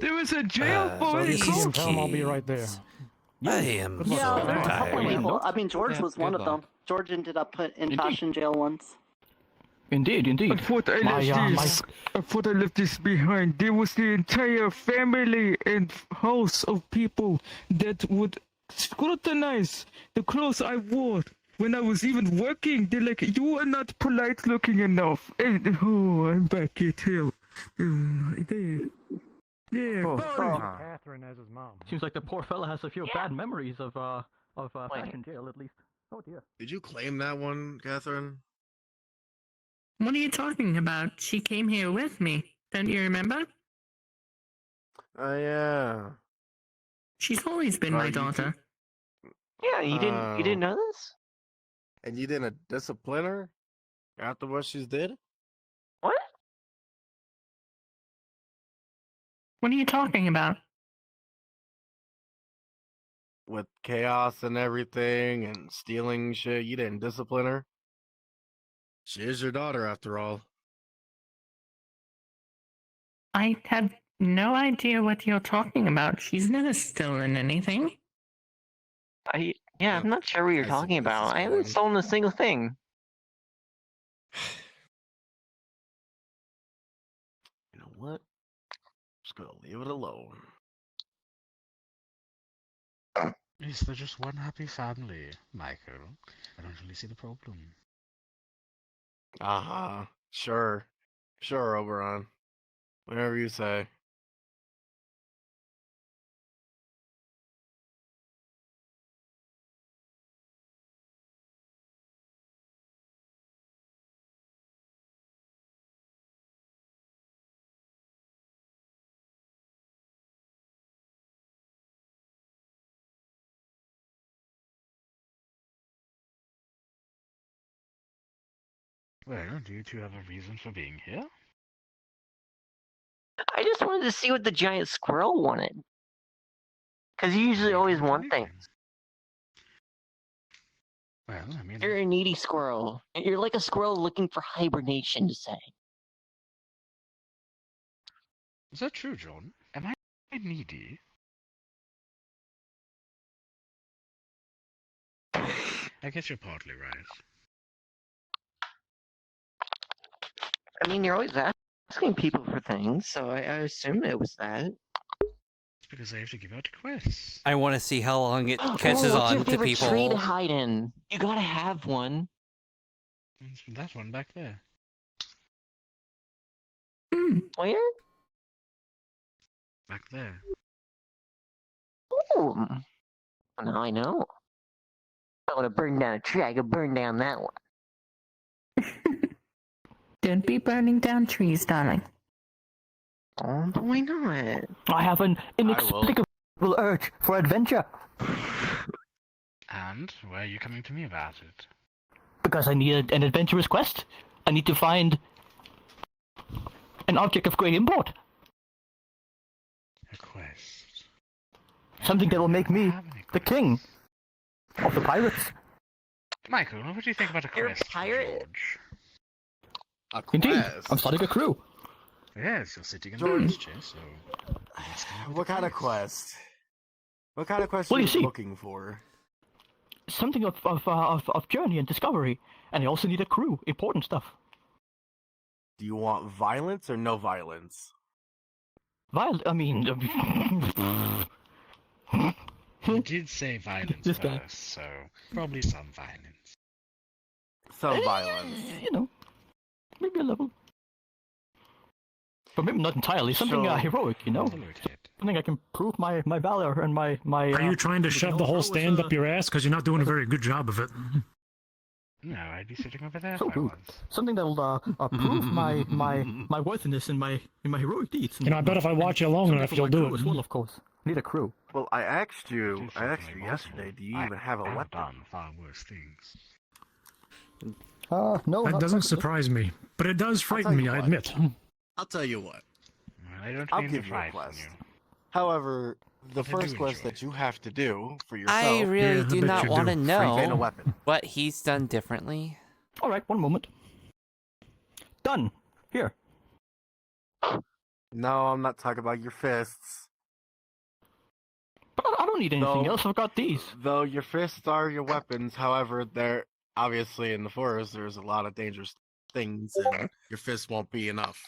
There was a jail So for So if you it. see him, tell him I'll be right there. kids. I am Good luck. Yeah, so there's a couple tired. people. I mean, George Yeah, was one good of them. luck. George ended up put in Indeed. fashion jail once. Indeed, I indeed. thought I My, left my, this. I thought I left this behind. There was the entire family and house of people that would scrutinize the clothes I wore when I was even working. They're like, "You are not polite looking enough." And oh, I'm back at hell. There. Yeah, Oh, fine. oh. Catherine as his mom. seems like the poor fella has a few bad memories of fashion jail, at least. Oh dear. Did you claim that one, Catherine? What are you talking about? She came here with me. Don't you remember? Oh, yeah. She's always been Oh, my you daughter. Yeah, you didn't know this? And you didn't discipline her after what she did? What? What are you talking about? With chaos and everything and stealing shit, you didn't discipline her? She is your daughter, after all. I have no idea what you're talking about. She's never stolen anything. Yeah, I'm not sure what you're I see talking where this is about. I haven't going. stolen a single thing. You know what? Just gonna leave it alone. Is there just one happy family, Michael? I don't really see the problem. Uh-huh. Sure. Sure, Oberon. Whatever you say. Well, do you two have a reason for being here? I just wanted to see what the giant squirrel wanted. Because you usually You always don't want anything. things. Well, I mean, You're a needy squirrel. You're like a squirrel looking for hibernation to say. is that true, John? Am I needy? I guess you're partly right. I mean, you're always asking people for things, so I assume it was that. It's because I have to give out quests. I want to see how long it catches What's your on to favorite tree to people. hide in? You gotta have one. It's that one back there. Where? Back there. Ooh. Now I know. I want to burn down a tree. I could burn down that one. Don't be burning down trees, darling. Oh, but why not? I have an inexplicable urge for adventure And why are you coming to me about it? because I need an adventurous quest. I need to find an object of great import, A quest. something that will make me Have any the quests? king of the pirates. Michael, what do you think about a You're a quest, for pirate? George? A Indeed, quest? I'm starting a crew. Yes, you're sitting in George. the chair, so let's come up with What a kind of quest. quest? What kind of quest Well, are you you see- looking for? Something of journey and discovery, and I also need a crew. Important stuff. Do you want violence or no violence? You did say violence This guy. first, so probably some violence. Some violence. You know, maybe a level. But maybe not entirely. Something So- heroic, you know? Have a look at it. Something I can prove my valor and my... Are you trying to shove the whole stand up your ass? Because you're not doing a very good job of it. No, I'd be sitting over there So if I rude. was. Something that'll prove my worthiness in my heroic deeds. You know, I bet if I watch you long Something enough, for you'll my do crew it. as well, of course. Need a crew. Well, I asked Do you something yesterday, possible. do you I even have a have weapon? done far worse things. No, That not doesn't presently. surprise me, but it does tell frighten me, you I what. admit. I'll tell you what. Well, I don't I'll mean give to you a frighten quest. you. However, the I do first quest enjoy that you have to do for yourself I really Yeah, I do bet not you want to do. find a know weapon. what he's done differently. All right, one moment. Done. Here. No, I'm not talking about your fists. But I don't need anything else. I've got these. Though your fists are your weapons, however, they're obviously in the forest. There's a lot of dangerous things, and your fists won't be enough.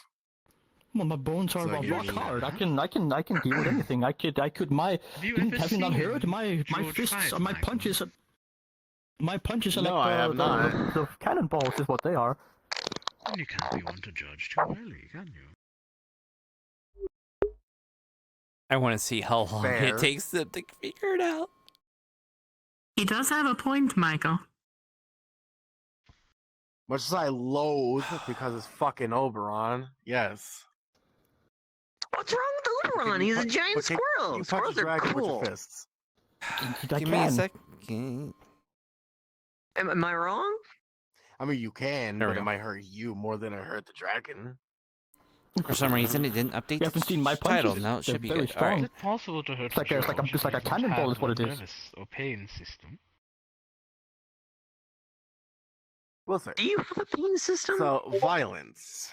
Well, my bones are So you rock need- hard. I can deal with anything. I could. My. Have you Have ever you not seen heard my George fists? fight, My Michael? punches. My punches are No, like I have not. the cannonballs is what they are. And you can't be one to judge too early, can you? I want to see how long Fair. it takes them to figure it out. He does have a point, Michael. Much as I loathe because it's fucking Oberon, yes. What's wrong with Oberon? He's a giant squirrel. You punch Squirrels a are dragon cool. with your fists. Give me a second. Am I wrong? I mean, you can, There we but it go. might hurt you more than it hurt the dragon. For some reason, it didn't update You haven't seen my title. punches. Now it They're should be very good. strong. All Is right. it possible to hurt It's like a George cannonball if is what you it don't is. have a pain system? We'll see. Do you have a pain system? So, violence.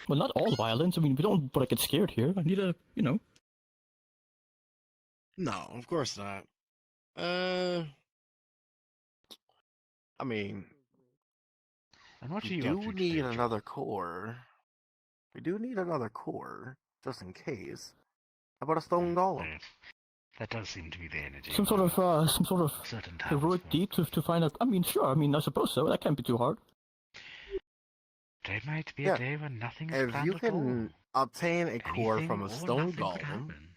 Well, not all violence. I mean, we don't want to get scared here. I need a, No, of course not. I mean, And what are we you do up to need today, George? another core. We do need another core, just in case. How about a stone golem? Yes. That does seem to be the energy. some sort of certain times. heroic deed to find out. I mean, sure. I mean, I suppose so. That can't be too hard. Today might be Yeah. a day when nothing is If planned you at all. can obtain a core Anything from a or stone nothing could golem, happen.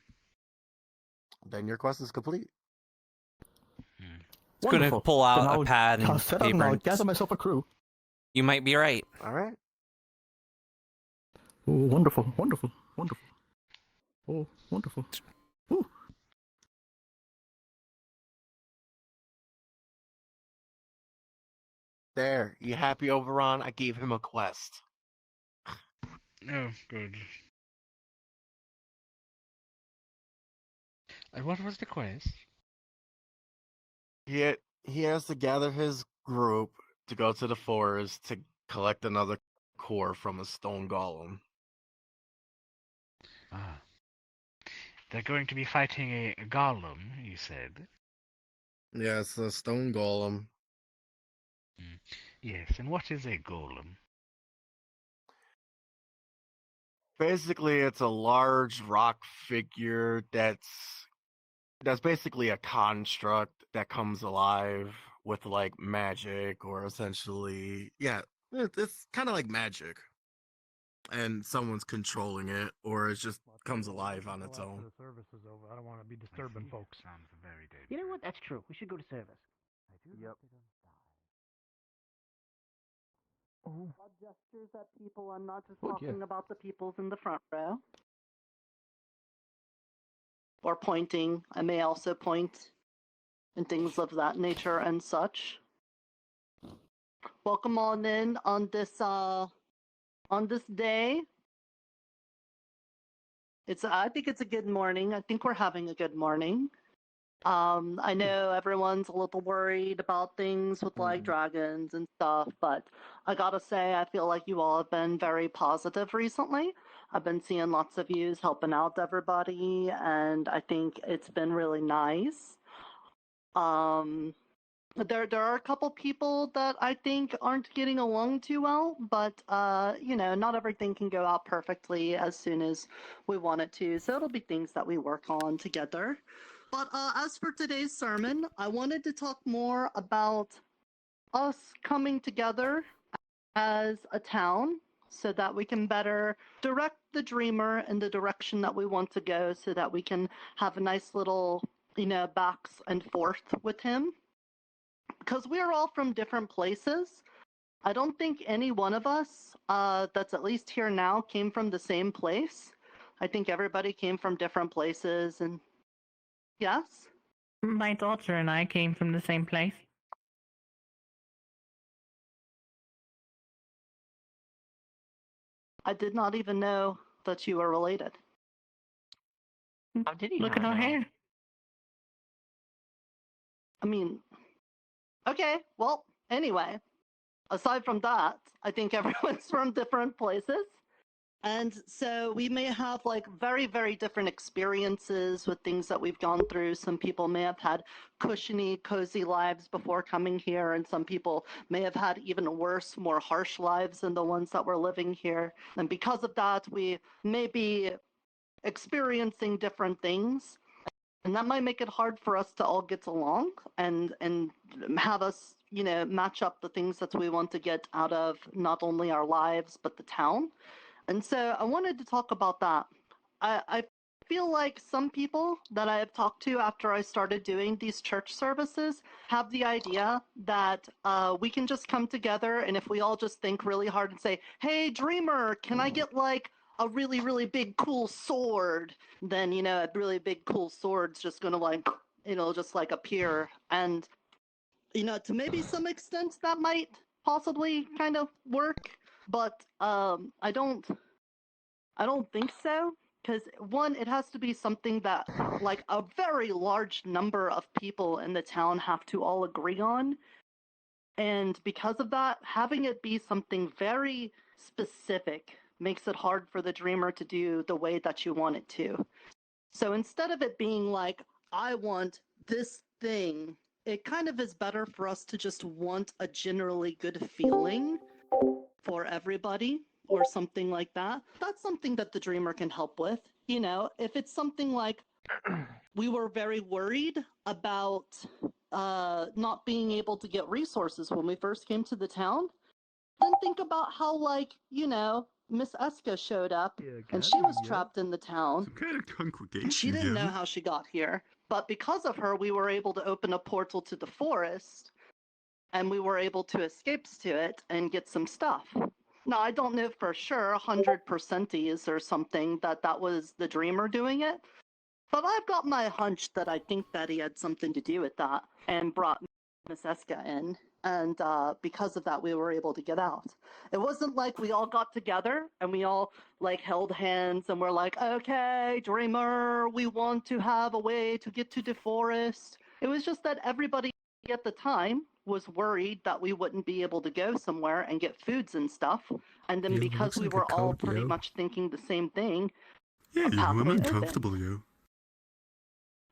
then your quest is complete. It's going to Wonderful. pull Then out I'll- a pad I'll and set up paper. now. and Gather myself a crew. You might be right. All right. Oh, wonderful, wonderful, wonderful. Oh, wonderful. Ooh. There, you happy, Oberon? I gave him a quest. Oh, good. And what was the quest? He has to gather his group to go to the forest to collect another core from a stone golem. Ah. They're going to be fighting a golem, you said? Yeah, it's a stone golem. Yes, and what is a golem? Basically, it's a large rock figure that's basically a construct that comes alive with like magic, or essentially, yeah, it's kind of like magic, and someone's controlling it, or it just comes alive on its own. The service is over. I don't want to be disturbing folks. Sounds very dangerous. You know what? That's true. We should go to service. Yep. Blood gestures at people. I'm not just Oh, yeah. talking about the peoples in the front row. Or pointing. I may also point and things of that nature and such. Welcome on in on this day. I think it's a good morning. I think we're having a good morning. I know everyone's a little worried about things with like dragons and stuff, but I gotta say, I feel like you all have been very positive recently. I've been seeing lots of yous helping out everybody, and I think it's been really nice. There are a couple people that I think aren't getting along too well, but not everything can go out perfectly as soon as we want it to. So it'll be things that we work on together. But as for today's sermon, I wanted to talk more about us coming together as a town so that we can better direct the dreamer in the direction that we want to go, so that we can have a nice little, backs and forth with him. Because we are all from different places. I don't think any one of us that's at least here now came from the same place. I think everybody came from different places, and yes? My daughter and I came from the same place. I did not even know that you were related. How did he Look at not our know? hair. I mean, okay, well, anyway. aside from that, I think everyone's from different places. And so we may have like very, very different experiences with things that we've gone through. Some people may have had cushiony, cozy lives before coming here, and some people may have had even worse, more harsh lives than the ones that we're living here. And because of that, we may be experiencing different things. And that might make it hard for us to all get along and have us, match up the things that we want to get out of not only our lives, but the town. And so I wanted to talk about that. I feel like some people that I have talked to after I started doing these church services have the idea that we can just come together, and if we all just think really hard and say, hey, Dreamer, can I get like a really, really big, cool sword? Then, a really big, cool sword's just going to like, just like appear. And, to maybe some extent that might possibly kind of work. But I don't think so, because one, it has to be something that like a very large number of people in the town have to all agree on. And because of that, having it be something very specific makes it hard for the dreamer to do the way that you want it to. So instead of it being like, I want this thing, it kind of is better for us to just want a generally good feeling for everybody or something like that. That's something that the dreamer can help with. If it's something like we were very worried about not being able to get resources when we first came to the town, then think about how, like, Miss Eska showed up and she was trapped in the town. Some kind of congregation. She didn't know how she got here. But because of her, we were able to open a portal to the forest and we were able to escape to it and get some stuff. Now, I don't know for sure 100% or something that was the dreamer doing it, but I've got my hunch that I think that he had something to do with that and brought Miss Eska in. And because of that, we were able to get out. It wasn't like we all got together and we all like held hands and we're like, okay, dreamer, we want to have a way to get to the forest. It was just that everybody at the time was worried that we wouldn't be able to go somewhere and get foods and stuff. And then because we were all pretty much thinking the same thing, yeah, I'm uncomfortable, yo.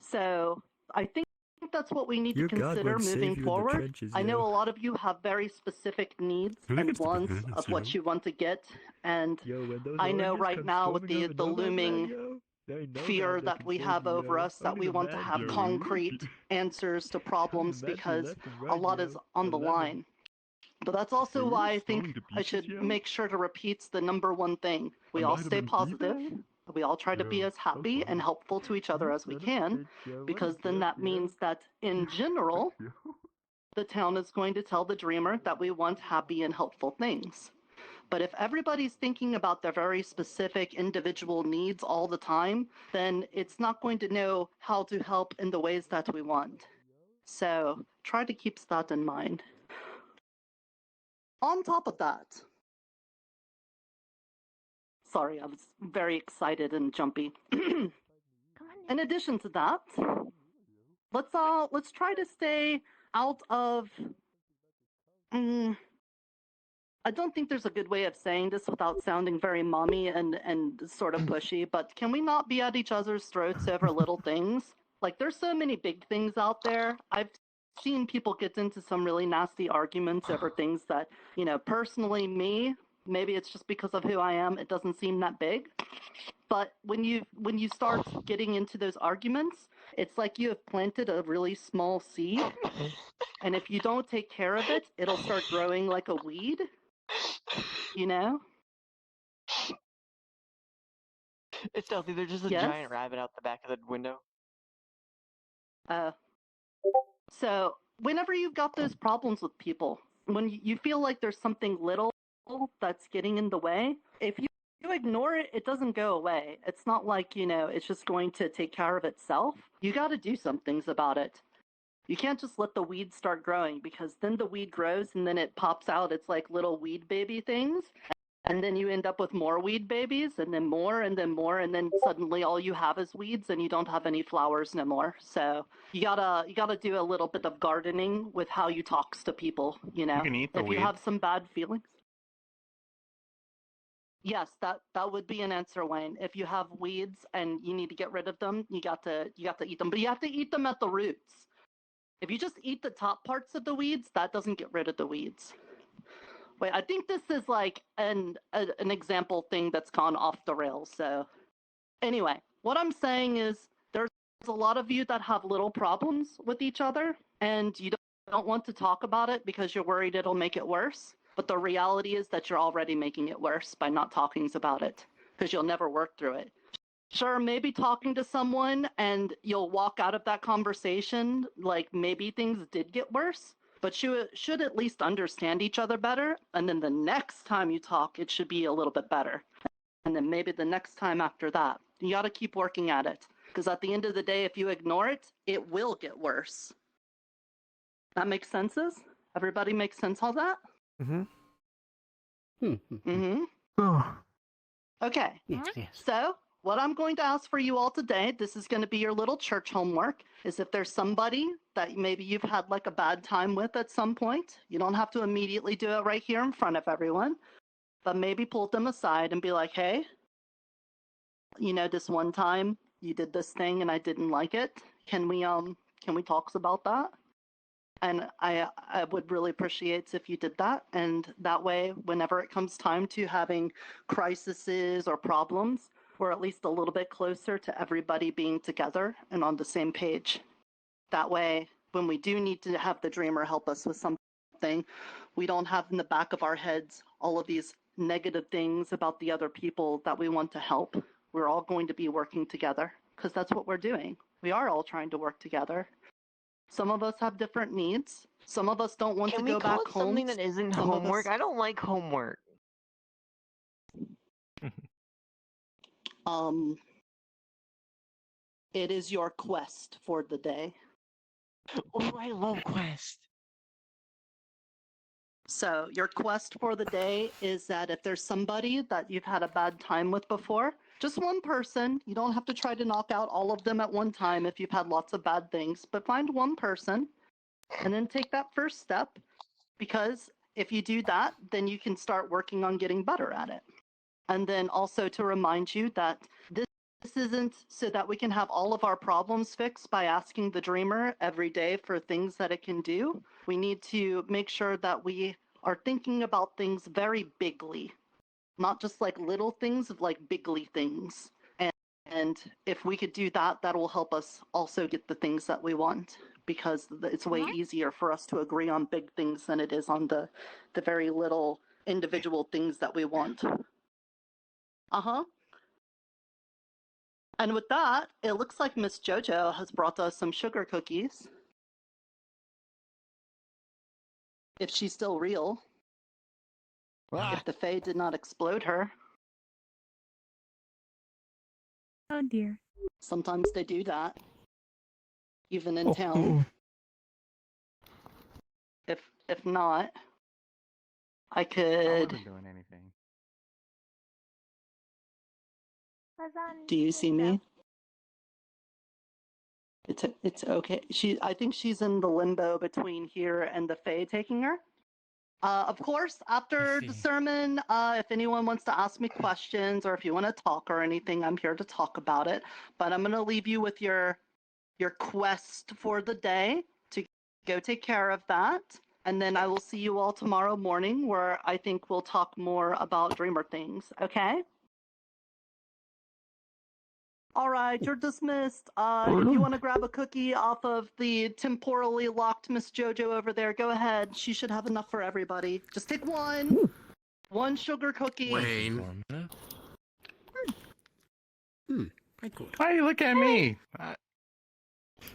So I think that's what we need to consider moving forward. I know a lot of you have very specific needs and wants of what you want to get, and I know right now with the looming fear that we have over us that we want to have concrete answers to problems because a lot is on the line. But that's also why I think I should make sure to repeat the number one thing. We all stay positive. We all try to be as happy and helpful to each other as we can, because then that means that in general, the town is going to tell the dreamer that we want happy and helpful things. But if everybody's thinking about their very specific individual needs all the time, then it's not going to know how to help in the ways that we want. So try to keep that in mind. On top of that, sorry, I was very excited and jumpy. In addition to that, let's try to stay out of. I don't think there's a good way of saying this without sounding very mommy and sort of pushy, but can we not be at each other's throats over little things? Like, there's so many big things out there. I've seen people get into some really nasty arguments over things that, personally maybe it's just because of who I am, it doesn't seem that big. But when you start getting into those arguments, it's like you have planted a really small seed, and if you don't take care of it, it'll start growing like a weed. It's stealthy. There's just a giant rabbit out the back of the window. So whenever you've got those problems with people, when you feel like there's something little that's getting in the way, if you ignore it, it doesn't go away. It's not like, it's just going to take care of itself. You got to do some things about it. You can't just let the weed start growing, because then the weed grows and then it pops out. It's like little weed baby things. And then you end up with more weed babies, and then more, and then more, and then suddenly all you have is weeds, and you don't have any flowers no more. So you gotta do a little bit of gardening with how you talks to people. You know, You can eat the if weed. you have some bad feelings. Yes, that would be an answer, Wayne. If you have weeds and you need to get rid of them, you got to eat them, but you have to eat them at the roots. If you just eat the top parts of the weeds, that doesn't get rid of the weeds. Wait, I think this is like an example thing that's gone off the rails. So anyway, what I'm saying is there's a lot of you that have little problems with each other, and you don't want to talk about it because you're worried it'll make it worse. But the reality is that you're already making it worse by not talking about it, because you'll never work through it. Sure, maybe talking to someone and you'll walk out of that conversation like maybe things did get worse, but you should at least understand each other better. And then the next time you talk, it should be a little bit better. And then maybe the next time after that. You got to keep working at it, because at the end of the day, if you ignore it, it will get worse. That makes sense? Everybody makes sense of that? Okay. Yes. So what I'm going to ask for you all today, this is going to be your little church homework, is if there's somebody that maybe you've had like a bad time with at some point, you don't have to immediately do it right here in front of everyone, but maybe pull them aside and be like, hey, you know, this one time you did this thing and I didn't like it. Can we talk about that? And I would really appreciate if you did that. And that way, whenever it comes time to having crises or problems, we're at least a little bit closer to everybody being together and on the same page. That way, when we do need to have the dreamer help us with something, we don't have in the back of our heads all of these negative things about the other people that we want to help. We're all going to be working together, because that's what we're doing. We are all trying to work together. Some of us have different needs. Some of us don't want to go back home. Can we call it something that isn't homework? I don't like homework. It is your quest for the day. Oh, I love quest. So your quest for the day is that if there's somebody that you've had a bad time with before, just one person, you don't have to try to knock out all of them at one time if you've had lots of bad things, but find one person and then take that first step, because if you do that, then you can start working on getting better at it. And then also to remind you that this isn't so that we can have all of our problems fixed by asking the dreamer every day for things that it can do. We need to make sure that we are thinking about things very bigly, not just like little things, like bigly things. And if we could do that, that will help us also get the things that we want, because it's way easier for us to agree on big things than it is on the very little individual things that we want. And with that, it looks like Miss Jojo has brought us some sugar cookies. If she's still real. If the Fae did not explode her. Oh dear. Sometimes they do that. Even in town. If not, I could... doing anything. Do you see me? It's okay. I think she's in the limbo between here and the Fae taking her. Of course, after the sermon, if anyone wants to ask me questions or if you want to talk or anything, I'm here to talk about it. But I'm going to leave you with your quest for the day to go take care of that. And then I will see you all tomorrow morning, where I think we'll talk more about dreamer things. Okay? All right, you're dismissed. If you want to grab a cookie off of the temporally locked Miss Jojo over there, go ahead. She should have enough for everybody. Just take one. One sugar cookie. Wayne. Why you look at me?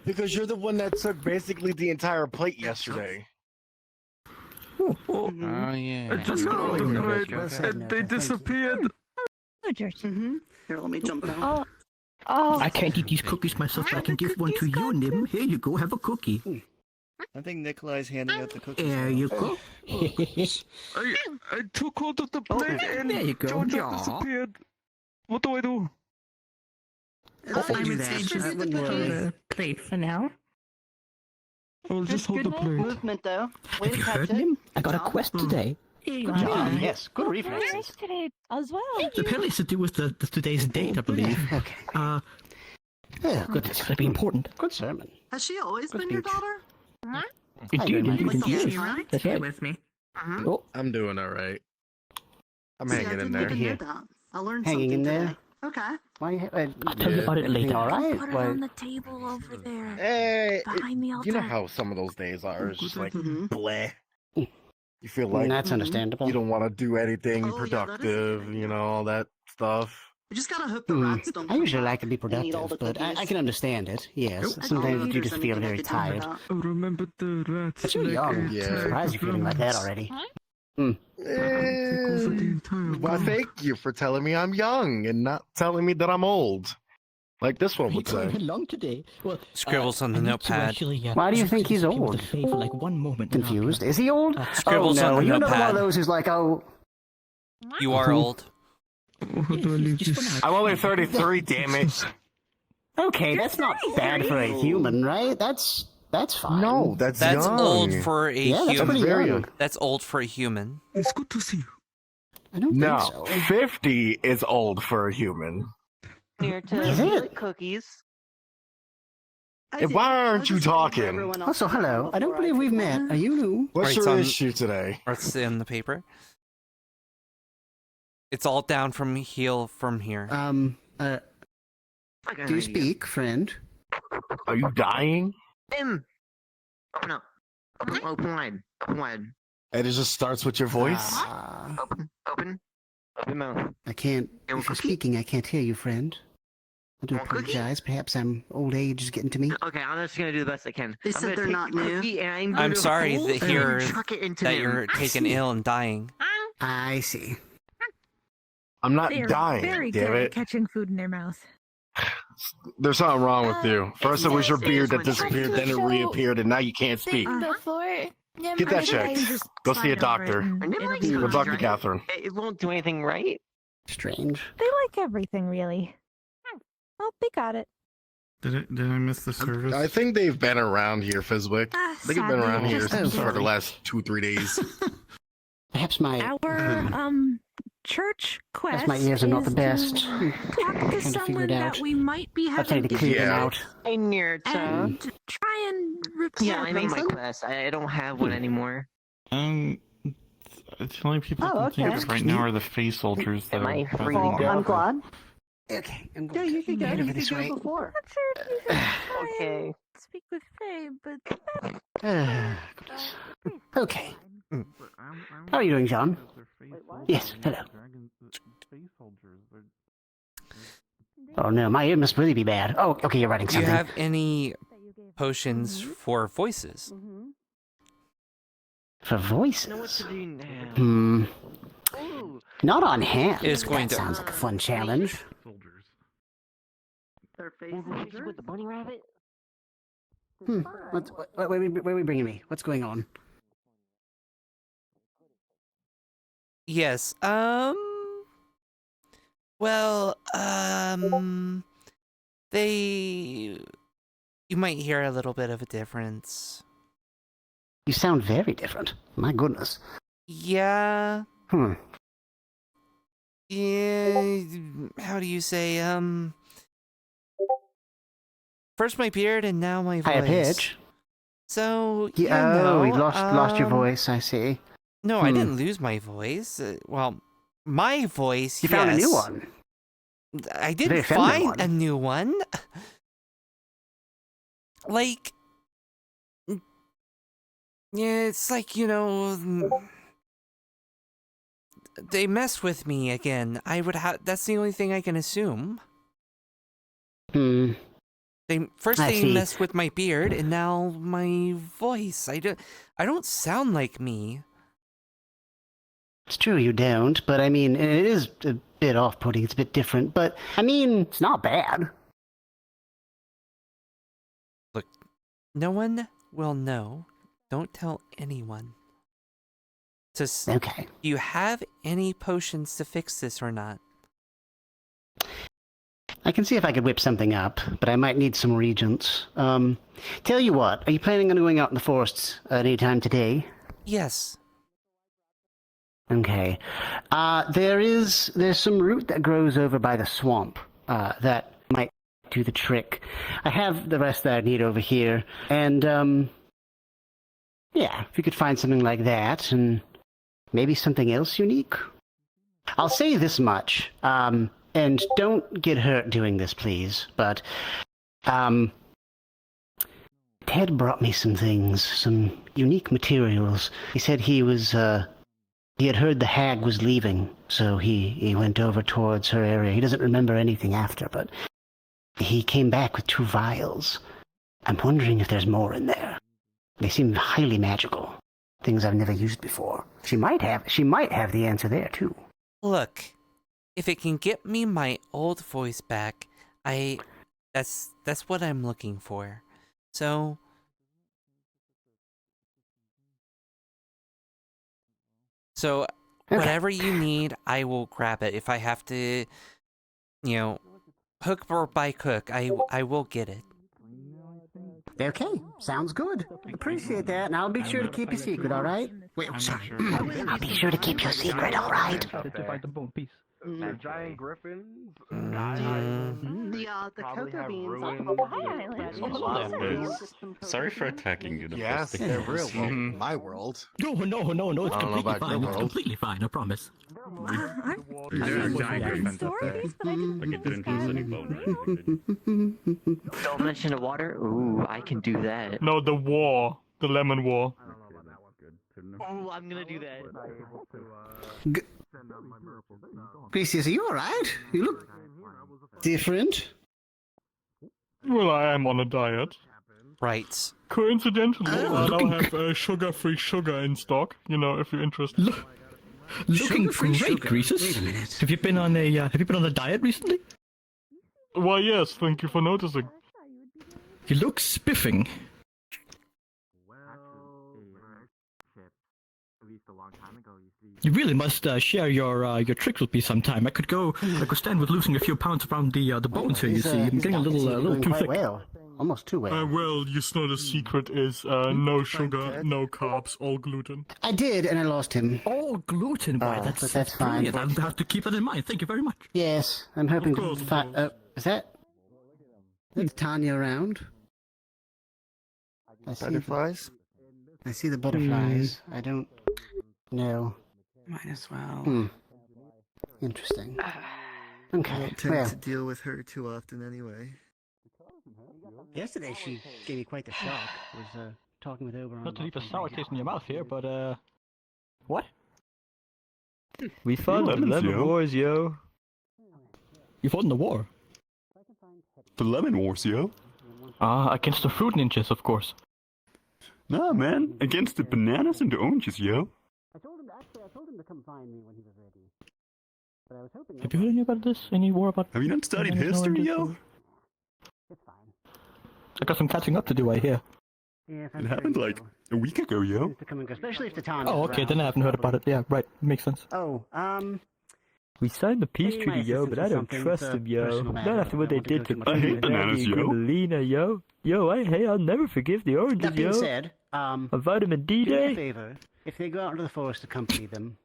Because you're the one that took basically the entire plate yesterday. Oh yeah. I just got them right, and they disappeared. Here, let me jump down. I can't eat these cookies myself, but I can give one to you, Nim. Here you go, have a cookie. I think Nikolai's handing out the cookies. There you go. I took hold of the plate and there you go. Georgia disappeared. What do I do? I would say just hold the plate for now. I'll just hold the plate. Movement though. Have you heard him? I got a quest today. Good job. Yes, good reflexes. today as well. Apparently it's to do with the today's date, I believe. Okay. Oh, good. It's going to be important. Good sermon. Has she always been your daughter? Indeed, That's Stay right. with me. Oh, I'm doing all right. I'm See, I hanging in didn't there. even know Here. that. I learned Hanging in something there? today. Okay. Why? I'll tell you about it Everything later. all right? Put it Why- on the table over there. Hey, Behind the altar. you know how some of those days are. It's just like Mhm. bleh. You feel like That's understandable. you don't want to do anything Oh, yeah, that is productive, the thing, you yeah. know, all that stuff. We just gotta hope the rats don't. I usually come like to be back and eat all productive, the but I cookies. can understand it. Yes, I don't know sometimes if you there's just feel anything I very could do for tired. that. I remember the rats. But you're like young. a Yeah. I'm type surprised of you're feeling like that romance. already. Take over the entire Well, world. thank you for telling me I'm young and not telling me that I'm old. Like this one he would going say. along today. Well, Scribbles on the I need to notepad. actually, Why do you just think he's disappear with old? the faith for like one moment. and I'll be Confused? back. Is he old? Scribbles oh on no, the you're not one notepad. of those who's like, oh, You are old. How do I leave Just this? one I'm only 33, damn it. okay, that's not bad for a human, right? That's fine. No, that's young. old for a Yeah, that's human. pretty very young. young. That's old for a human. It's good to see you. I don't No, think so. 50 is old for a human. Near to Is it? cookies. I Hey, did. why I aren't was you just waiting for talking? everyone else Also, to come hello. I don't before believe we've could- met. Are you new? What's Right, your son. issue today? Or it's in the paper. It's all down from here. Do you speak, friend? Are you dying? Open up. Open wide. Open wide. And it just starts with your voice? Open. Open. Open mouth. I can't. You want If you're cookie? speaking, I can't hear you, friend. I do Want cookie? apologize. Perhaps old age is getting to me. Okay, I'm just gonna do the best I can. They I'm said gonna they're take not the new. cookie and I'm I'm gonna sorry hold to it hear and chuck it into that them. you're taken ill and dying. I see. I'm not They are dying, very damn good at it. catching food in their mouth. There's something wrong with you. First it was your beard that It's disappeared, then it reappeared, and now you can't speak. Before. Get that checked. Go see a doctor. Go talk to Catherine. It won't do anything right. Strange. They like everything, really. Well, they got it. Did I miss the service? I think they've been around here, Fizwick. I think they've been around here Sadly, for the last 2-3 days. Perhaps my Our church quest. perhaps my ears are not the is best. to talk to Trying to someone figure it that out. we might be I'm trying having to clear them Yeah. out. Hey, near to. and try and repair. Yeah, I made my Mason? quest. I don't have one anymore. The only people Oh, I can think okay. of right now are the face soldiers that Am I are free to causing go? I'm death. glad. Okay, I'm Yeah, going you to could go. head over You this could way. go before. Not sure if you can try Okay. and speak with Faye, but Goodness. Okay. How are you doing, John? Yes, hello. Oh no, my ear must really be bad. Oh, okay, you're writing Do you something. have any potions for voices? For I know what voices? to do now. Hmm. Ooh. Not on hand. It is going that to- sounds like a fun challenge. Their face With the bunny rabbit? Hmm. Where are we bringing me? What's going on? Yes. Well, they. You might hear a little bit of a difference. You sound very different. My goodness. Yeah. Hmm. Yeah. How do you say? First my beard and now my voice. Higher pitch. So Yeah, you lost your um, voice. I see. No, I didn't lose my voice. Well, my voice. You found a new yes. one. I Very didn't feminine find one. a new one. Like, yeah, it's like, they messed with me again. That's the only thing I can assume. Hmm. First I they see. messed with my beard, and now my voice. I don't sound like me. It's true you don't, but I mean, it is a bit off-putting. It's a bit different, but I mean, it's not bad. No one Well, no. Don't tell anyone. Just, Okay. do you have any potions to fix this or not? I can see if I could whip something up, but I might need some regents. Tell you what, are you planning on going out in the forests anytime today? Yes. Okay. There's some root that grows over by the swamp that might do the trick. I have the rest that I need over here, and yeah, if you could find something like that, and maybe something else unique. I'll say this much, and don't get hurt doing this, please, but Ted brought me some things, some unique materials. He said he had heard the hag was leaving, so he went over towards her area. He doesn't remember anything after, but he came back with 2 vials. I'm wondering if there's more in there. They seem highly magical. Things I've never used before. She might have the answer there, too. Look, if it can get me my old voice back, that's what I'm looking for. So whatever you need, I will grab it. If I have to, hook or by hook, I will get it. Okay, sounds good. Appreciate that, and I'll be sure to keep your secret, all right? Wait, sorry. I'll be sure to keep your secret, all right? Giant griffins. The cocoa beans on the Sorry for attacking you. Yes, they're real. Well, my world. No, it's completely fine. It's completely fine, I promise. There are giant griffins up there. Like it didn't lose any bone. Don't mention the water. Ooh, I can do that. No, the war. The lemon war. Oh, I'm gonna do that. Gracious, are you alright? You look different. Well, I am on a diet. Right. Coincidentally, I now have sugar-free sugar in stock, if you're interested. Looking great, Greasus. Have you been on a diet recently? Why, yes, thank you for noticing. You look spiffing. You really must share your tricks with me sometime. I could stand with losing a few pounds around the bones here. You see, I'm getting a little too thick. Well. Almost too well. Well, the secret is no sugar, no carbs, all gluten. I did, and I lost him. Oh, gluten! Why, that's fine. Brilliant. I'll have to keep that in mind. Thank you very much. Yes, I'm hoping to find. Is that Tanya around? Butterflies? I see the butterflies. I don't know. Might as well. Interesting. I Okay. don't tend to deal with her too often anyway. Yesterday she gave me quite the shock. Was talking with Oberon. Not to leave a sour taste in your mouth here, but what? We fought the Lemon Wars, yo. You fought in the war? The Lemon Wars, yo. Against the fruit ninjas, of course. Nah, man. Against the bananas and the oranges, yo. I told him to come find me when he was ready. But I was hoping. Have you heard any about this? Any war about? Have you not studied history, yo? It's fine. I got some catching up to do, I hear. Yeah, it happened like a week ago, yo. Especially if the time. Oh, okay, then I haven't heard about it. Yeah, right, makes sense. Oh, we signed the peace treaty, yo, but I don't trust them, yo. Not after what they did to I hate bananas, yo. Gribelina, yo. Yo, I'll never forgive the oranges, that being yo. said, A vitamin D do me a day. favor. If they go out into the forest to accompany them,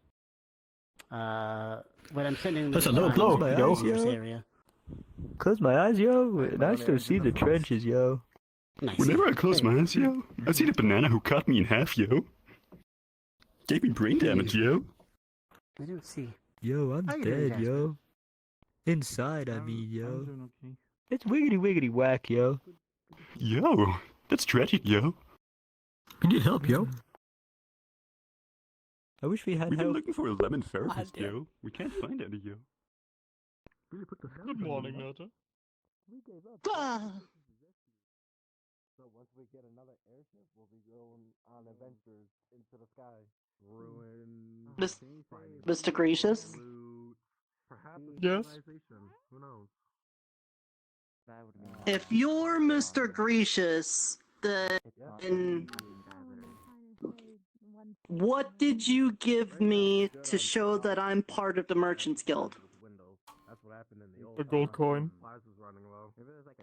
when I'm sending them. That's a low blow, yo. Area. Close my eyes, yo, and I still see the trenches, yo. Nice. Whenever I close my eyes, yo, I see the banana who cut me in half, yo. Gave me brain damage, yo. I don't see. Yo, I'm How you doing, dead, yo. Inside, I mean, yo. It's wiggity wiggity whack, yo. Yo, that's tragic, yo. We need help, yo. I wish we had We've been help. looking for a lemon therapist, yo. We can't find any, yo. Good morning, Nota. So once we get another airship, we'll be going on adventures into the sky. Mr. Gracious? Yes? If you're Mr. Gracious, Then what did you give me to show that I'm part of the Merchants Guild? A gold coin.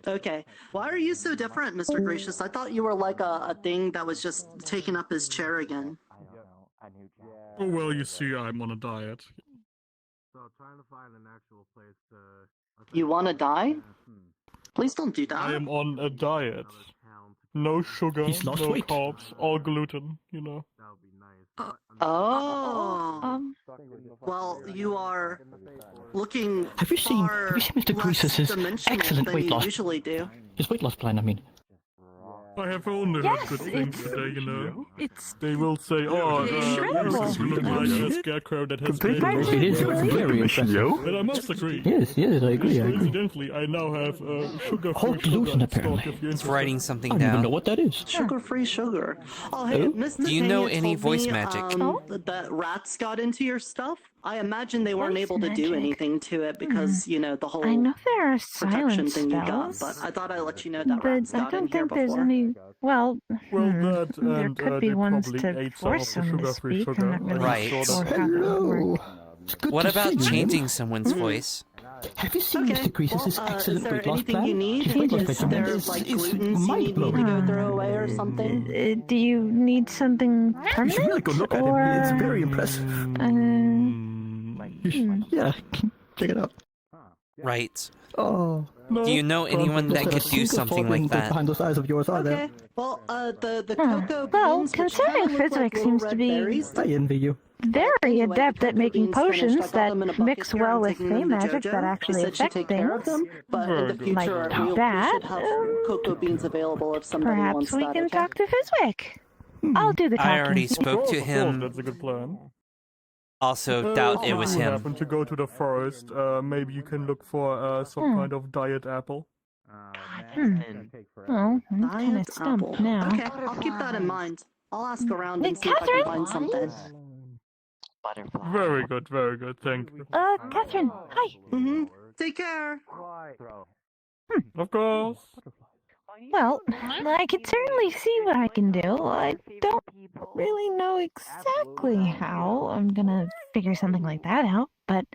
Okay. Why are you so different, Mr. Gracious? I thought you were like a thing that was just taking up his chair again. Oh well, you see, I'm on a diet. So trying to find an actual place to. You want to die? Please don't do that. I am on a diet. No sugar, He's lost no weight. carbs, all gluten, you know. Oh. Well, you are looking Have you seen Mr. Cruise's excellent than weight you loss? usually do. His weight loss plan, I mean. I have only heard good things today, you know. It's They will say, oh, incredible. you look like a scarecrow that has made It is very impressive. But I must agree. Yes, I agree. Coincidentally, I now have sugar-free Whole gluten, apparently. It's writing something I don't even down. know what that is. Sugar-free sugar. Oh, hey, Oh? Mr. Do you know Pena any told voice me, magic? That rats got into your stuff. I imagine they weren't Voice able to do magic? anything to it because, you know, the whole I know there are protection silent thing you got, spells, but I thought I'd let you know that but rats I got in don't here think there's before. any. Well, that there and could they be ones probably to ate some of force the them to sugar-free speak. sugar. I'm not really Right. sure how that would work. It's good What to about see you. changing someone's voice? Have you seen Mr. Cruise's is excellent there weight loss anything plan? you need? His weight loss Is regimen there is like glutens you need me to mind-blowing. go throw away or something? Do you need something You permanent? should really go look at or, him. It's very impressive. You should, yeah, check it out. Right. Oh. No, Do you know anyone that could do something like that? Behind those eyes of yours, are there? Okay. Well, the cocoa Well, beans, which considering kinda look like Physics little seems red to be berries. I envy you. very Anyway, adept the at cocoa making beans finished. I potions got that them in a bucket mix here. well I'm with taking fey them to magic JoJo. that She actually said she'd affect take care of things. them, but Very in the good. future Like we that, should have cocoa beans available if somebody Perhaps wants we that. can Okay? talk to Fizwick. I'll do the talking. I already spoke to him. That's a good plan. Also, doubt it If was you him. happen to go to the forest, maybe you can look for some kind of diet apple. Well, I'm kind of Diet stumped apple. now. Okay, I'll keep that in mind. I'll ask around Hey, and see if I can Catherine? find something. Very good, thank you. Catherine, hi. Take care. Of course. Well, I can certainly see what I can do. I don't really know exactly how I'm gonna figure something like that out, but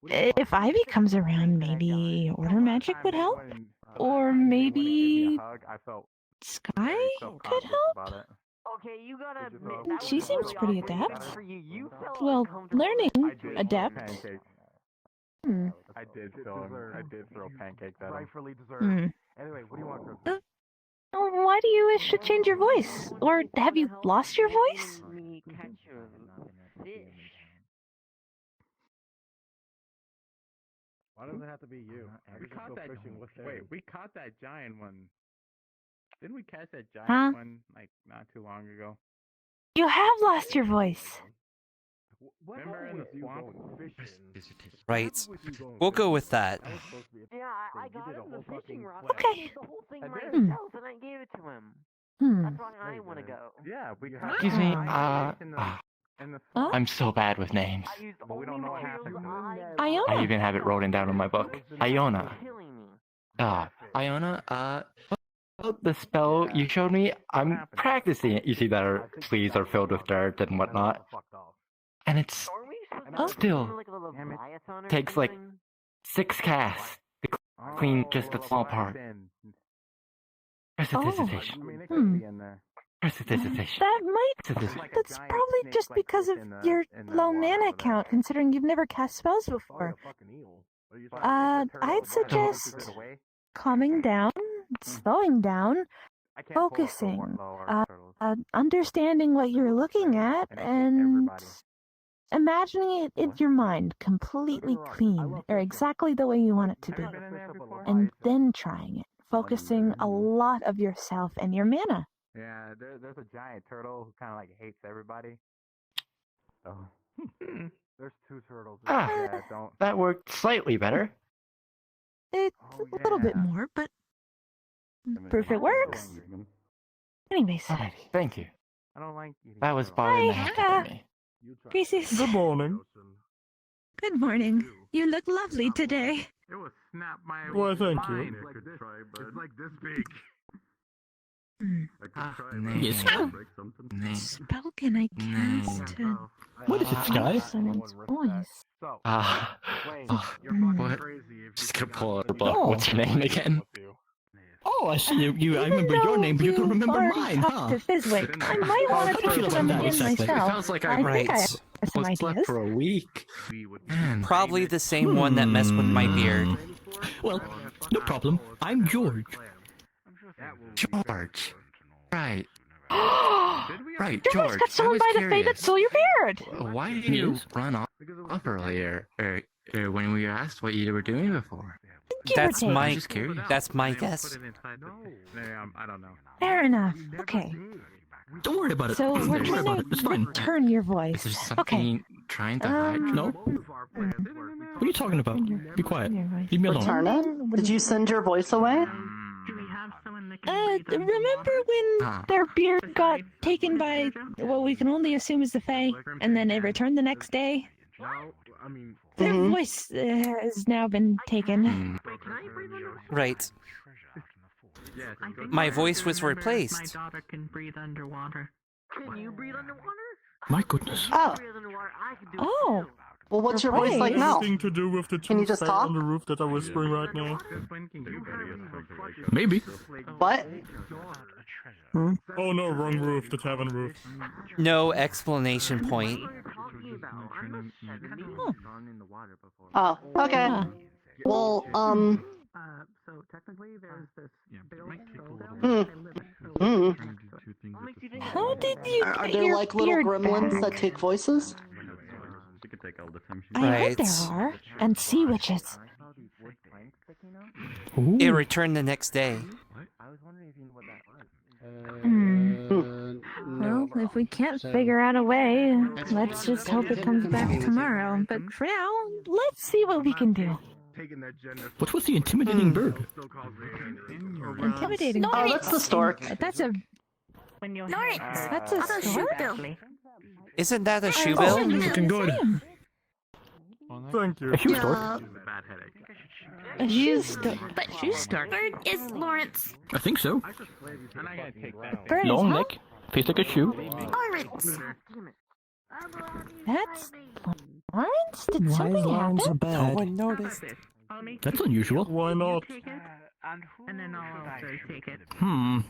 if Ivy comes around, maybe order magic would help? Or maybe Sky could help? Okay, you gotta admit, She seems pretty adept. Well, learning adept. I did throw pancakes at him. Rightfully deserved. Anyway, what do you want, Chris? Why do you wish to change your voice? Or have you lost your voice? Why does it have to be you? We caught that. Wait, we caught that giant one. Didn't we catch that giant one like not too long ago? You have lost your voice. Remember in the swamp? Right. We'll go with that. Yeah, I got him the fishing rod. Okay. I did the whole thing myself, and I gave it to him. That's why I want to go. Yeah, we Excuse me, in the I'm so bad with names. but we don't know what happened. I Iona. even have it written down in my book. Iona. Iona, about the spell you showed me, I'm practicing it. You see that our sleeves are filled with dirt and whatnot. And it's still takes like 6 casts to clean just a small part. Prestidigitation. Prestidigitation. That might. That's probably just because of your low mana count, considering you've never cast spells before. I'd suggest calming down, slowing down, focusing, understanding what you're looking at, and imagining it in your mind completely clean, or exactly the way you want it to be, and then trying it, focusing a lot of yourself and your mana. Yeah, there's a giant turtle who kind of like hates everybody. Oh. There's 2 turtles. Yeah, don't. That worked slightly better. It's a little bit more, but proof it works. Anyways. Alrighty, thank you. I don't like eating. That was bothering the heck out of me. Reese's. Good morning. Good morning. You look lovely today. It was snap my Why, thank you. mind. Like this, but it's like this big. Yes, Sky. Spell can I cast to What is it, Sky? someone's voice? What? Just gonna pull out the book. Oh. What's your name again? Oh, I see. I remember your name, but you don't remember mine, huh? To Fizwick. I might want to talk to them again exactly? myself. Sounds like I think I have some slept ideas. for a week. Man. Probably the same one that messed with my beard. Well, no problem. I'm George. George. Right. Right, Your voice George. got stolen by the fate that stole your beard. Why did you run off earlier? When we were asked what you were doing before? That's I'm my just curious. that's my guess. I don't know. Fair enough. Okay. Don't worry about it. So we're Don't worry about it. It's trying fine. to return your Is voice. there something Okay. trying to hide? No. What are you talking about? Be quiet. Leave me alone. Return it? Did you send your voice away? Remember when their beard got taken by what we can only assume is the Fae, and then it returned the next day? Their voice has now been taken. Right. My voice was replaced. My daughter can breathe underwater. Can you breathe underwater? My goodness. Oh. Oh. Well, what's your voice like now? Anything to do with the Can you just talk? on the roof that are whispering right now? Maybe. What? Oh no, wrong roof, the tavern roof. No explanation point. Oh, okay. Well, So technically, there's this. How did you Are get there your like little beard gremlins back? that take voices? I Right. heard there are. And sea witches. It returned the next day. Well, if we can't figure out a way, let's just hope it comes back tomorrow. But for now, let's see what we can do. What was the intimidating bird? Intimidating. Oh, that's the stork. That's a. Lawrence! That's a stork. Isn't that a Oh, shoebill? Looking good. Thank you. A shoe stork? A shoe stork. But shoe stork. Bird is Lawrence. I think so. Bird is Long huh? neck, face like a shoe. Lawrence! That's Lawrence. Did something happen? No one noticed. That's unusual. Why not? And then I'll also take it.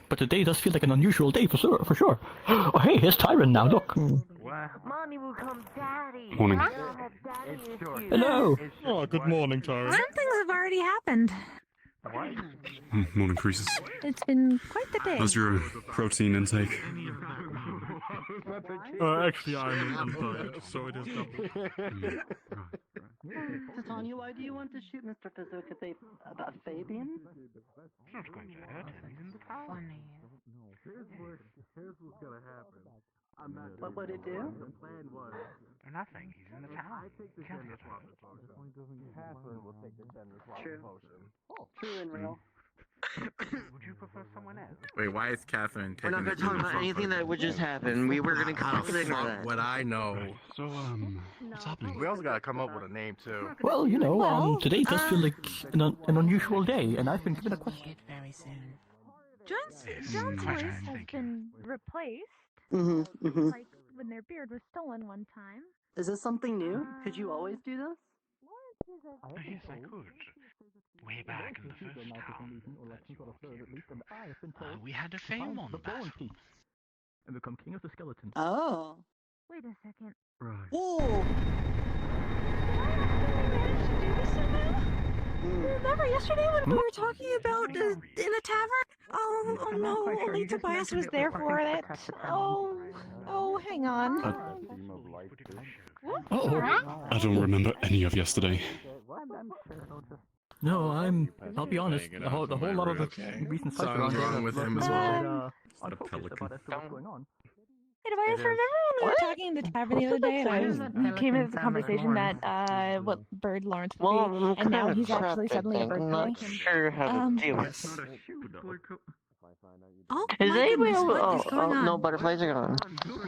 But today does feel like an unusual day for sure. Oh, hey, here's Tyron now, look. Mommy will come daddy. Morning. Hello. Oh, good morning, Tara. Some things have already happened. Morning, Croesus. It's been quite the day. How's your protein intake? Actually, I'm unemployed, so it is double. Titania, why do you want to shoot Mr. Fizzle? Because they about Fabian? Not going to hurt him. He's in the tower. Here's what's gonna happen. What would it do? Nothing. He's in the tower. True and real. Would you prefer someone else? Wait, why is Catherine taking We're not going to talk about anything that would just happen. We were going to completely ignore that. What I know. So, what's happening? We also gotta come up with a name too. Well, you know, today does feel like an unusual day, and I've been given a question. Very soon. John's voice has been replaced. Like when their beard was stolen one time. Is this something new? Could you always do this? Yes, I could. Way back in the first town. We had a Faemon battle. And become king of the skeletons. Oh. Wait a second. Right. Ooh. Remember yesterday when we were talking about in the tavern? Oh no, only Tobias was there for it. Oh, hang on. I don't remember any of yesterday. No, I'll be honest, the whole lot of the recent fights around Something's wrong with him as well. A pelican. Hey, Tobias, remember when we were talking in the tavern the other day and we came into the conversation that what bird Lawrence would be, and now he's actually suddenly a bird boy? I'm not sure how to deal with it. Oh, Is anybody able what is going on? no, butterflies are gone.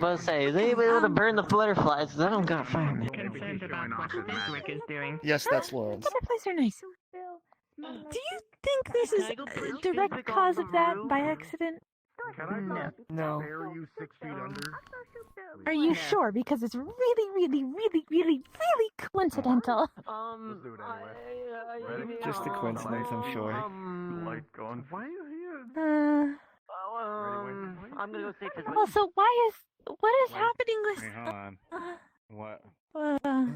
But say, is anybody able to burn the butterflies? Because I don't got firemen. Concerned about what Fizwick is doing. Yes, that's Lawrence. Butterflies are nice. Do you think this is a direct cause of that by accident? No. Spare you 6 feet under? Are you sure? Because it's really, really, really, really, really coincidental. Let's do it anyway. Ready? Just a coincidence, I'm sure. Light going. Why are you here? I'm gonna go say physical. Also, what is happening with? Wait, hold on. What?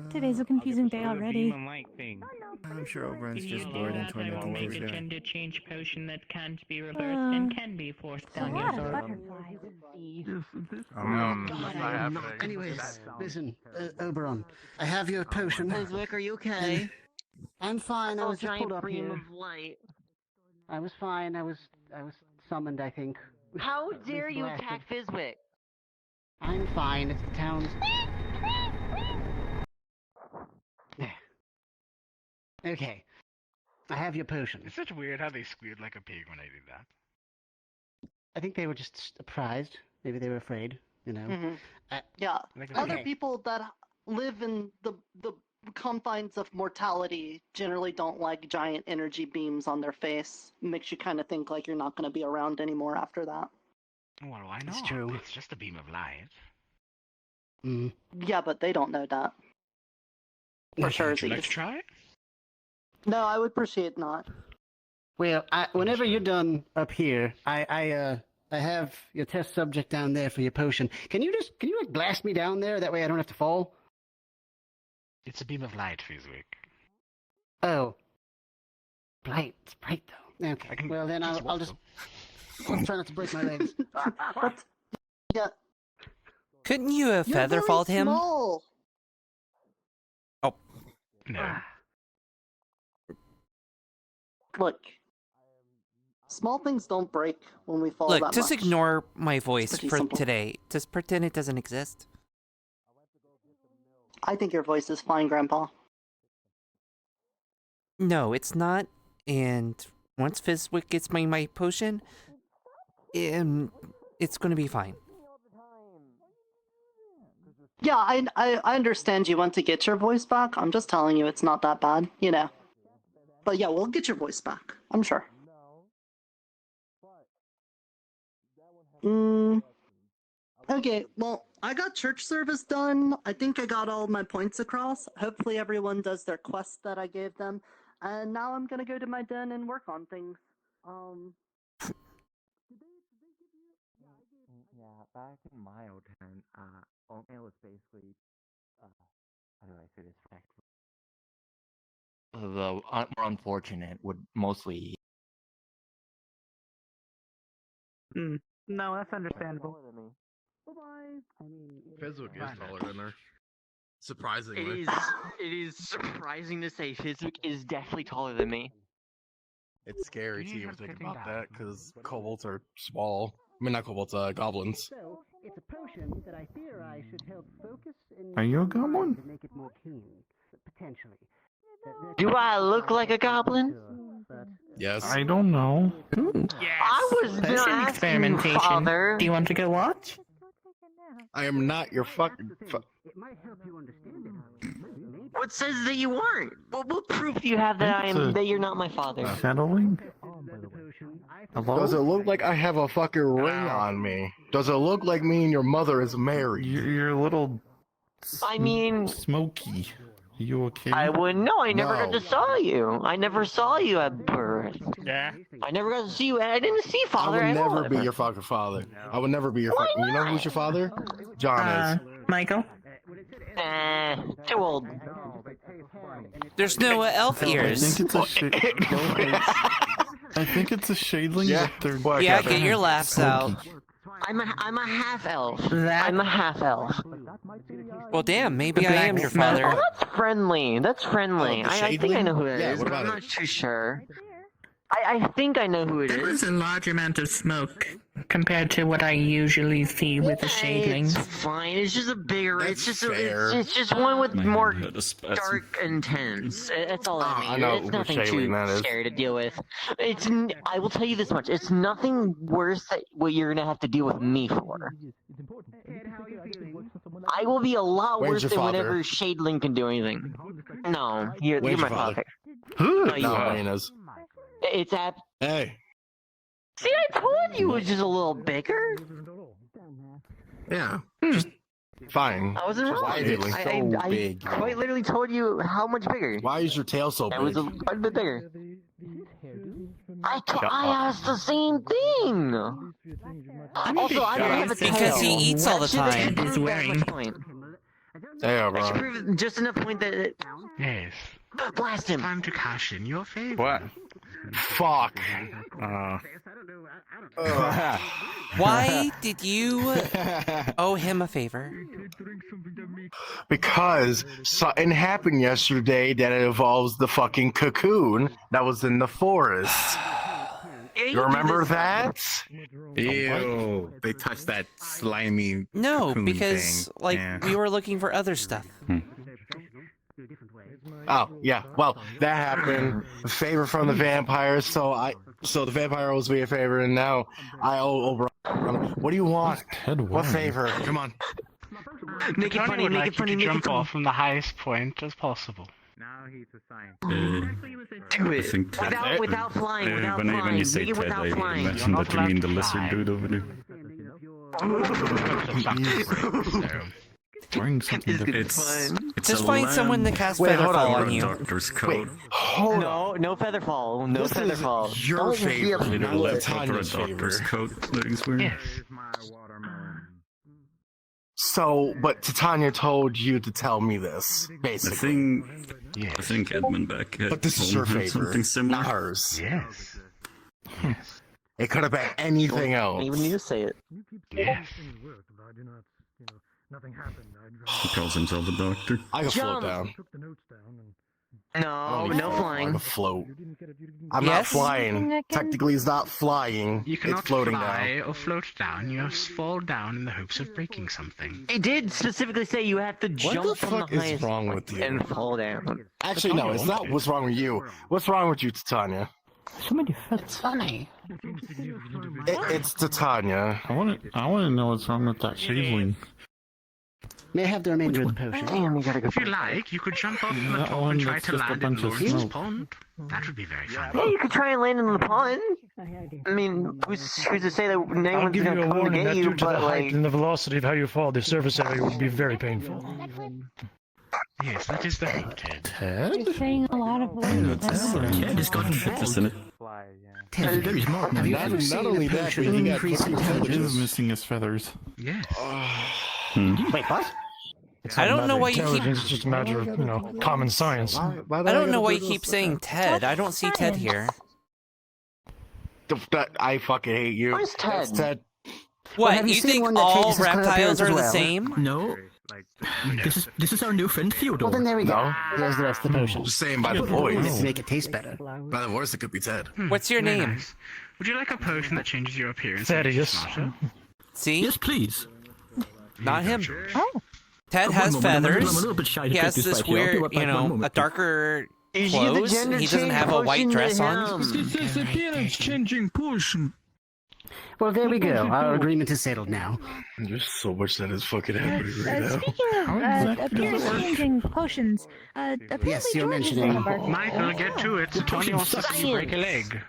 Today's a confusing day The already. beam and light thing. I'm sure Oberon's just bored and tormenting Make his a guy. gender change potion that can't be reversed and can be forced down your throat. Anyways, listen, Oberon, I have your potion. Fizwick, are you okay? I'm fine. I was just pulled giant up beam here. of light. I was fine. I was summoned, I think. How At dare least you blasted. attack Fizwick? I'm fine. It's the town's. Okay. I have your potion. It's such weird how they squealed like a pig when I did that. I think they were just surprised. Maybe they were afraid. You know. Mm-hmm. Yeah. Other people that live in the confines of mortality generally don't like giant energy beams on their face. Makes you kind of think like you're not going to be around anymore after that. What do I know? It's true. It's just a beam of light. Mm. Yeah, but they don't know that. For sure. Would you like to try it? No, I would appreciate not. Well, whenever you're done up here, I have your test subject down there for your potion. Can you like blast me down there? That way I don't have to fall. It's a beam of light, Fizwick. Oh. Bright. It's bright, though. Okay. Well, then I'll just try not to break my legs. Yeah. Couldn't you have feather falled him? Small. Oh. No. Look. Small things don't break when we fall Look, that just much. ignore my voice pretty for simple. today. Just pretend it doesn't exist. I think your voice is fine, Grandpa. No, it's not. And once Fizwick gets my potion, it's going to be fine. Yeah, I understand you want to get your voice back. I'm just telling you it's not that bad, you know. But yeah, we'll get your voice back. I'm sure. Okay, well, I got church service done. I think I got all my points across. Hopefully everyone does their quest that I gave them. And now I'm gonna go to my den and work on things. Yeah, back in my old town, oatmeal was basically, how do I say this respectfully? The more unfortunate would mostly. No, that's understandable. Bye-bye. Fizwick is taller than her. Surprisingly. It is surprising to say Fizwick is definitely taller than me. It's scary to even think about that, because kobolds are small. I mean, not kobolds, goblins. So, it's a potion that I theorize should help focus and Are you a goblin? to make it more keen, potentially. Do I look like a goblin? Yes. I don't know. I was Potion not experimentation. Father. Do you want to go watch? I am not your fucking. It might help you understand it. What says that you aren't? What proof do you have that that you're not my father? Settling? Hello? Does it look like I have a fucking ring on me? Does it look like me and your mother is married? You're a little. I mean, smoky. Are you okay? I wouldn't know. I never got No. to saw you. I never saw you at birth. Yeah. I never got to see you. I didn't see I father would at all. never be your fucking father. I would never be your fucking. You know who's your father? John is. Michael? Too old. There's no elf I ears. think it's a I think it's a shadling. Yeah. That they're Yeah, get your laughs out. I'm a half elf. I'm a half elf. Well, damn, maybe I am your father. Oh, that's friendly. That's friendly. Oh, the I think I know who it Yeah, is, what but I'm about not it? too sure. I think I know who it There was is. a large amount of smoke compared to what I usually see with the shadlings. It's fine. It's just a bigger. That's It's just fair. it's just one with more spasm. dark intense. That's all I mean. I know It's what nothing shading too that is. scary to deal with. I will tell you this much. It's nothing worse that what you're gonna have to deal with me for. I will be a lot When's worse your than father? whenever Shadling can do anything. No, you're When's my your father? father. No, you No, are. Wayne is. It's at Hey. See, I told you it was just a little bigger. Yeah. Just fine. I wasn't wrong. Why is it so big? I quite literally told you how much bigger. Why is your tail so big? It was quite a bit bigger. I asked the same thing. Also, I don't have a tail. Because he eats all the time. He's wearing. Yeah, I should bro. prove just enough point that. Yes. Blast him. Time to cash in your favor. What? Fuck. Why did you owe him a favor? Because something happened yesterday that involves the fucking cocoon that was in the forest. You remember that? Ew. They touched that slimy. No, cocoon because thing. like Yeah. we were looking for other stuff. Oh, yeah. Well, that happened. A favor from the vampire, so the vampire owes me a favor, and now I owe Oberon. What do you want? What favor? Come on. Make it funny, would make like it funny, you to make it jump funny. off from the highest point as possible. Now he's a scientist. Do I it. think Ted. Without flying, without when flying. you say Make it Ted, without I flying. imagine that you mean the lizard dude over there. Wearing something that it's Just a find someone that casts Featherfall on you. Doctor's coat. No Featherfall. No This is Featherfall. your Don't favor. be a Not bullet. Tanya's Doctor's favor. coat that he's wearing. Yes. So, but Titania told you to tell me this, basically. I think Edmund back at But this is home your had favor, something similar. not hers. Yes. It could have been anything You else. don't even need to say it. Yes. Nothing happened. He calls himself a doctor. I can Jump. float down. Took the notes down and No, no I flying. can float. I'm not Yes? flying. Technically, it's not flying. You It's cannot floating fly down. or float down. You must fall down in the hopes of breaking something. It did specifically say you have to What jump the from fuck the is highest wrong point with you? and fall down. Actually, no, it's not what's wrong with you. What's wrong with you, Titania? So many It's funny. It's Titania. I want to know what's wrong with that shaveling. May I have the remainder of the potion? Damn, we gotta go. If you like, you could jump off from the That top one and try that's to just a land in bunch of Lawrence's smoke. pond. That would be very fun. Yeah, you could try and land in the pond. I mean, who's to say that I'll anyone's give you gonna a come to warning get that you, due to the but height like... and the velocity of how you fall, the surface area would be very painful. Yes, that is the hope, Ted. You're saying a lot of words. Ted has gotten This in it. Ted is very smart. Have you ever Not seen only a that, potion but he got increase fucking intelligence? missing his feathers. Yes. Wait, what? It's I not a don't know matter why of you keep- intelligence, It's just a matter of, common science. I don't know why you keep saying Ted. I don't see Ted here. I fucking hate you. Where's Ted? That's Ted. What, have you you seen think one that all changes his reptiles appearance are as the well? same? No. This is our new friend Theodore. Well, then there we go. No. Here's the rest of the potion. Just saying by the Let's voice. make it taste better. By the voice, it could be Ted. What's your Very name? nice. Would you like a potion that changes your appearance? and makes you Thaddeus. smarter? See? Yes, please. Not him. Oh, Ted One has moment, I'm a feathers. little bit shy to He take has this this right here. I'll be weird, right back, you one know, moment, a darker Is you the clothes. gender He doesn't change have a white potion dress to on. him? This is appearance changing potion. Well, there we go. Our agreement is settled now. There's so much that is fucking happening right now. speaking of appearance-changing potions, apparently Yes, you're George is mentioning- embarking. Michael, get to it. Tony wants to see you break a leg.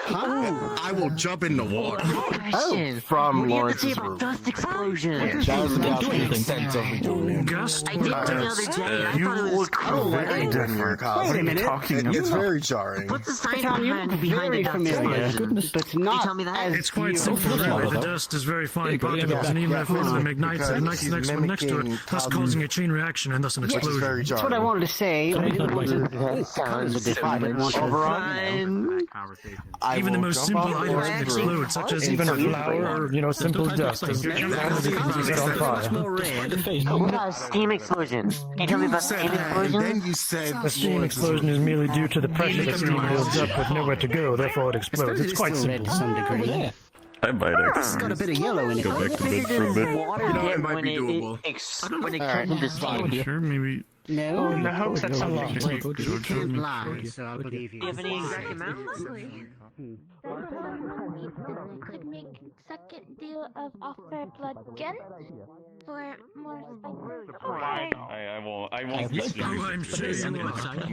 I will jump in the water. Question. From What do you have to Lawrence's say about room. dust explosion? That was about do the anything. extent of me doing it. Gust? I did the other day. I You thought it was look cool. very different. Wait a minute. It's very jarring. What's the science Tom, you behind look the very dust familiar, explosion? but Can you not tell me that? as It's quite you- simple. Yeah. The dust is very fine Yeah, particles, and even if it ignites, it ignites He's the next one next to mimicking it, thus how causing you- a chain reaction and thus an Which is explosion. very That's what I jarring. wanted to say. But I didn't want to. That sounds I Even the will most jump simple off items the can roof. explode, such as Even a Instantly. flower or, simple dust. It can set on fire. What about a steam explosion? Can you tell me about steam And explosion? then you said A steam explosion is merely due to the pressure that steam builds up with nowhere to go, therefore it explodes. It's quite still red to simple. some degree. I might It's got a bit of yellow in it. go back to bed Bigger for a does bit. water You know, it get might when be it doable. when it turns into steam? Sure, maybe No? Oh, no, I hope that's something You can't lie, so I'll believe you. Do you have any exact amount? Could make second deal of offer blood again for more spices. I won't. I won't. That's what I'm saying.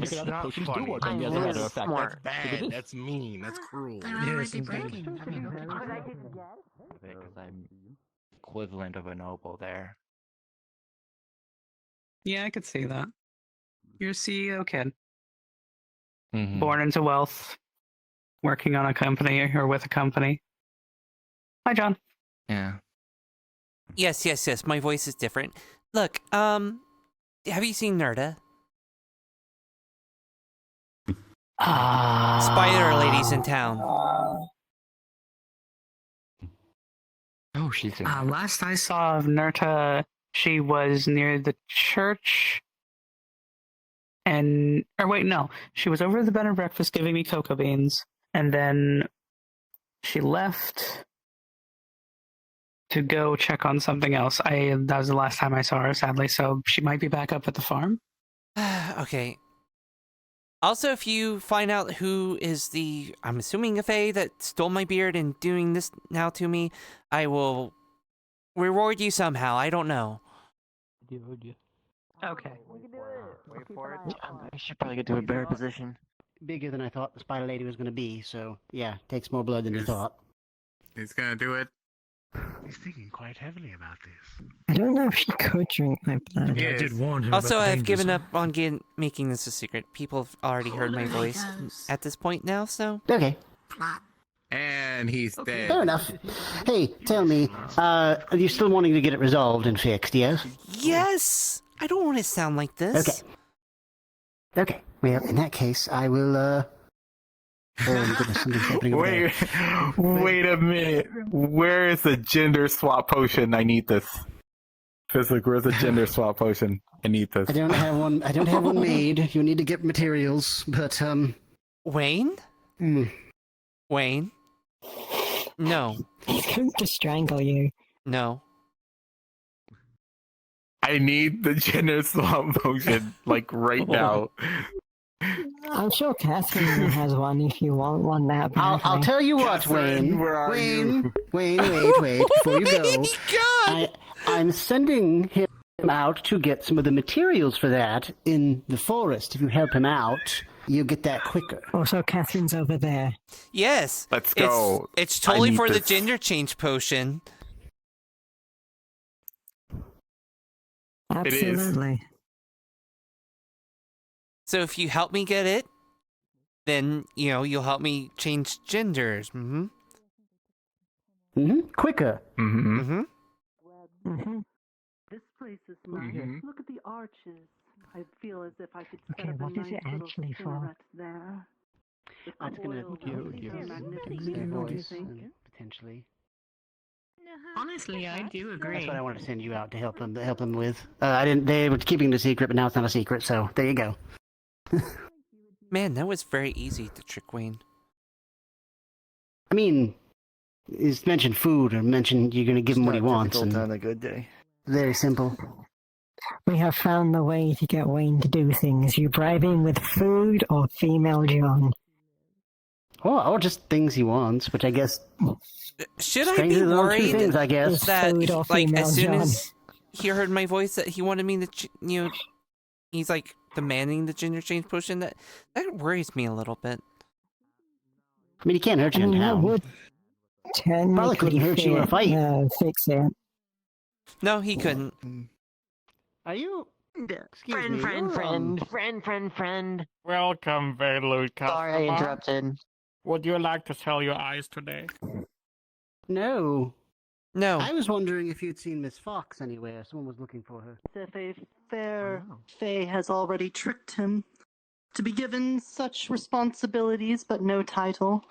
It's not funny. That's smart. Bad. That's mean. That's cruel. Yes, indeed. Because I'm equivalent of a noble there. Yeah, I could see that. You're a CEO kid. Mhm. Born into wealth. Working on a company or with a company. Hi, John. Yeah. Yes, yes, yes. My voice is different. Look, have you seen Nerda? Spider Lady's in town. Oh, she's in. Last I saw of Nerta, she was near the church. Or wait, no. She was over at the bed and breakfast giving me cocoa beans. And then she left to go check on something else. That was the last time I saw her, sadly, so she might be back up at the farm. Okay. Also, if you find out who is I'm assuming a fae that stole my beard and doing this now to me, I will reward you somehow. I don't know. Okay. Wait for it. I should probably get to a better position. Bigger than I thought the spider lady was going to be, so yeah, takes more blood than you thought. He's gonna do it. He's thinking quite heavily about this. I don't know if she could drink my blood. Yeah, I did warn him. Also, about the I've given dangers. up on making this a secret. People have already heard my voice at this point now, so... Okay. And he's dead. Fair enough. Hey, tell me, are you still wanting to get it resolved and fixed, yes? Yes! I don't want to sound like this. Okay. Okay. Well, in that case, I will, oh my goodness, something's happening over Wait, there. wait a minute. Where is the gender swap potion? I need this. Physic, where's the gender swap potion? I need this. I don't have one. I don't have one made. You need to get materials, but Wayne? Wayne? No. He's going to strangle you. No. I need the gender swap potion, like, right now. I'm sure Catherine has one if you want one that badly. I'll tell you what, Catherine, Wayne. where are you? Wayne, wait, before you go. I'm sending him out to get some of the materials for that in the forest. If you help him out, you'll get that quicker. Also, Catherine's over there. Yes. Let's go. It's totally I need for the this. gender change potion. Absolutely. So if you help me get it, then, you'll help me change genders. Mm-hmm. Quicker. Mm-hmm. This place is nice. Look at the arches. I feel as if I could set up a what is nice it little actually for? cigarette there. That's going to magnificent, don't you think? Potentially. Honestly, I do agree. That's what I wanted to send you out to help them with. I didn't. They were keeping it a secret, but now it's not a secret. So there you go. Man, that was very easy to trick Wayne. I mean, it's mentioned food or mentioned you're going to give him what he wants. And on a good day. very simple. We have found the way to get Wayne to do things. You bribe him with food or female John. Or just things he wants, which I guess. Should I be Strangers are worried two things, I guess. that, Food or like, female as soon John. as he heard my voice, that he wanted me to, he's like demanding the gender change potion? That worries me a little bit. I mean, he can't hurt you in That town. would Probably couldn't hurt you in a fight. Fix it. No, he couldn't. Are you? Friend. Welcome, valued customer. Sorry I interrupted. Would you like to sell your eyes today? No. No. I was wondering if you'd seen Miss Fox anywhere. Someone was looking for her. If a fair fae has already tricked him to be given such responsibilities but no title.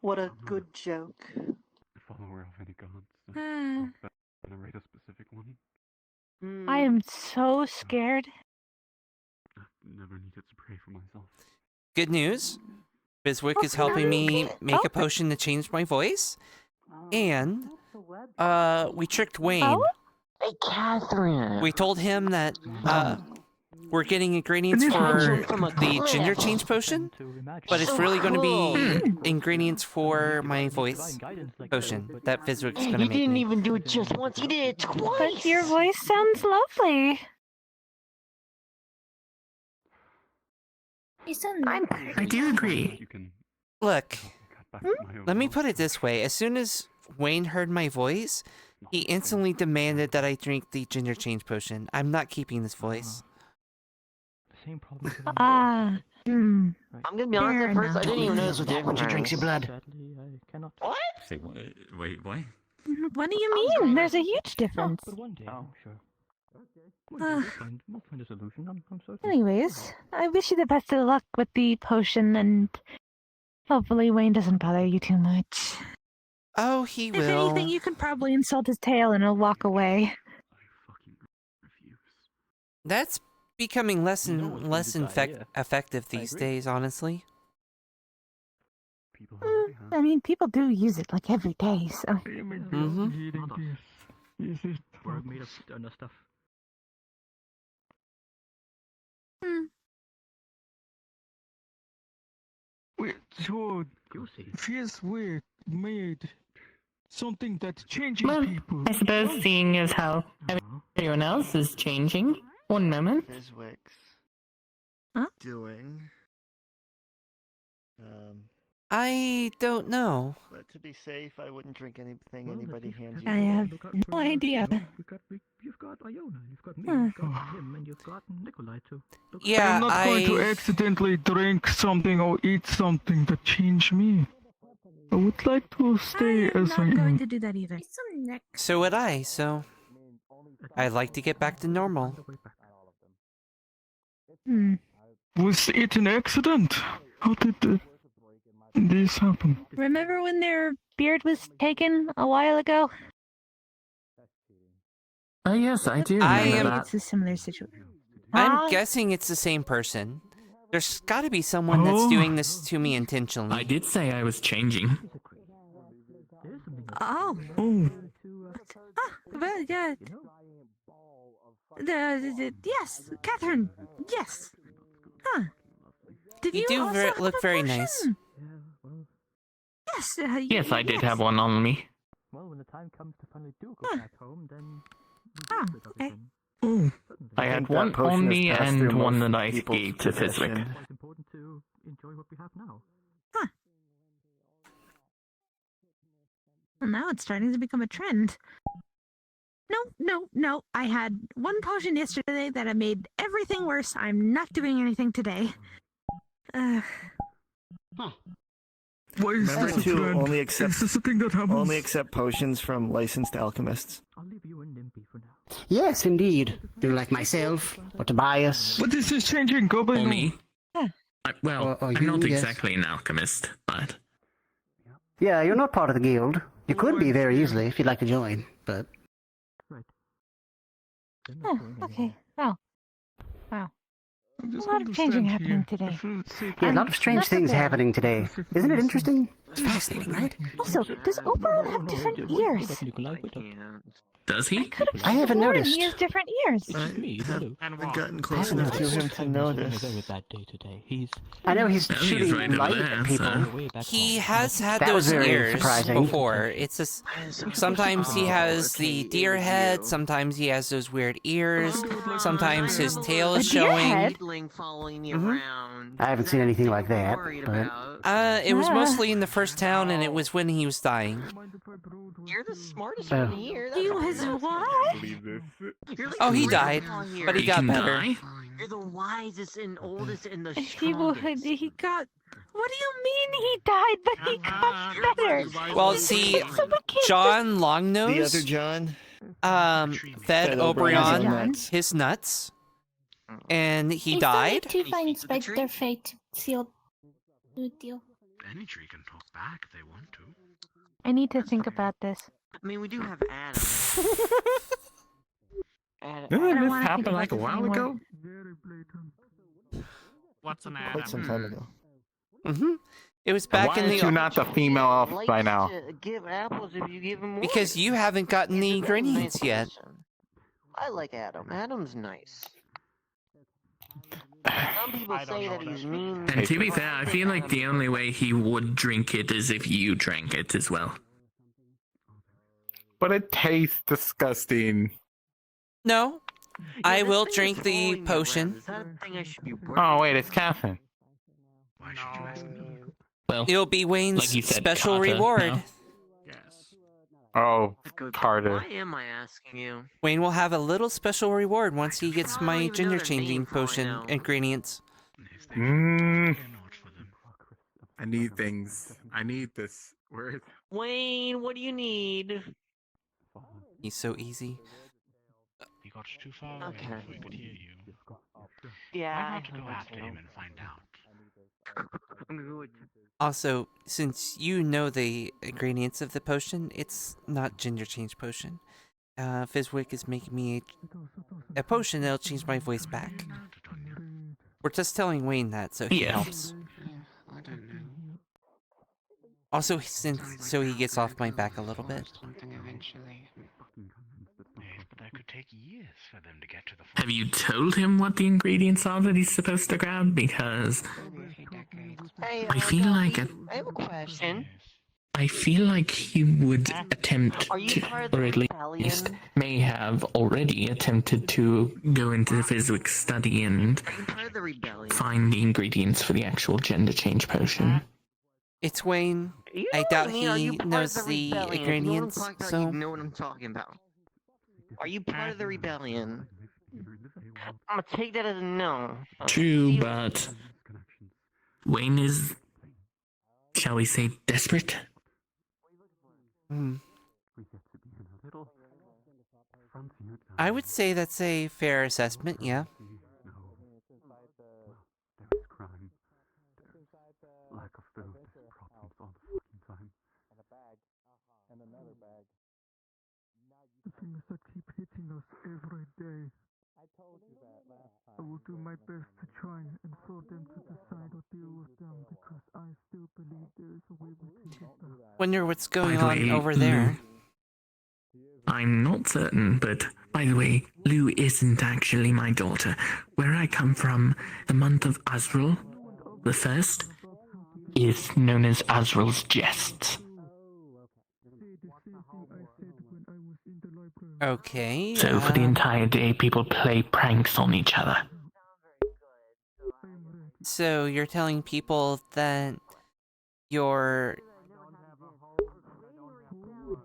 What a good joke. Follower of any gods. Venerate a specific one. I am so scared. Never needed to pray for myself. Good news. Biswick is helping me make a potion to change my voice. And we tricked Wayne. Hey, Catherine. We told him that we're getting ingredients for the gender change potion, but it's really going to be ingredients for my voice potion that Fizwick's going to make. He didn't even do it just once, he did it twice! But your voice sounds lovely. I do agree. Look, let me put it this way. As soon as Wayne heard my voice, he instantly demanded that I drink the ginger change potion. I'm not keeping this voice. I'm gonna be honest, at first I didn't even notice the difference. When she drinks your blood. What? Wait, what? What do you mean? There's a huge difference. Anyways, I wish you the best of luck with the potion, and hopefully Wayne doesn't bother you too much. Oh, he will. If anything, you can probably insult his tail and he'll walk away. That's becoming less and less effective these days, honestly. I mean, people do use it like every day, so. Made of stuff. Wait, so Fizwick made something that's changing people. I suppose seeing as how everyone else is changing. One moment. Fizwick's doing. I don't know. But to be safe, I wouldn't drink anything anybody hands you. I have no idea. You've got Iona, you've got me, you've got him, and you've got Nikolai too. I'm not going to accidentally drink something or eat something that changed me. I would like to stay as I am. I'm not going to do that either. So would I, so I'd like to get back to normal. Was it an accident? How did this happen? Remember when their beard was taken a while ago? Yes, I do remember that. It's a similar situation. I'm guessing it's the same person. There's gotta be someone that's doing this to me intentionally. I did say I was changing. Oh. Well, yeah. Yes, Catherine. Yes. Huh. Did you do also have look a very potion? nice. Yes. Yes, I did have one on me. Well, when the time comes to finally do go back home, then... Okay. I had one on me and one that I gave to Fizwick. It's important to enjoy what we have now. Huh. Well, now it's starting to become a trend. No. I had one potion yesterday that made everything worse. I'm not doing anything today. Remember to only accept Is this a thing that happens? only accept potions from licensed alchemists. I'll leave you and Nimpy for now. Yes, indeed. Do like myself or Tobias. What is this changing? Go by Me? Well, Or I'm you, not yes. exactly an alchemist, but... Yeah, you're not part of the guild. You could be very easily if you'd like to join, but... Oh, okay. Wow. A lot of changing happening today. Yeah, a lot of strange things happening today. Isn't it interesting? It's fascinating, right? Also, does Oberon have different ears? Does he? I haven't sworn noticed. He has different ears. I've gotten close enough to him to notice. I know he's Well, he's shooting right over light there, at people. He has had That was those very ears surprising. before. It's just sometimes he has the deer head, sometimes he has those weird ears, sometimes his tail is showing. Following you around. I haven't seen anything like that, but... It was mostly in the first town, and it was when he was dying. You're the smartest one here. He was what? Oh, he died, but he got better. You're the wisest and oldest and the He got... What do you mean he died, but he got better? Well, see, John Longnose, The other John? fed Oberon Oberon his nuts, and he It's died. The way to find spite their fate. Sealed. Good deal. Any tree can talk back if they want to. I need to think about this. I mean, we do have Adam. Didn't this happen like a while ago? What's an Quite some time ago. It was back Why in aren't you not the female off by now? Give apples if you give him more. Because you haven't gotten the ingredients yet. I like Adam. Adam's nice. Some people say that he's mean. And to be fair, I feel like the only way he would drink it is if you drank it as well. But it tastes disgusting. No, I will drink the potion. Oh wait, it's caffeine. Why should you ask me? Well, it'll be Wayne's like you said, special Carter, reward. no? Oh, Carter. Why am I asking you? Wayne will have a little special reward once he gets my gender changing potion ingredients. I need things. I need this. Where is Wayne, what do you need? He's so easy. He got too far away Okay. before he could hear you. Yeah. Why not go after him and find out? Also, since you know the ingredients of the potion, it's not gender change potion. Fizwick is making me a potion that'll change my voice back. We're just telling Wayne that, so he helps. I don't know. Also, so he gets off my back a little bit. Something eventually. Yes, but that could take years for them to get to the. Have you told him what the ingredients are that he's supposed to grab? Because Hey, I feel like I have a question. I feel like he would attempt Are you to, part of the or at least rebellion? may have already attempted to go into the physics study and Are you part of the rebellion? find the ingredients for the actual gender change potion. It's Wayne. You I know doubt what I mean? Are he you part knows of the rebellion? ingredients, If you know what I'm talking so... about, you know what I'm talking about. Are you part of the rebellion? I'm gonna take that as a no. True, but Wayne is, shall we say, desperate? I would say that's a fair assessment, yeah. Lack of food, there's problems all the fucking time. And a bag. And another bag. The thing is that keep hitting us every day. I told you that last time. I will do my best to try and for them to decide or deal with them because I still believe there is a way we can get there. Wonder what's going By the on way, over there. I'm not certain, but by the way, Lou isn't actually my daughter. Where I come from, the month of Azrael, the first, is known as Azrael's Jests. Okay. So for the entire day, people play pranks on each other. So you're telling people that you're...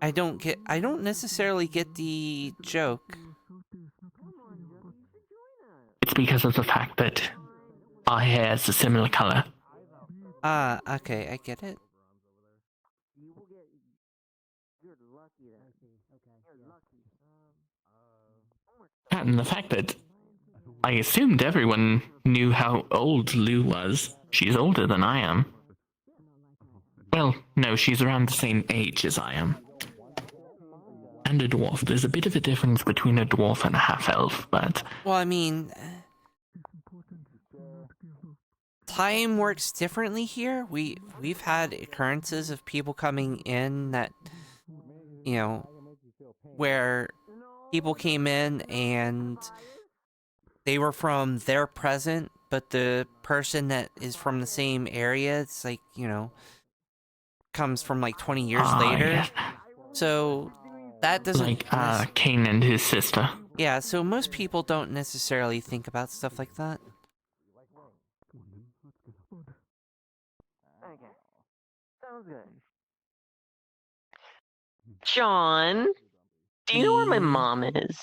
I don't necessarily get the joke. It's because of the fact that our hair is a similar color. Ah, okay, I get it. And the fact that I assumed everyone knew how old Lou was. She's older than I am. Well, no, she's around the same age as I am. And a dwarf. There's a bit of a difference between a dwarf and a half-elf, but... Well, I mean... time works differently here. We've had occurrences of people coming in that, you know, where people came in and they were from their present, but the person that is from the same area, it's like, you know, comes from like 20 years later. Yes. So that doesn't... Like, Cain and his sister. Yeah, so most people don't necessarily think about stuff like that. Okay. Sounds good. John, do you know where my mom is?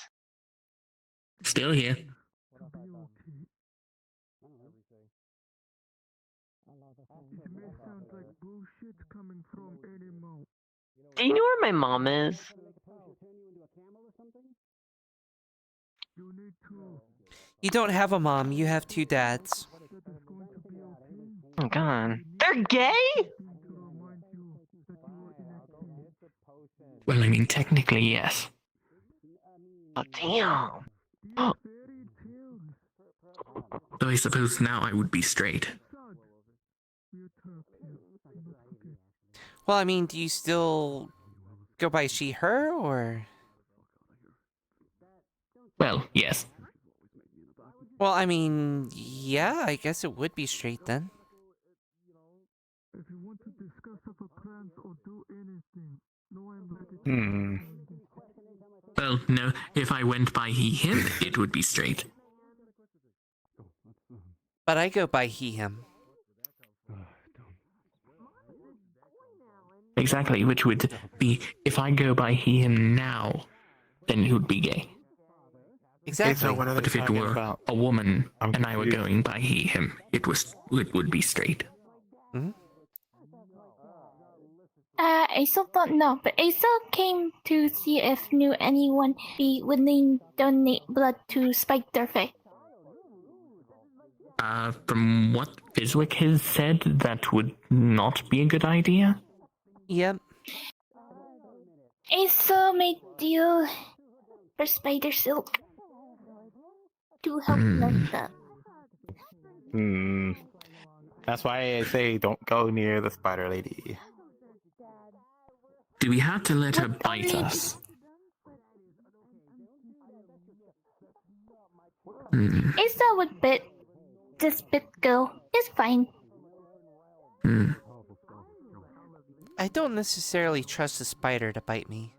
Still here. Do you know where my mom is? You don't have a mom, you have two dads. Oh god. They're gay? Well, I mean, technically, yes. Oh, damn. Though I suppose now I would be straight. Well, I mean, do you still go by she, her, or? Well, yes. Well, I mean, yeah, I guess it would be straight then. If you want to discuss other plans or do anything, no, I'm ready. Well, no, if I went by he, him, it would be straight. But I go by he, him. Exactly, which would be, if I go by he, him now, then it would be gay. Exactly. But if it were a woman and I were going by he, him, it would be straight. Mm-hmm. Aesop don't know, but Aesop came to see if knew anyone be willing to donate blood to spike their faith. From what Fizwick has said, that would not be a good idea. Yep. Aesop made deal for spider silk to help like that. That's why I say don't go near the spider lady. Do we have to let her bite us? Aesop would bit this bit go. It's fine. I don't necessarily trust a spider to bite me.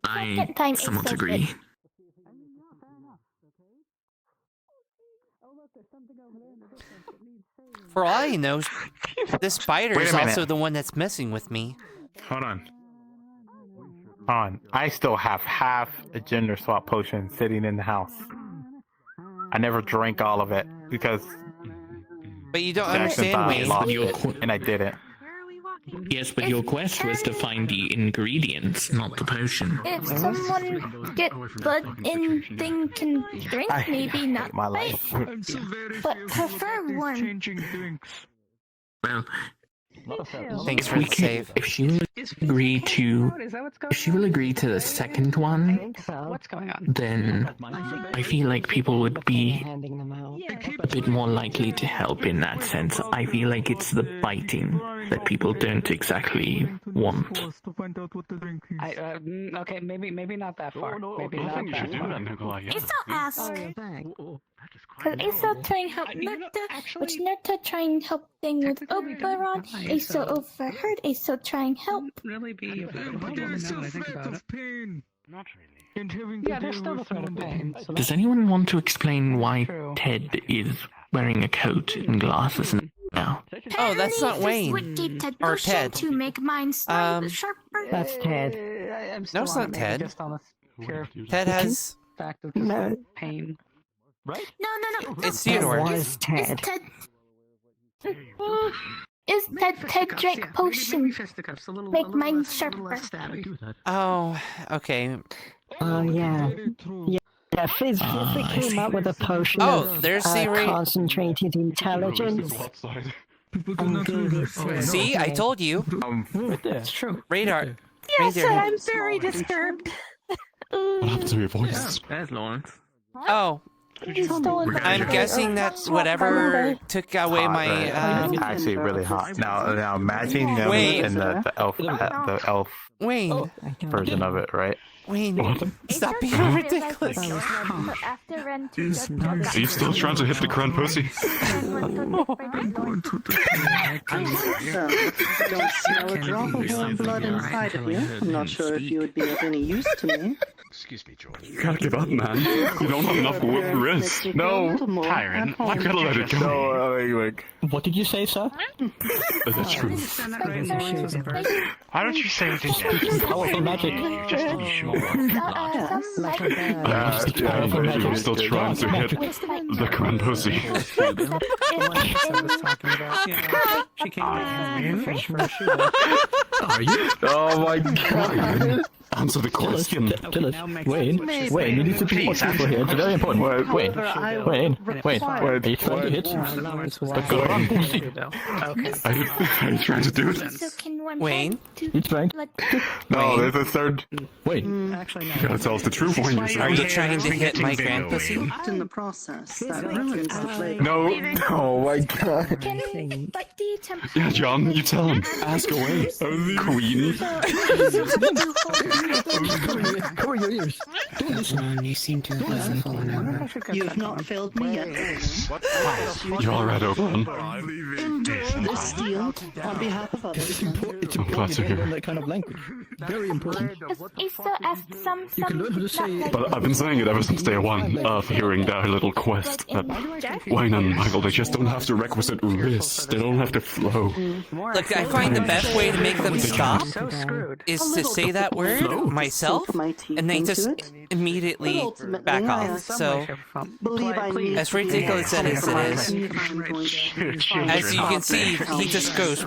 I somewhat agree. For all I know, this spider is also the one that's messing with me. Hold on. I still have half a gender swap potion sitting in the house. I never drank all of it because. But you don't understand, Wayne. And I didn't. Yes, but your quest was to find the ingredients, not the potion. If someone get blood in thing can drink, maybe not my bite, but prefer one. Well, thanks for the save. If she will agree to, the second one, What's going on? then I feel like people would be a bit more likely to help in that sense. I feel like it's the biting that people don't exactly want. Okay, maybe not that far. Maybe not that far. Aesop asked. Because Aesop trying to help Nerta, which Nerta trying to help thing with Oberon. Aesop overheard Aesop trying help. Really be a problem now that I think about it. Not really. Yeah, there's still the threat of pain. So Does anyone want to explain why Ted is wearing a coat and glasses now? Oh, that's not Wayne. Or Ted. To make mine sharper. That's Ted. No, it's not Ted. Ted has... fact of No. pain. Right? No. It's Theodore. Was Ted. Is Ted drank potion? Make mine sharper. Oh, okay. Oh, yeah. Yeah, Fizz came up with a potion of there's the concentrated intelligence. See, I told you. That's true. Radar. Yes, I'm very disturbed. What happened to your voice? There's Lawrence. Oh. I'm guessing that whatever took away my. Actually, really hot. Now imagine them in the elf Wayne version of it, right? Wayne, stop being ridiculous. Are you still trying to hit the crown pussy? Don't smell a drop of warm blood inside of you. I'm not sure if you would be of any use to me. Excuse me, Jordan. You gotta give up, man. You don't have enough wrist. No, Tyron. You gotta let it go. No, What did you say, sir? That's true. Why don't you say anything? Powerful magic. Just to be sure. I'm still trying to hit the crown pussy. Are you? Oh my god. Answer the question. Tell us. Wayne, you need to be careful here. It's very important. Wayne. Are you trying to hit the crown pussy? Are you trying to do it? So can one Wayne? to It's fine. let No, there's a third. Wait. Actually, no. You gotta tell us the truth, Wayne. Are you trying to hit my grand pussy? In the process, that ruins the flavor. No. Oh my god. Can but the temp. Yeah, John, you tell him. Ask away. Queen. Cover your ears. Don't listen. You seem to have fallen out. You have not failed me yet. You're all right, Oberon. Endure this deal on behalf of others. It's I'm glad important to to hear. learn that kind of language. Very important. It's so as some You can learn how to say. But I've been saying it ever since day one of hearing their little quest that Wayne and Michael, they just don't have the requisite risk. They don't have to flow. Look, I find the best way to make them stop is to say that word myself, and they just immediately back off. So, as ridiculous as it is, as you can see, he just goes.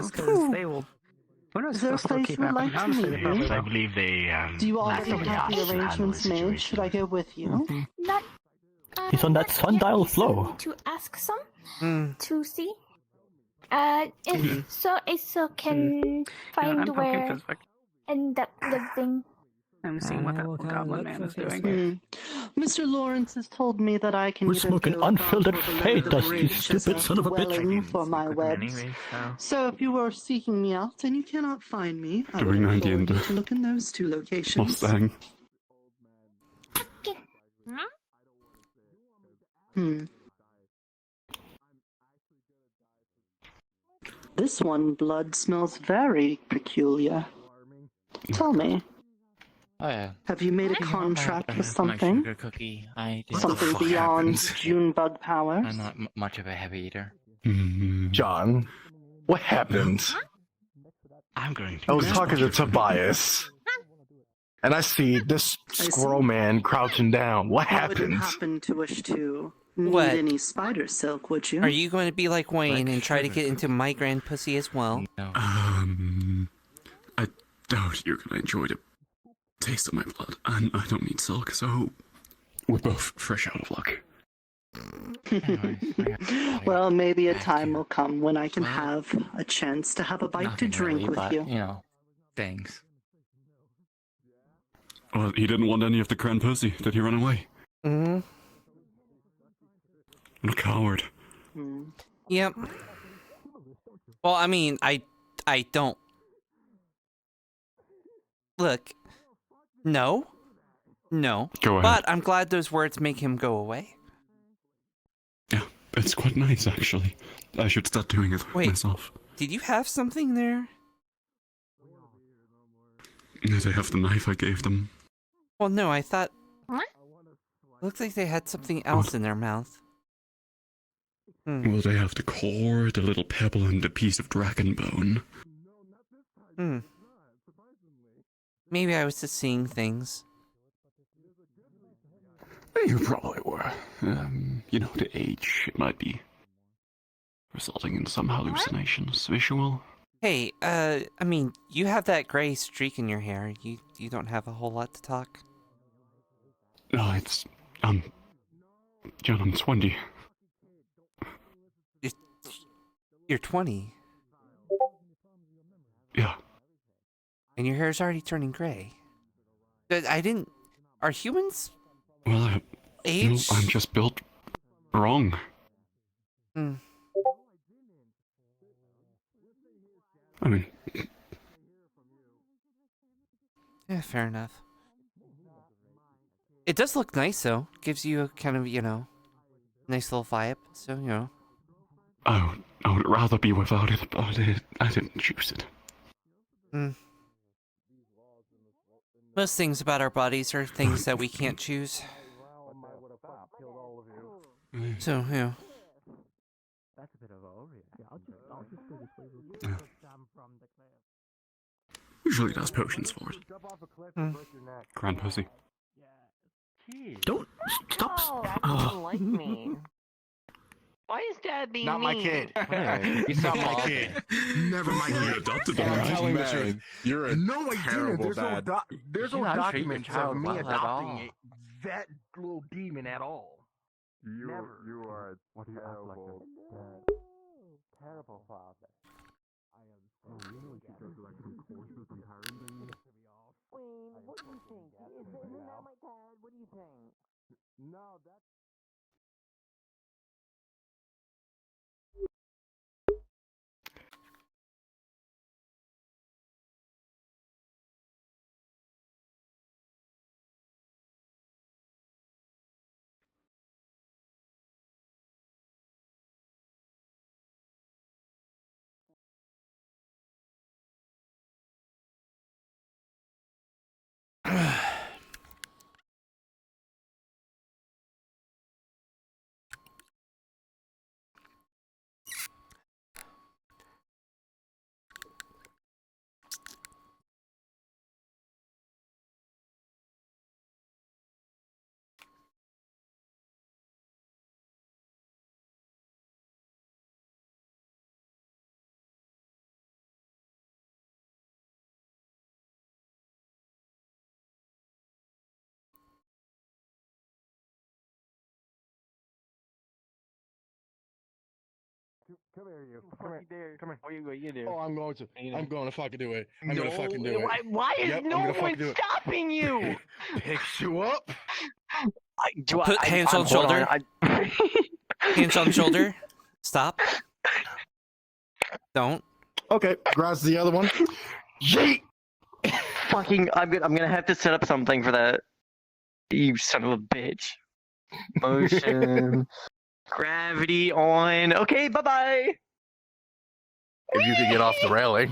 Is there a place you would like to meet? I believe they. Do you already have the arrangements made? Should I go with you? Not. He's on that sundial flow. To ask some to see. If so can find where end up living. I'm seeing what that goblin man is doing. Mr. Lawrence has told me that I can We're either smoking go unfiltered for fate dust, you just stupid as son of a dwelling bitch. for my webs. So if you are seeking me out and you cannot find me, I Doing would 90 and to look in those two locations. Mustang. This one blood smells very peculiar. Tell me, Oh yeah. have you made a contract with something? Sugar cookie. I did. Something beyond June bug powers? I'm not much of a heavy eater. John, what happened? I'm going to. I was talking to Tobias, and I see this squirrel man crouching down. What You wouldn't happened? happen to wish to need What? any spider silk, would you? Are you going to be like Wayne and try to get into my grand pussy as well? I doubt you're gonna enjoy the taste of my blood, and I don't need silk, so we're both fresh out of luck. Well, maybe a time will come when I can have a chance to have a bite to drink really, with but, you. You know, things. Well, he didn't want any of the grand pussy. Did he run away? Mm-hmm. What a coward. Yep. Well, I mean, I don't. Look. No. Go ahead. But I'm glad those words make him go away. Yeah, it's quite nice, actually. I should start doing it myself. Did you have something there? They have the knife I gave them. Well, no, I thought... Looks like they had something else in their mouth. Well, they have the core, the little pebble, and the piece of dragon bone. Maybe I was just seeing things. You probably were. You know, the age, it might be resulting in some hallucinations. Visual. Hey, I mean, you have that gray streak in your hair. You don't have a whole lot to talk. No, it's... John, I'm 20. You're 20. Yeah. And your hair's already turning gray. I didn't... Are humans... Well, age? No, I'm just built wrong. Hmm. I mean... Yeah, fair enough. It does look nice, though. Gives you a kind of, you know, nice little vibe. So, you know. I would rather be without it, but I didn't choose it. Most things about our bodies are things that we can't choose. So, yeah. That's a bit of a Usually does potions for it. Grand pussy. Don't stop. Oh, Dad doesn't like me. Why is Dad being Not mean? my kid. He's not my kid. Never mind. You adopted him. You're a No, I didn't. terrible dad. There's no You're not treating your documents child of me well at adopting all. that little demon at all. You are a terrible Terrible father. Wayne, what do you think? Isn't that my dad? What do you think? No, that's... Come here, you. Come here. Come here. What are you gonna do? Oh, I'm going to. I'm going to fucking do it. I'm No, gonna fucking do it. why is Yep, I'm no gonna one fucking do it. stopping you? Picks you up. Put hands on shoulder. Hands on shoulder. Stop. Don't. Okay, grabs the other one. Yeet! Fucking, I'm gonna have to set up something for that. You son of a bitch. Motion. Gravity on. Okay, bye bye. If you could get off the railing.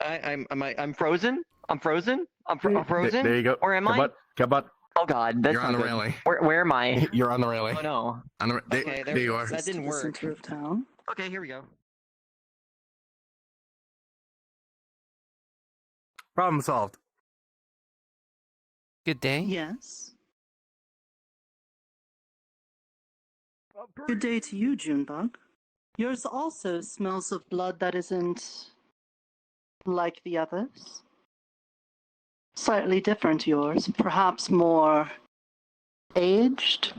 I'm frozen. I'm frozen. I'm frozen. There you go. Or am I? Come on. Oh God, that's You're on not the good. railing. Where am I? You're on the railing. Oh no. On the, Okay, there you are. That didn't work. Center of town. Okay, here we go. Problem solved. Good day. Yes. Good day to you, Junebug. Yours also smells of blood that isn't like the others. Slightly different, yours. Perhaps more aged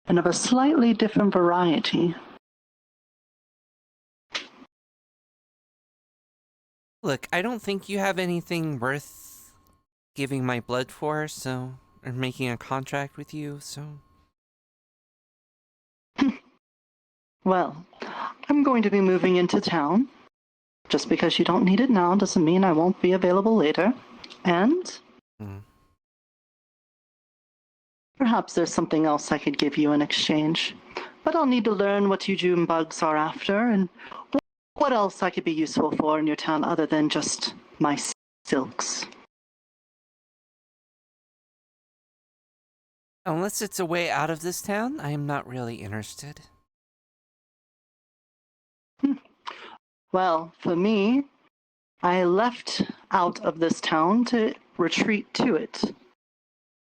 and of a slightly different variety. Look, I don't think you have anything worth giving my blood for, so... or making a contract with you, so... Well, I'm going to be moving into town. Just because you don't need it now doesn't mean I won't be available later. And... perhaps there's something else I could give you in exchange. But I'll need to learn what you Junebugs are after, and what else I could be useful for in your town other than just my silks. Unless it's a way out of this town, I am not really interested. Well, for me, I left out of this town to retreat to it.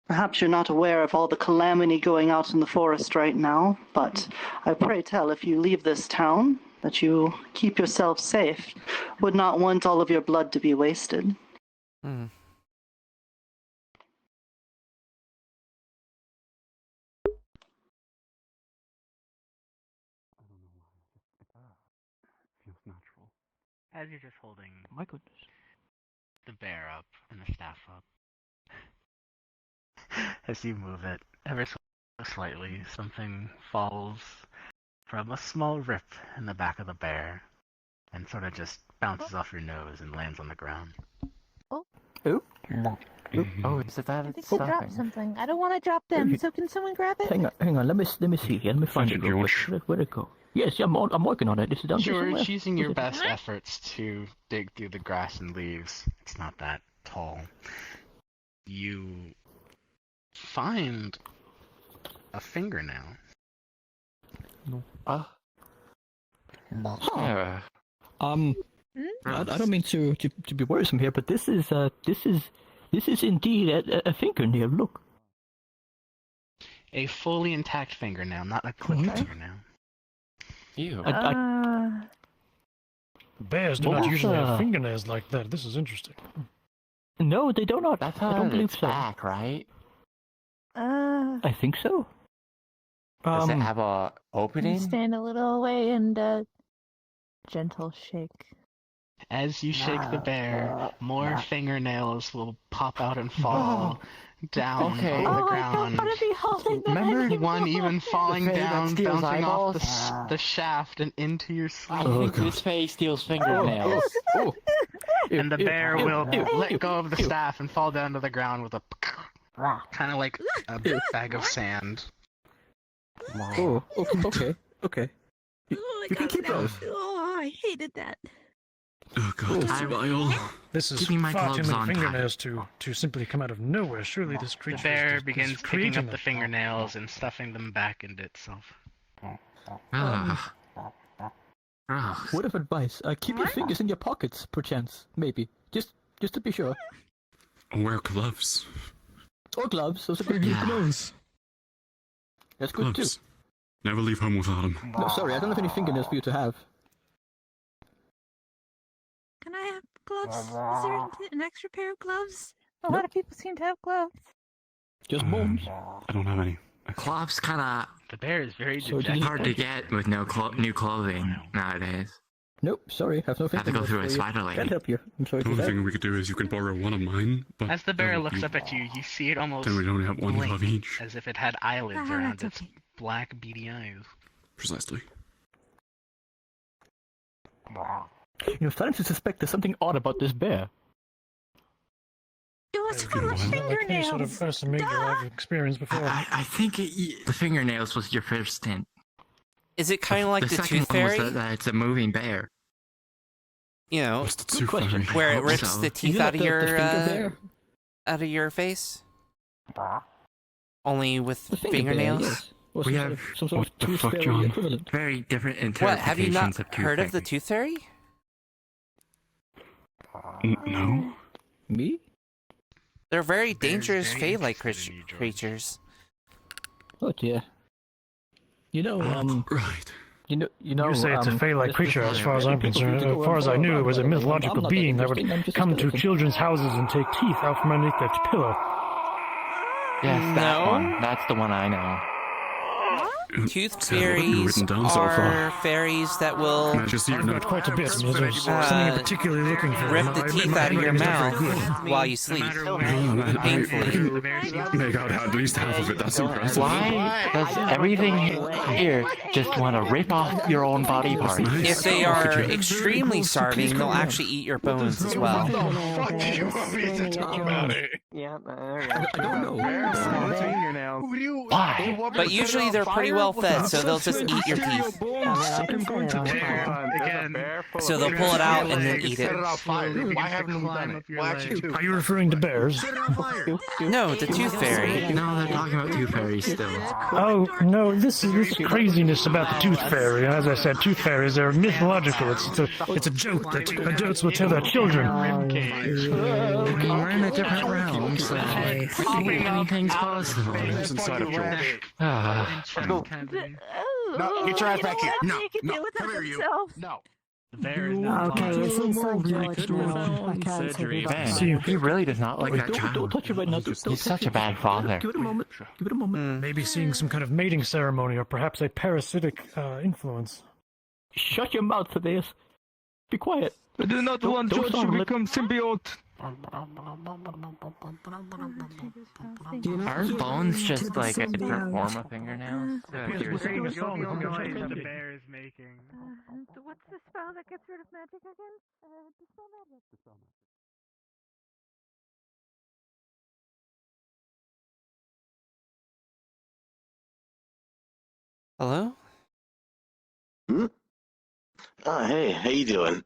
Perhaps you're not aware of all the calamity going out in the forest right now, but I pray tell if you leave this town, that you keep yourself safe. Would not want all of your blood to be wasted. Feels natural. As you're just holding My goodness. the bear up and the staff up, as you move it ever so slightly, something falls from a small rip in the back of the bear and sort of just bounces off your nose and lands on the ground. Oh, Oh, is it that? I think It's I dropped something. I don't want to drop them, so can someone grab it? hang on. Let me see here. Let me find it. Real quick. Where'd it go? Yes, I'm working on it. This is down here somewhere. George, using your Is it- best efforts to dig through the grass and leaves, it's not that tall. You find a fingernail. Huh. I don't mean to be worrisome here, but this is indeed a fingernail. Look. A fully intact fingernail, not a clipped fingernail. Ew. Bears do not usually have fingernails like that. This is interesting. No, they do not. That's I on don't believe its so. back, right? I think so. Does it have a You opening? stand a little away and gentle shake. As you shake the bear, more fingernails will pop out and fall down Okay. on the I don't ground. want to be holding that Remember anymore. One even falling Fae that down, steals bouncing off eyeballs? the shaft and into your I sleeve. think this face steals fingernails. And the bear will let ew, go of the ew. staff and fall down to the ground with a kind of like a bag of sand. Oh, okay. You can keep those. Oh, I hated that. Oh god, that's vile. This is Keeping my far too gloves many on fingernails to simply come out of nowhere. Surely this The creature bear is begins picking creating up the them. fingernails and stuffing them back into itself. Ah. Word of advice: keep your fingers in your pockets, perchance, maybe, just to be sure. Wear gloves. Or gloves. Those are good too. Gloves. That's good Gloves. Never leave home without them. too. No, sorry, I don't have any fingernails for you to have. Can I have gloves? Is there an extra pair of gloves? A lot of people seem to have gloves. Just bones. I don't have any. Gloves kind of The bear is very So dejected. hard to get with no new clothing nowadays. Nope, sorry, have no Have to go fingernails through a for you. spider lady. Can't help you. I'm sorry The for only that. thing we could do is you can borrow one of mine, but As the bear then looks up at you, you see it almost then we only have one blink, glove each. as if it had eyelids around that's its black beady eyes. Precisely. I'm starting to suspect there's something odd about this bear. It was Good full of one. Like any sort of fingernails. person maybe I've experienced before. I think the fingernails was your first hint. Is it kind of like the second tooth one was fairy? that it's a moving bear. You know, What's the Good tooth question. fairy? where it hope rips so. the teeth You know out of the your finger bear? out of your face, only with The finger bear, fingernails. yes. Or We some have sort of what the tooth fuck, fairy John? equivalent. Very different What? interpretations Have you not of tooth heard of the fairy. tooth fairy? No. Me? They're very The bear is dangerous very fey-like interested in you, George. creatures. Oh dear. You know, Right. you know. You say it's a fey-like this creature, as far as I'm people concerned. need to go As far as I and knew, it was a I'm mythological not being that would interesting, I'm just a come to skeleton. children's houses and take teeth out from underneath their pillow. Yes, that No. one. That's the one I know. Tooth Sad what you've fairies written down so are far. fairies that will Majesty, you're I've not got quite a bit. There's something in particular looking for. rip the teeth out of your mouth while you sleep. Painfully. Make out at least half of it. That's impressive. Why does everything here just want to rip off your own body parts? If they are extremely starving, they'll actually eat your bones as well. Yeah, I don't know. Why? But usually they're pretty well fed, so they'll just eat your teeth. So they'll pull it out and then eat it. Why haven't we done it? Why actually two? Are you referring to bears? No, the tooth fairy. No, they're talking about tooth fairies still. Oh no, this is craziness about the tooth fairy. And as I said, tooth fairies are mythological. It's a joke that adults will tell their children. We're in a different realm, so anything's possible. It's inside of George. No, get your ass back here. No, come here, you. No. The bear is Okay, it's inside George now. I can't say goodbye. Man, See, he really does not like that Don't child. touch it right now. Don't He's such a bad father. Give it a moment. Give it a moment. maybe seeing some kind of mating ceremony or perhaps a parasitic influence. Shut your mouth, Thaddeus. Be quiet. I do not want don't George to sound like- become symbiote. Aren't bones just like a different form of fingernails? the bear is making. What's the spell that gets rid of magic again? Dispel magic. Hello? Hey, how you doing?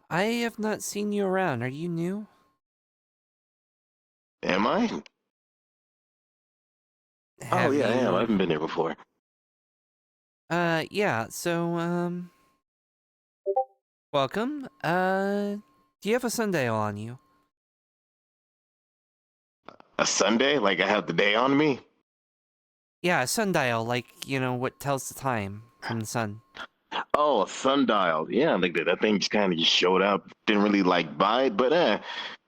I have not seen you around. Are you new? Am I? Oh yeah, I am. I haven't been here before. Yeah, so, welcome. Do you have a Sundial on you? A Sunday? Like I have the day on me? Yeah, a sundial, like, you know, what tells the time from the sun. Oh, a sundial. Yeah, like that thing just kind of just showed up. Didn't really like buy it, but I'm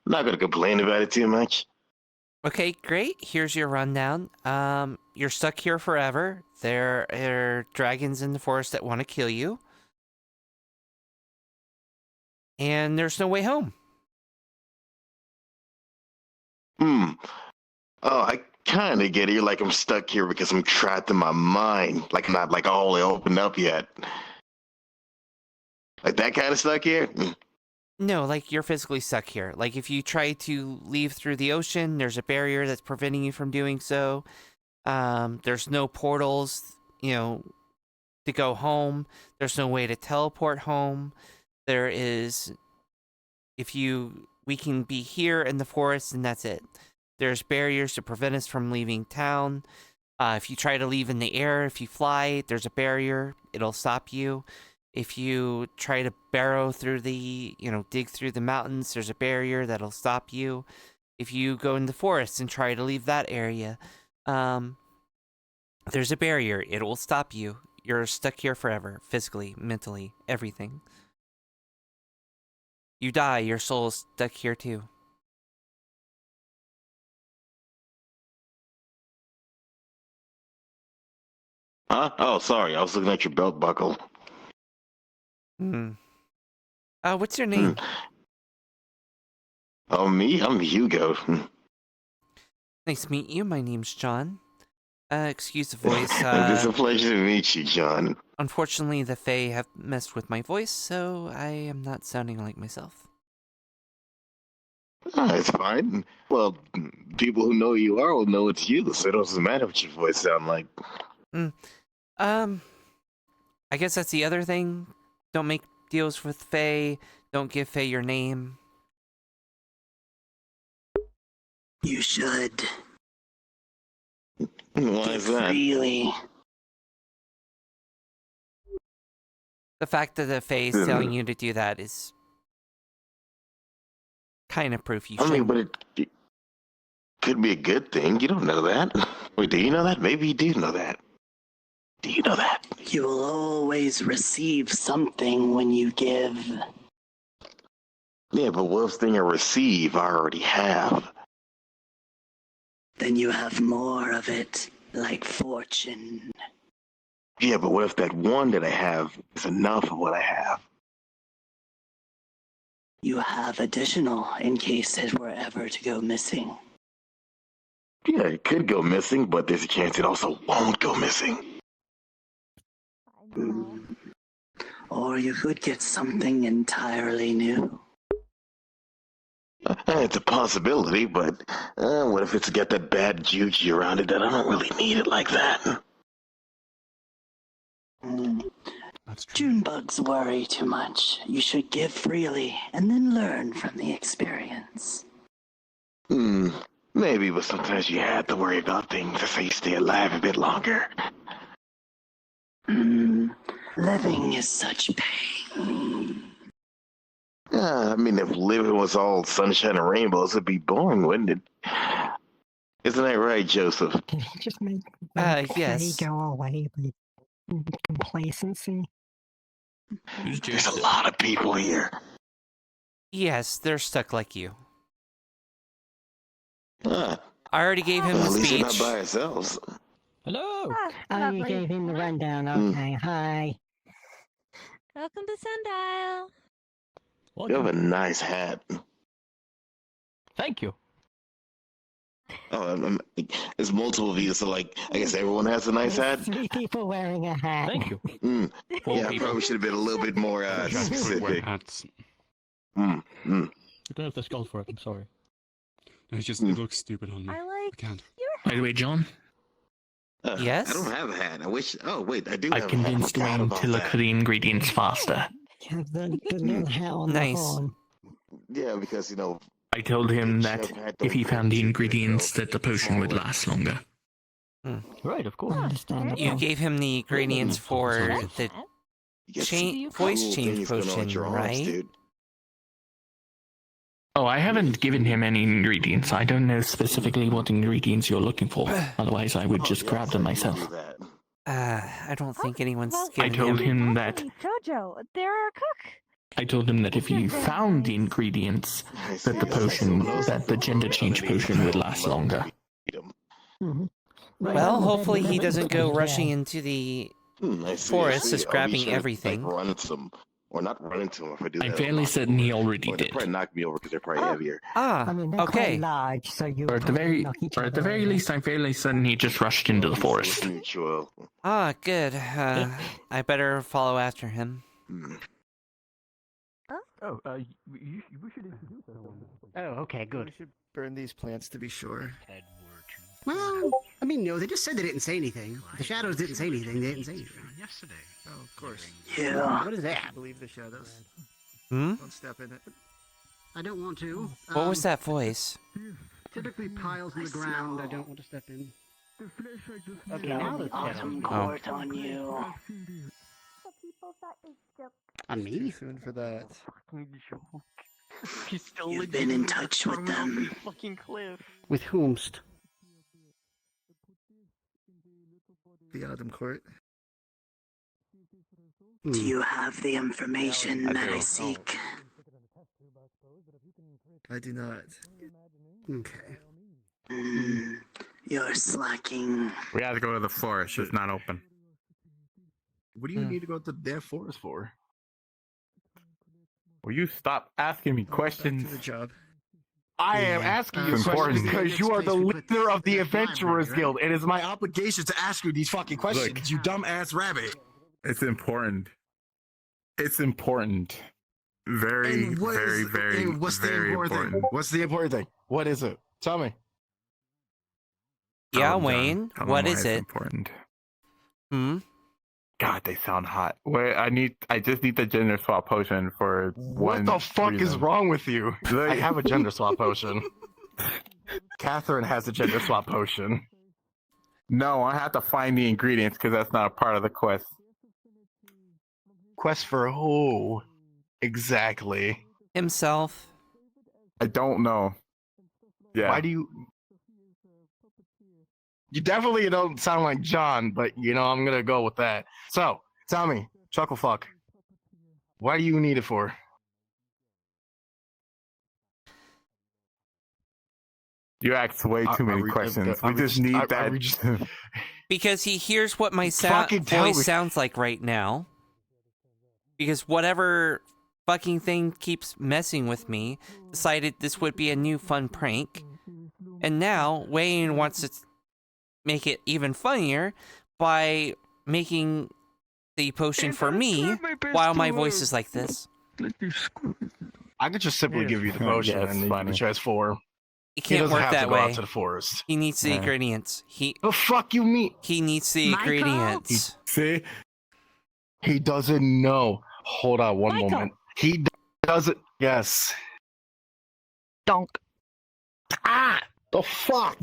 not gonna complain about it too much. Okay, great. Here's your rundown. you're stuck here forever. There are dragons in the forest that want to kill you. And there's no way home. Oh, I kind of get it. You're like, I'm stuck here because I'm trapped in my mind. Like, I'm not like all opened up yet. Like that kind of stuck here? No, like you're physically stuck here. Like if you try to leave through the ocean, there's a barrier that's preventing you from doing so. There's no portals, to go home. There's no way to teleport home. We can be here in the forest and that's it. There's barriers to prevent us from leaving town. If you try to leave in the air, if you fly, there's a barrier. It'll stop you. If you try to burrow through dig through the mountains, there's a barrier that'll stop you. If you go in the forest and try to leave that area, there's a barrier. It will stop you. You're stuck here forever, physically, mentally, everything. You die, your soul's stuck here too. Huh? Oh, sorry. I was looking at your belt buckle. What's your name? Oh, me? I'm Hugo. Nice to meet you. My name's John. Excuse the voice. It's a pleasure to meet you, John. Unfortunately, the Fae have messed with my voice, so I am not sounding like myself. Oh, it's fine. Well, people who know you will know it's you, so it doesn't matter what your voice sounds like. I guess that's the other thing. Don't make deals with Fae. Don't give Fae your name. You should. Why is that? Really? The fact that the Fae is telling you to do that is kind of proof you should. I mean, but it could be a good thing. You don't know that. Wait, do you know that? Maybe you do know that. Do you know that? You will always receive something when you give. Yeah, but what thing I receive I already have? Then you have more of it, like fortune. Yeah, but what if that one that I have is enough of what I have? You have additional in case it were ever to go missing. Yeah, it could go missing, but there's a chance it also won't go missing. Or you could get something entirely new. It's a possibility, but what if it's got that bad juju around it that I don't really need it like that? June bugs worry too much. You should give freely and then learn from the experience. Maybe, but sometimes you have to worry about things to you stay alive a bit longer. Living is such pain. I mean, if living was all sunshine and rainbows, it'd be boring, wouldn't it? Isn't that right, Joseph? Can he just make yes. Faye go away with complacency? There's a lot of people here. Yes, they're stuck like you. I already gave him the at least speech. we're not by ourselves. Hello. Oh, you gave him the rundown. Okay, hi. Welcome to Sundial. You have a nice hat. Thank you. Oh, there's multiple of you, so I guess everyone has a nice hat. 3 people wearing a hat. Thank you. Yeah, I probably should have been a little bit more specific. You don't have the skull for it. I'm sorry. It just looks stupid on me. I can't. By the way, John, Yes? I don't have a hat. I wish. Oh wait, I do. I have convinced a hat. I forgot Wayne about to look that. for the ingredients faster. Have the little hat on the Nice. horn. Yeah, because I told him that if he found the ingredients, that the potion would last longer. Right, of course. Understandable. You gave him the ingredients for the voice change things going on potion, with your arms, right? dude. Oh, I haven't given him any ingredients. I don't know specifically what ingredients you're looking for. Otherwise, I would just grab them myself. I don't think anyone's I given told him that Jojo, they're a cook. I told him that if you found the ingredients, that the potion, that the gender change potion would last longer. Well, hopefully he doesn't go rushing into the I see, forest, I just see. I'll be grabbing sure to, everything. Like, run into them. Or not run into them if I do that. I'm fairly certain he already Or they'll did. probably knock me over because they're probably heavier. I mean, they're okay. quite large, so you Or at the very least, I'm fairly certain he just rushed into the forest. Mutual. Good. I better follow after him. Oh, we should introduce ourselves. Oh, okay, good. We should burn these plants to be sure. Well, I mean, no, they just said they didn't say anything. The shadows didn't say anything. They didn't say anything. Yesterday. Oh, of course. Yeah. What is that? Believe the shadows. Hmm? Don't step in it. I don't want to. What was that voice? Typically piles in the ground I don't want to step in. Okay, now the autumn court on you. On me? Too soon for that. He's still You've been in touch with them. fucking cliff. With whomst? The autumn court. Do you have the information that I seek? I do not. Okay. You're slacking. We have to go to the forest. It's not open. What do you need to go to the damn forest for? Will you stop asking me questions? To the job. I am asking you questions because you are the leader of the Adventurers Guild. It is my obligation to ask you these fucking questions, Look. you dumbass rabbit. It's important. It's important. Very, And what very, is- very, and what's very the important thing? What's the important thing? What is it? Tell me. Yeah, Tell them, Wayne. Tell them What why is it's it? Important. Hmm? God, they sound hot. Wait, I just need the gender swap potion for one. What the fuck is reason. wrong with you? I have a gender swap potion. Catherine has a gender swap potion. No, I have to find the ingredients because that's not a part of the quest. Quest for who? Exactly. Himself. I don't know. Yeah. Why do you... You definitely don't sound like John, but you know, I'm gonna go with that. So, tell me, Chucklefuck, what do you need it for? You asked way too many questions. We just need that. Because he hears what my Fucking tell voice me. sounds like right now. Because whatever fucking thing keeps messing with me decided this would be a new fun prank. And now Wayne wants to make it even funnier by making the potion for me while my voice is like this. I could just simply give you the potion and then you can for. It can't work that way. To the forest. He needs the Yeah. ingredients. The fuck you mean? He needs the Michael? ingredients. See? He doesn't know. Hold on one moment. He doesn't. Yes. Donk. Ah! The fuck?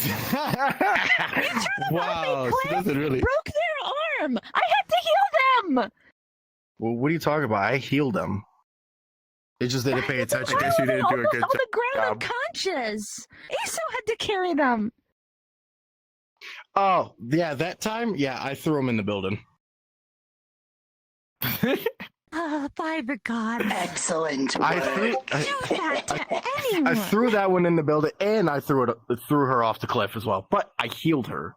Wow, she doesn't really. Broke their arm. I had to heal them. Well, what are you talking about? I healed them. It's just they didn't pay attention. I guess you didn't do a good On the ground, job. unconscious. Aso had to carry them. Oh, yeah, that time? Yeah, I threw him in the building. By the gods. Excellent I work. threw, Do that to anyone. I threw that one in the building, and I threw her off the cliff as well. But I healed her.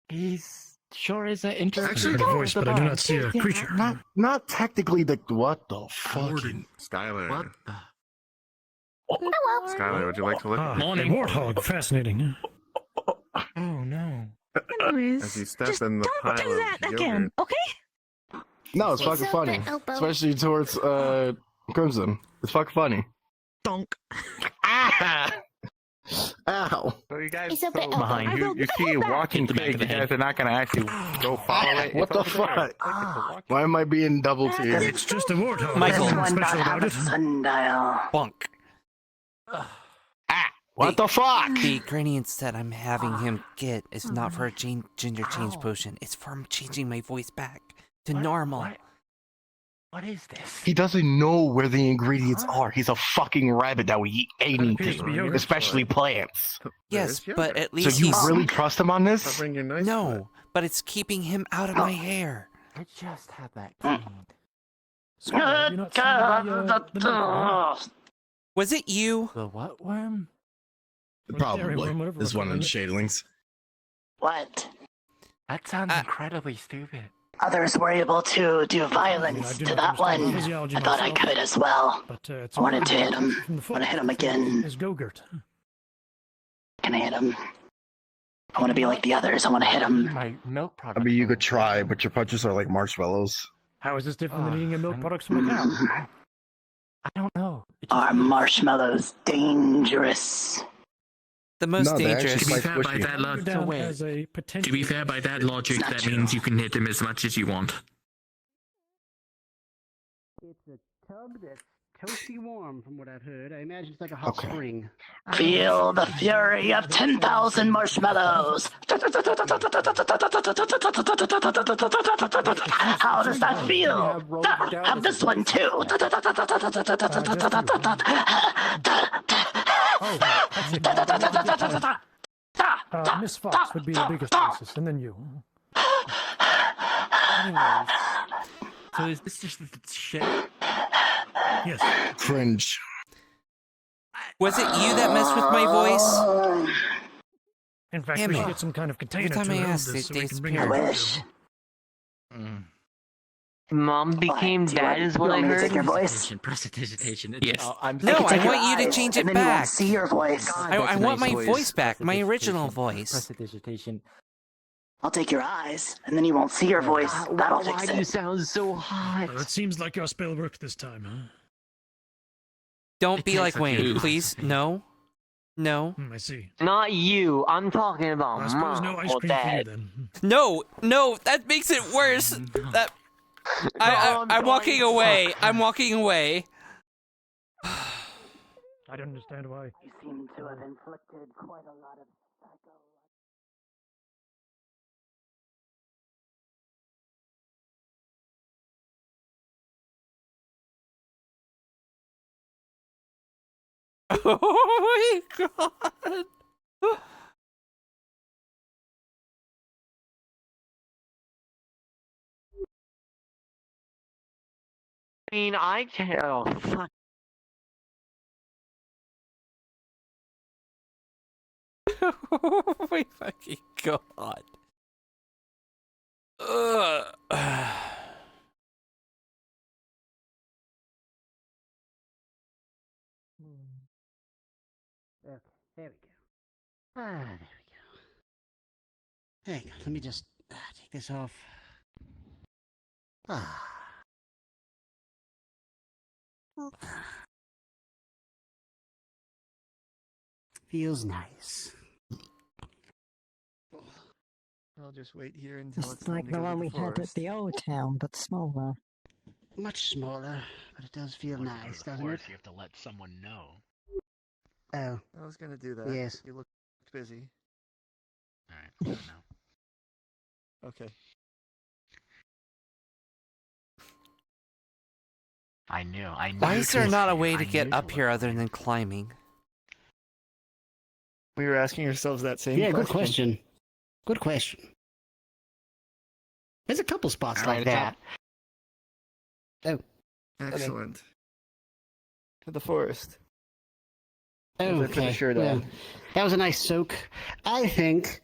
He's sure is an interesting. I heard a voice, but I do not see a creature. Not technically the what the fucking Skylar. what the Hello. Skylar, would you like to look Ah, at a warthog. Fascinating. Oh no. Anyways, As you step just in the don't pile do of that yogurt. again, okay? No, it's fucking funny. Especially towards Crimson. It's fucking funny. Donk. Ah! Ow. So you guys It's a bit Behind you, you see a walking pig. You guys are not gonna actually go follow it. What the It's over there. fuck? Why am I being double teamed? It's just a warthog. Michael. Nothing One special that have about a it. sundial. Bonk. What the fuck? The ingredients that I'm having him get is not for a ginger change potion. It's for changing my voice back to normal. What is this? He doesn't know where the ingredients are. He's a fucking rabbit that would eat anything, especially plants. Yes, but at So least you he's... really trust him on this? Bring your nice No, but it's keeping him out of my hair. I just had that cleaned. Skylar, have you not seen the Was it you? The what worm? Probably. This one on Shadlings. What? That sounds incredibly stupid. Others were able to do violence to that one. I thought I could as well. I wanted to hit him. I want to hit him again. Is Gogurt. Can I hit him? I want to be like the others. I want to hit him. My milk product. I mean, you could try, but your punches are like marshmallows. How is this different than eating a milk product from a cow? I don't know. Are marshmallows dangerous? The most No, they're dangerous. actually To be fair, by that to be fair, by that logic, that means you can hit him as much as you want. It's a tub that's toasty warm, from what I've heard. I imagine it's like a hot spring. Feel the fury of 10,000 marshmallows. How does that feel? Have this one too. Miss Fox would be the biggest racist, and then you. Anyways, so is this just the shit? Yes. Cringe. Was it you that messed with my voice? In fact, Damn we it. should get some kind of container Every time to I hold asked, this so they we can bring disappear. it I back. wish. Mom became dad, is what I heard. Your voice? Prestidigitation. Yes. No, can I take your want you to eyes, change and it then you won't back. see your voice. I want my voice back, my original voice. Prestidigitation. I'll take your eyes, and then you won't see your voice. That'll Why fix do you it. sound so hot? Well, it seems like your spell worked this time, huh? Don't be tastes like like Wayne, you. please. No. No. I see. Not you. I'm talking about I suppose mom no ice or cream for you dad. then. No, that makes it worse. That I'm walking away. I'm walking away. I don't understand why. You seem to have inflicted quite a lot of psycho. Oh my god. I mean, I can't. Oh, fuck. Oh my fucking god. Ugh. Okay, there we go. There we go. Hang on, let me just take this off. Feels nice. I'll just wait here until It's like the one we had at the old town, but smaller. Much smaller, but it does feel nice, doesn't it? You have to let someone know. Oh. I was gonna do that. Yes. You look busy. Alright, I don't know. Okay. I knew. Why is there not a way to I get knew up here other than climbing? We were asking ourselves that same Yeah, question. good question. Good question. There's a couple spots Alright, like that. Oh. Excellent. To the forest. Okay. Finish your Well, day. that was a nice soak. I think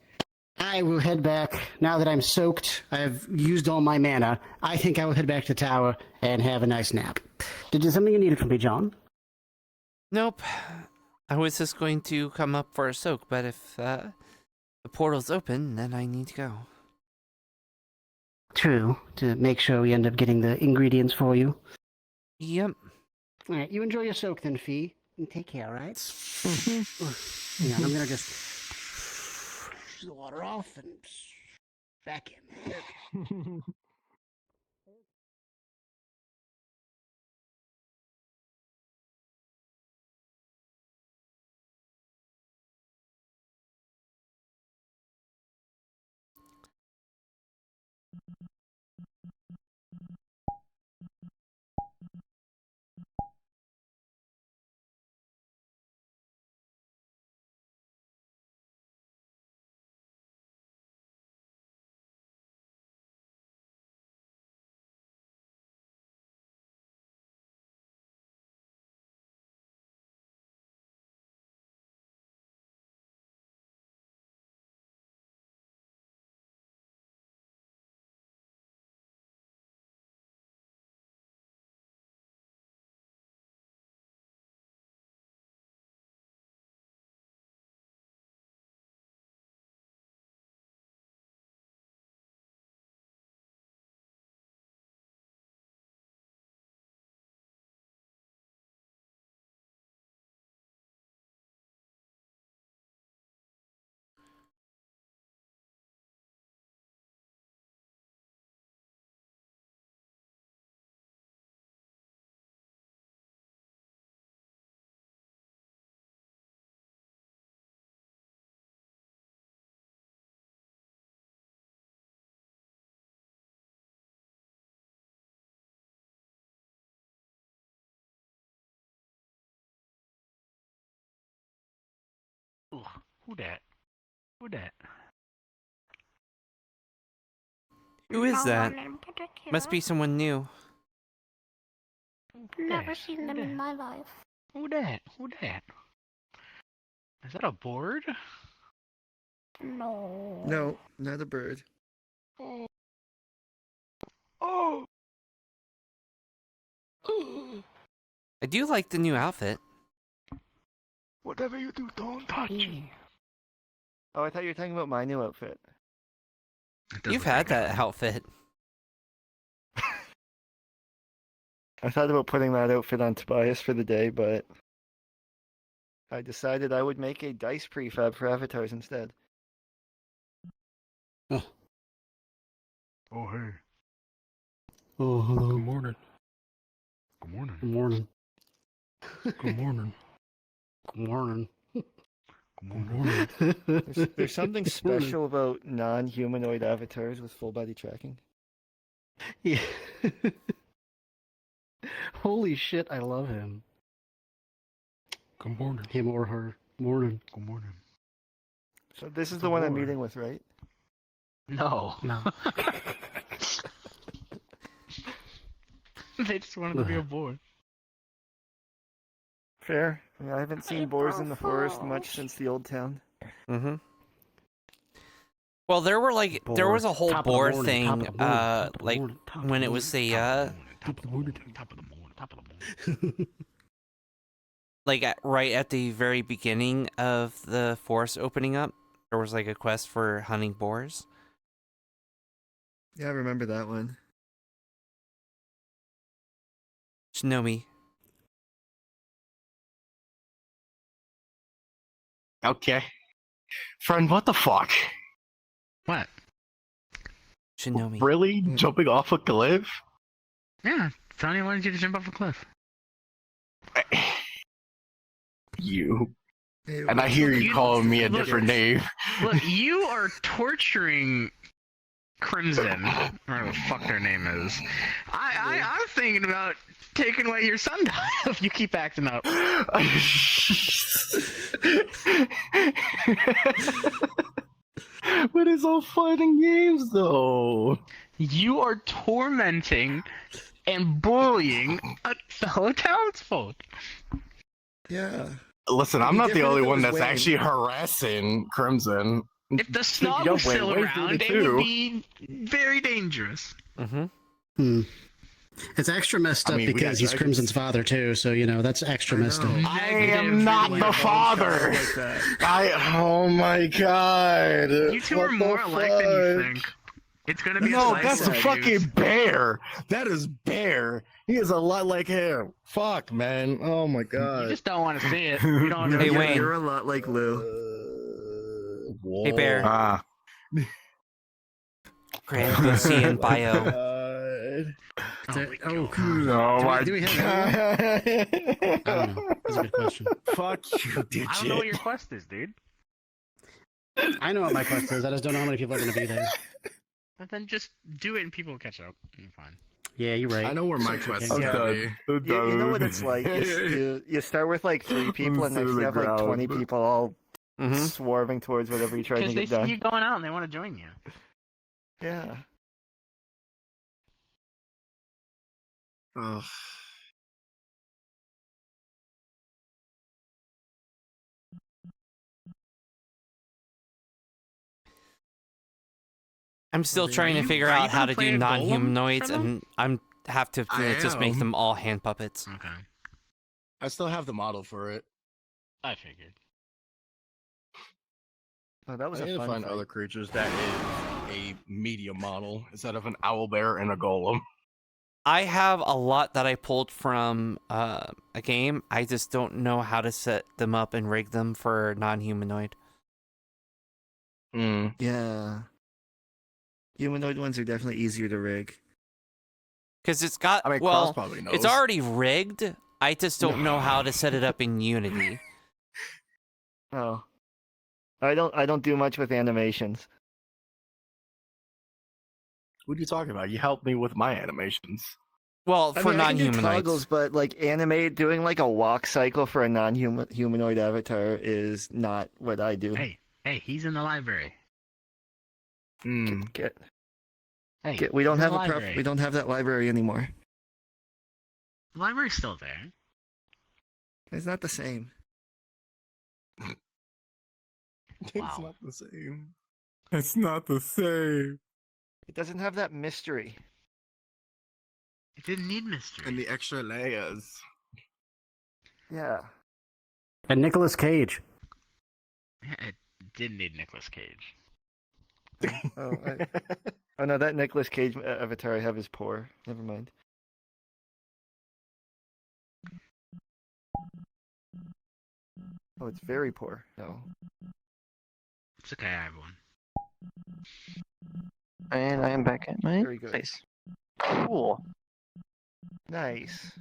I will head back now that I'm soaked. I've used all my mana. I think I will head back to the tower and have a nice nap. Did you something you needed from me, John? Nope. I was just going to come up for a soak, but if the portal's open, then I need to go. True, to make sure we end up getting the ingredients for you. Yep. All right, you enjoy your soak then, Fee. And take care, all right? Hang on, I'm gonna just the water off and back in. Who that? Who that? Who is No that? one in particular. Must be someone new. Never seen them in my life. Who that? Who that? Is that a board? No. No, not a bird. Oh. Oh. I do like the new outfit. Whatever you do, don't touch me. Oh, I thought you were talking about my new outfit. You've had that outfit. I thought about putting that outfit on Tobias for the day, but I decided I would make a dice prefab for avatars instead. Oh, Oh, hey. oh hello. Good morning. Good morning. Good morning. Good morning. Good morning. Good morning. There's something special about non-humanoid avatars with full body tracking. Yeah. Holy shit, I love him. Good morning. Him or her. Morning. Good morning. So this is the one I'm meeting with, right? No. No. They just wanted to be a board. Fair. I mean, I haven't seen boars in the forest much since the old town. Mm-hmm. Well, there was a whole Top of the boar morning, thing, top of the morning, top of the like morning, top of when the it was morning, the Top of the morning. Top of the morning. Top of the morning. like right at the very beginning of the forest opening up, there was like a quest for hunting boars. Yeah, I remember that one. Shinomi. Okay. Friend, what the fuck? What? Shinomi. Really? Jumping off a cliff? Yeah, Tony wanted you to jump off a cliff. You. And I hear you calling me a different name. Look, you are torturing Crimson, whatever the fuck their name is. I'm thinking about taking away your Sundial if you keep acting up. But it's all fun and games, though. You are tormenting and bullying a fellow townsfolk. Yeah. Listen, I'm not the different only if it one was that's Wayne. actually harassing Crimson. If the snog was still around, it would be very dangerous. Mm-hmm. It's extra messed up I mean, we got because he's dragons. Crimson's father too, so you know that's extra messed up. I am not the father. Oh my god. You two are more alike than you think. It's gonna be No, a that's a fucking bear. That is Bear. He is a lot like him. Fuck, man. Oh my god. You just don't want to see it. You don't. Hey, Yeah, Wayne. you're a lot like Lou. Hey, Bear. Ah. Grand Lucy and Bio. Oh, Oh my do we have god. I don't know. That's a good question. Fuck you, did I don't know what your quest is, dude. I know what my quest is. I just don't know how many people are going to be there. But then just do it and people will catch up. You're fine. Yeah, you're right. I know where my quest is I'm gonna be. You know what it's like. You start with like 3 people, and next you have like 20 people all swarming towards whatever you're trying Because to they get see done. you going out and they want to join you. Yeah. Ugh. I'm still trying to figure out how to do non-humanoids, and I'm have to just make them all hand puppets. Okay. I still have the model for it. I figured. Oh, that was I a need to fun find fight. other creatures that is a medium model instead of an owl bear and a golem. I have a lot that I pulled from a game. I just don't know how to set them up and rig them for non-humanoid. Yeah. Humanoid ones are definitely easier to rig. Because it's got, I mean, well, Cross probably knows. it's already rigged. I just don't know how to set it up in Unity. Oh. I don't do much with animations. What are you talking about? You helped me with my animations. Well, for I can do non-humanoids. toggles, but like doing like a walk cycle for a non-humanoid avatar is not what I do. Hey, he's in the library. We Hey, don't he's have in a the library. we don't have that library anymore. The library's still there. It's not the same. It's not the same. It's not the same. It doesn't have that mystery. It didn't need mystery. And the extra layers. Yeah. And Nicolas Cage. Yeah, it didn't need Nicolas Cage. Oh no, that Nicolas Cage avatar I have is poor. Never mind. Oh, it's very poor. No. It's okay, I have one. And I am back at my Very good. place. Cool. Nice.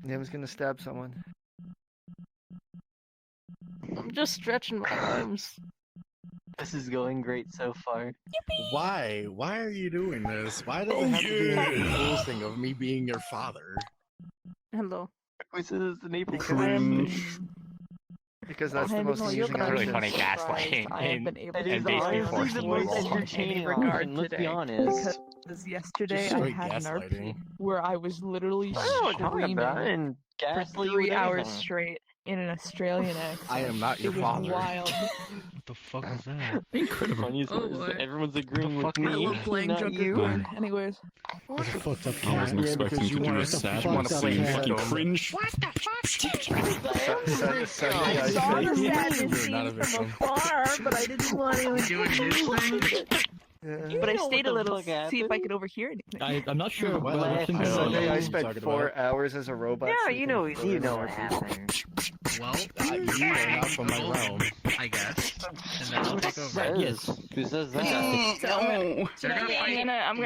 Nim's gonna stab someone. I'm just stretching my arms. This is going great so far. Why? Why are you doing this? Why does it have to be an cool thing of me being your father? Hello. This is an April Because that's the most amusing It's really option. funny gaslighting and basically forcing most you. entertaining regard Let's be today. honest. Because yesterday Just I straight had an RP gaslighting. where I was literally Talking about it screaming and for gaslight 3 hours everything. straight in an Australian accent. I am not your It was father. wild. What the fuck was that? Incredible. Funny is everyone's agreeing with I me, love playing not Junker you. Queen. Anyways. I wasn't expecting to do a sad one scene. Fucking cringe. I Sunday saw the face. sadness scene from afar, but I didn't want to. But I stayed a little to see if I could overhear anything. I'm not sure. Sunday, I spent 4 hours as a robot. Yeah, sleeping you know for what happened. Well, you are not from my realm, I guess. And then I'll take over. Yes. Who says that? So I'm gonna. You and then I'm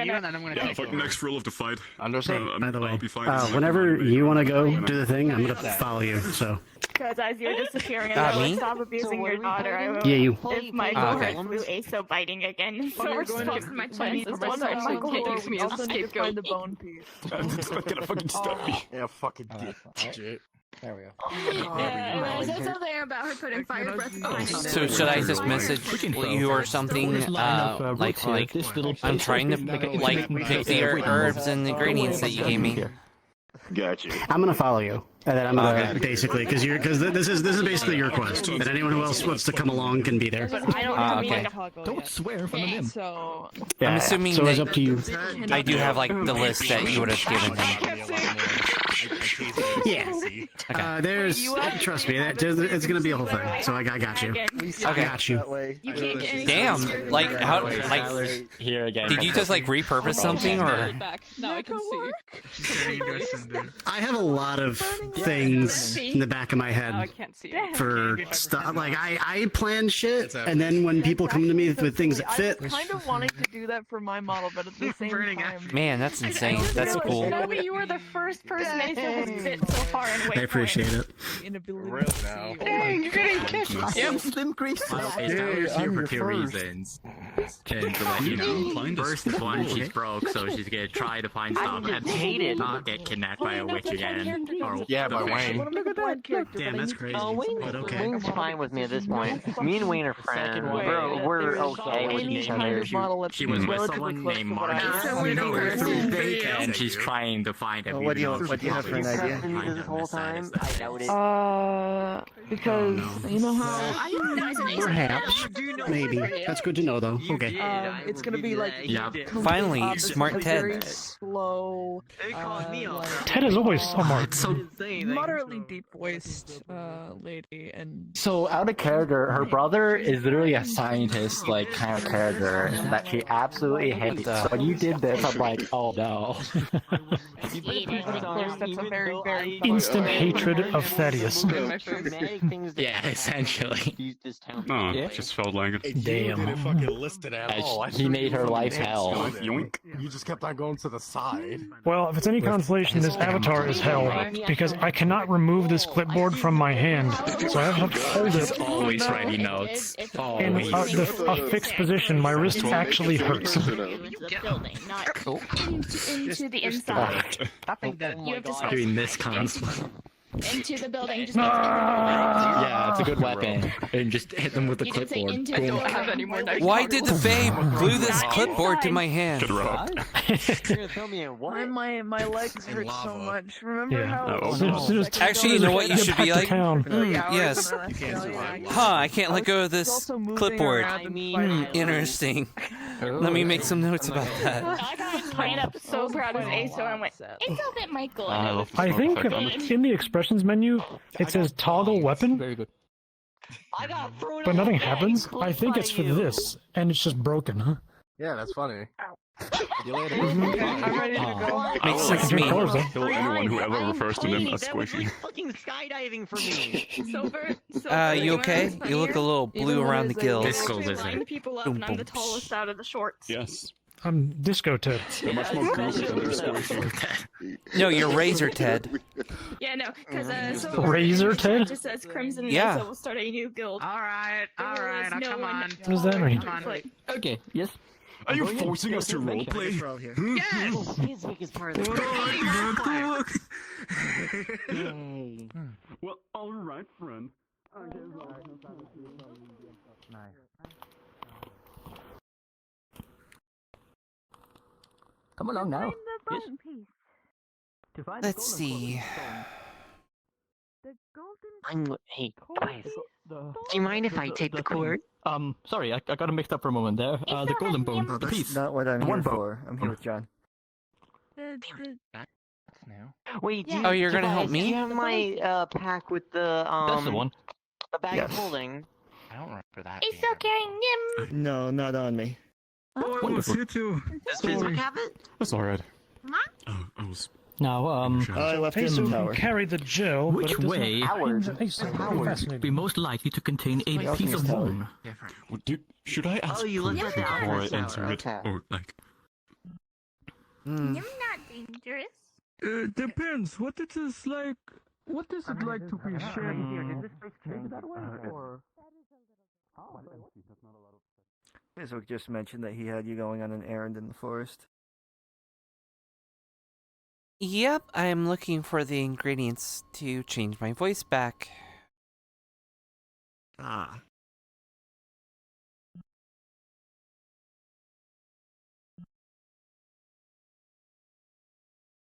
gonna Yeah, take fuck over. next rule of the fight. Understand? By the way, I'll be fine. whenever you want to go do the thing, I'm gonna follow you. So Because as you're disappearing, I me? will stop abusing your daughter. I will. yeah, you. If my Okay. daughter flew ASO biting again, so we're supposed to my chances to One start of my my kid we also need to find the bone piece. It's not gonna fucking stop me. Yeah, fucking shit. There we go. Yeah, there's something about her putting fire breath behind her. So should I just message you or something? Like I'm trying to pick the herbs and ingredients that you gave me. Gotcha. I'm gonna follow you, and then I'm gonna Okay. basically because this is basically your quest, and anyone who else wants to come along can be there. But I don't have Okay. Don't swear in front of him. So Yeah, I'm assuming so it's that up to you. I do have like the list that you would have given him. Yeah. There's trust me, it's gonna be a whole thing. So I got you. I got you. Damn, like how like Here again. did you just like repurpose something or? now I can see. I have a lot of things in the back of my Now I head can't see. for stuff. Like I plan shit, and then when people come to me with things that fit, I was kind of wanting to do that for my model, but at the same time, Man, that's insane. That's cool. Toby, you were the first person I said was fit so far in Waypoint. I appreciate it. inability Real to now. see. Dang, you're getting kissed. I am Slim Grease. That was here for 2 reasons. And to let you know, first one, she's broke, so she's gonna try to find stuff and not get kidnapped by a witch again. Or Yeah, by Wayne. Damn, that's crazy. But okay. Wayne's fine with me at this point. Me and Wayne are friends. We're okay with each other. She was with someone named Margie, and she's trying to find a What do you have for an idea? This whole time, I doubt it. Because you know how Perhaps. Maybe. That's good to know, though. Okay. it's gonna be like Finally, opposite, smart a Ted. very slow, Ted is always smart. It's so moderately deep voiced lady, and So out of character, her brother is literally a scientist, like kind of character that she absolutely hates. So when you did this, I'm like, oh no. of course that's a very Instant hatred of Thaddeus. make things that Yeah, essentially. this town. No, it just felt like it. You didn't fucking list it at all. I He thought made you her fucking life did hell. something. Yoink. You just kept on going to the side. Well, if it's any consolation, this avatar is hell, because I cannot remove this clipboard from my hand, so I have to hold it Always writing notes. in Always. a fixed position. My wrist actually hurts. Into the building, not into the inside. You have to start Doing this console. into the building. Just Yeah, it's a good weapon. And just hit them with the You didn't say clipboard. into Boom. the don't have any more dice. Why did the Fae glue this clipboard to my hand? Get her up. Tell me what? My legs hurt so much. Remember how? Actually, you know what you should be like? Yes. Yeah. Huh, I can't let go of this Also moving clipboard. around and fighting. Interesting. Let me make some notes about that. I got ran up so proud of Ace, so I went, it's all that Michael. I think in the expressions menu, it says toggle weapon, Very good. but nothing happens. I think it's for this, and it's just broken, huh? Yeah, that's funny. See you later. I'm ready to go. Makes sense to me. Kill anyone who ever refers to them as squishy. Fucking skydiving for me. You okay? You look a little blue around the gills. Disco Line lizard. people up, and I'm the tallest out of the shorts. Yes. I'm Disco Ted. They're much more goofy than they're squishy. No, you're Razor Ted. Yeah, no, because Razor Ted? It just says Crimson, Yeah. so we'll start a new guild. Alright, There was no one. What does that mean? Like, Okay, yes. Are you forcing us to roleplay? Yes! His biggest part of the Well, alright, friend. Come along now. Yes. Let's see. Hey, guys. Do you mind if I take the cord? Sorry, I got it mixed up for a moment there. The golden bone, the That's piece. not what I'm The here one bone. for. I'm here with John. Wait, do you, Oh, you're gonna help do me? you have my pack with the That's the one. the bag Yes. of holding? I don't remember that. He's still carrying him. No, not on me. Wonderful. You too. Does Fizzle have it? That's alright. Oh, I was. Now, I left it in the Peso tower. can carry the gel, but which it doesn't way fascinating. be most likely to contain a Yeah, piece of tower. bone? Should I ask you looked first at the before I Atlas enter tower, it? okay. Or, like. You're not dangerous. Depends. What it is like. What is it like to be shared? Mizzok just mentioned that he had you going on an errand in the forest. Yep, I'm looking for the ingredients to change my voice back. Ah.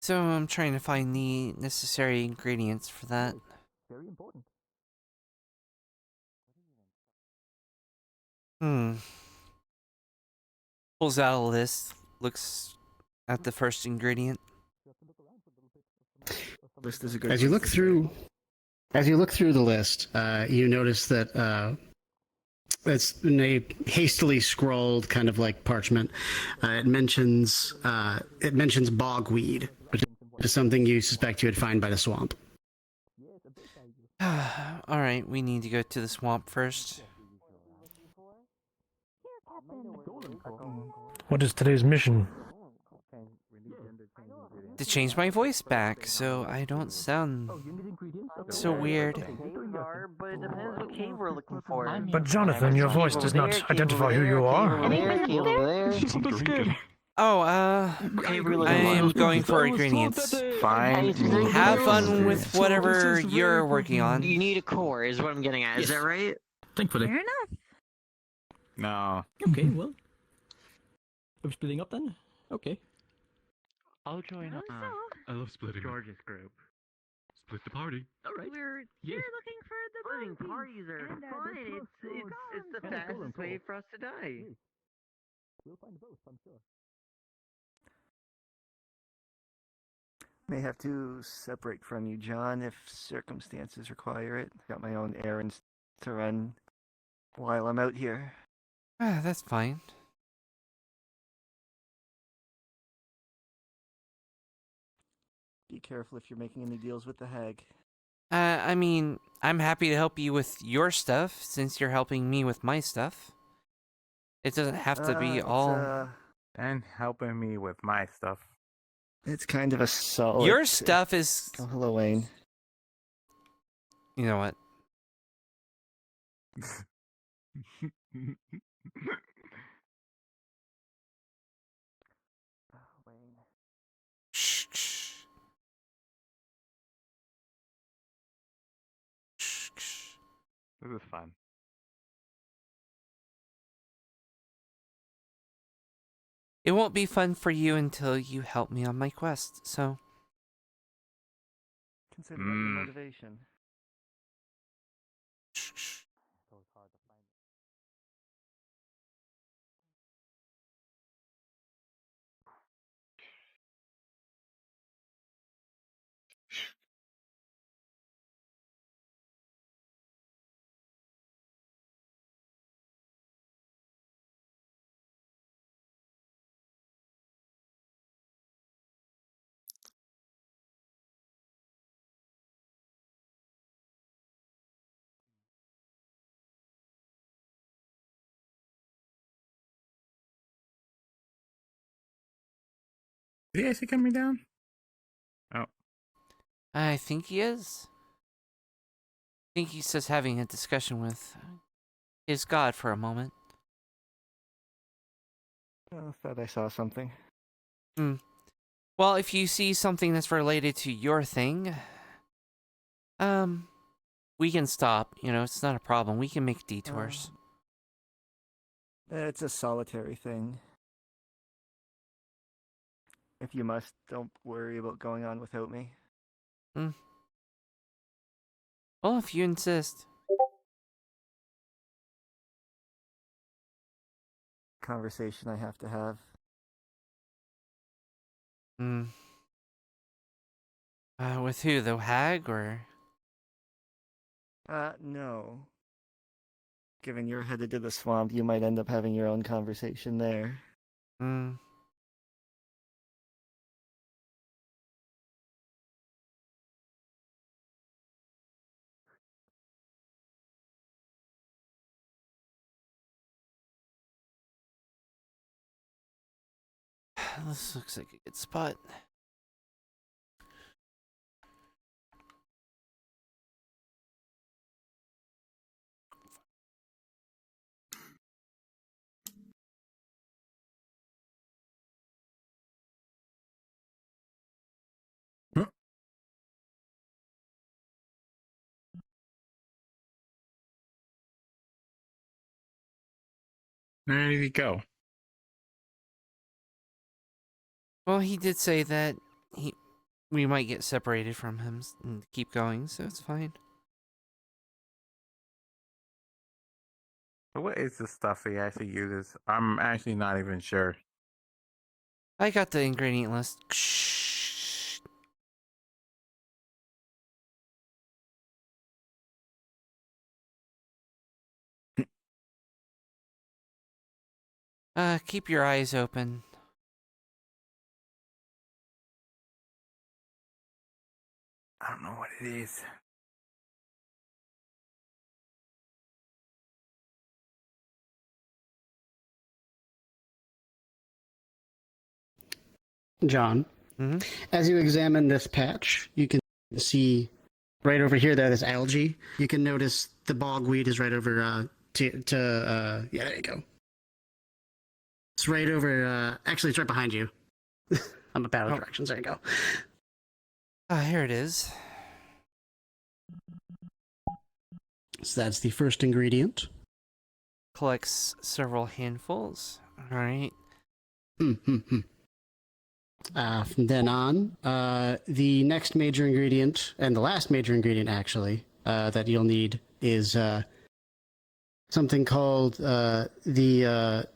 So I'm trying to find the necessary ingredients for that. Very important. Pulls out a list, looks at the first ingredient. List is a good. As you look through the list, you notice that it's in a hastily scrawled kind of like parchment. It mentions bogweed, which is something you suspect you would find by the swamp. Alright, we need to go to the swamp first. What is today's mission? To change my voice back so I don't sound so weird. But it depends what cave we're looking for. But Jonathan, your voice does not identify who you are. Oh, I am going for ingredients. Fine. Have fun with whatever you're working on. You need a core, is what I'm getting at. Is that right? Thankfully. Fair enough. No. Okay, well. We're splitting up then? Okay. I'll join I love splitting. George's group. Split the party. Alright. We're Yes. looking for the Splitting bone parties are piece. fun. It's the Yeah, cool, fastest cool. way for us to die. We'll find both, I'm sure. May have to separate from you, John, if circumstances require it. Got my own errands to run while I'm out here. Ah, that's fine. Be careful if you're making any deals with the hag. I mean, I'm happy to help you with your stuff since you're helping me with my stuff. It doesn't have to be all. And helping me with my stuff. It's kind of a solid. Your stuff is. Oh, hello, Wayne. You know what? Shh, shh. Shh, shh. This is fun. It won't be fun for you until you help me on my quest, so. Consider that your motivation. Shh, shh. Is he actually coming down? Oh. I think he is. I think he's just having a discussion with his god for a moment. I thought I saw something. Well, if you see something that's related to your thing, we can stop. You know, it's not a problem. We can make detours. It's a solitary thing. If you must, don't worry about going on without me. Well, if you insist. Conversation I have to have. With who? The hag or? No. Given you're headed to the swamp, you might end up having your own conversation there. This looks like a good spot. Where did he go? Well, he did say that we might get separated from him and keep going, so it's fine. What is the stuff he actually uses? I'm actually not even sure. I got the ingredient list. Shh. Keep your eyes open. I don't know what it is. John, as you examine this patch, you can see right over here there's algae. You can notice the bogweed is right over yeah, there you go. It's right over, actually it's right behind you. I'm about out of directions, there you go. Here it is. So that's the first ingredient. Collects several handfuls. Alright. From then on, the next major ingredient, and the last major ingredient actually, that you'll need is something called the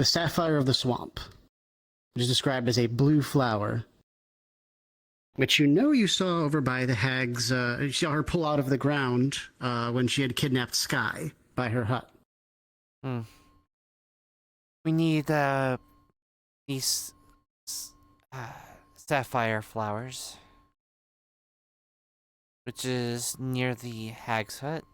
sapphire of the swamp, which is described as a blue flower, which you saw over by the hag's, you saw her pull out of the ground when she had kidnapped Sky by her hut. We need these sapphire flowers. which is near the hag's hut.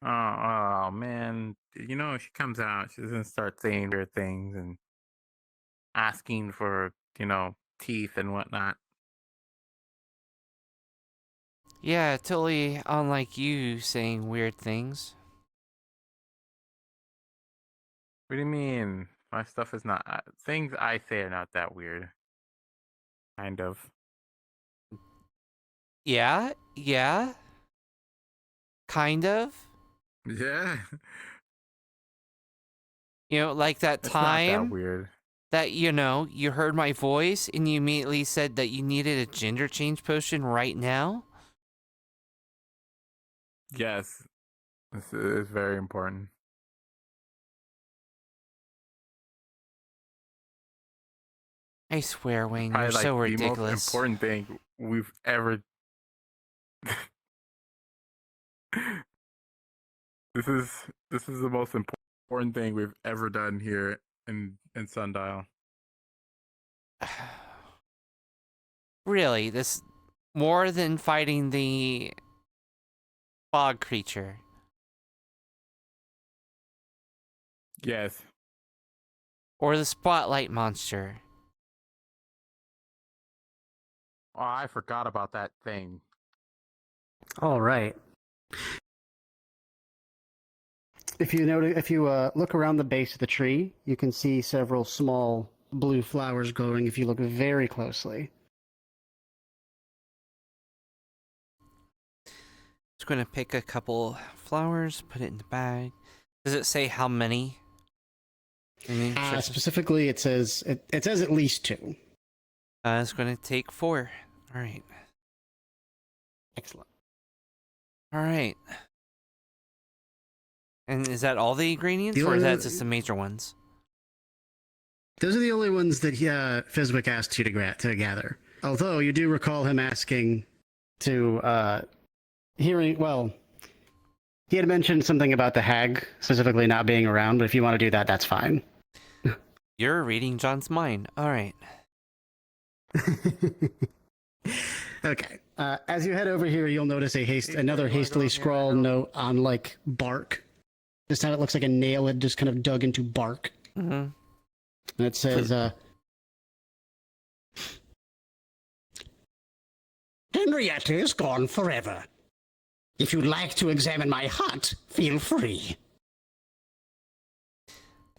Oh man, she comes out, she's gonna start saying weird things and asking for, teeth and whatnot. Yeah, totally unlike you saying weird things. What do you mean? My stuff is not things I say are not that weird. Kind of. Yeah, kind of. Yeah. Like that It's not that time weird. that, you heard my voice and you immediately said that you needed a gender change potion right now? Yes. This is very important. I swear, Wayne, Probably you're like so the ridiculous. most important thing we've ever. This is the most important thing we've ever done here in Sundial. Really, this more than fighting the fog creature. Yes. Or the spotlight monster. Oh, I forgot about that thing. All right. If you look around the base of the tree, you can see several small blue flowers glowing if you look very closely. Just going to pick a couple flowers, put it in the bag. Does it say how many? Specifically, it says it says at least 2. It's going to take 4. All right. Excellent. All right. And is that all the ingredients, or is that just the major ones? Those are the only ones that Fizwick asked you to gather. Although you do recall him asking to he had mentioned something about the hag specifically not being around, but if you want to do that, that's fine. You're reading John's mind. All right. Okay. As you head over here, you'll notice another hastily scrawled note on bark. This time it looks like a nail had just kind of dug into bark. Mm-hmm. And it says, Henrietta is gone forever. If you'd like to examine my hut, feel free.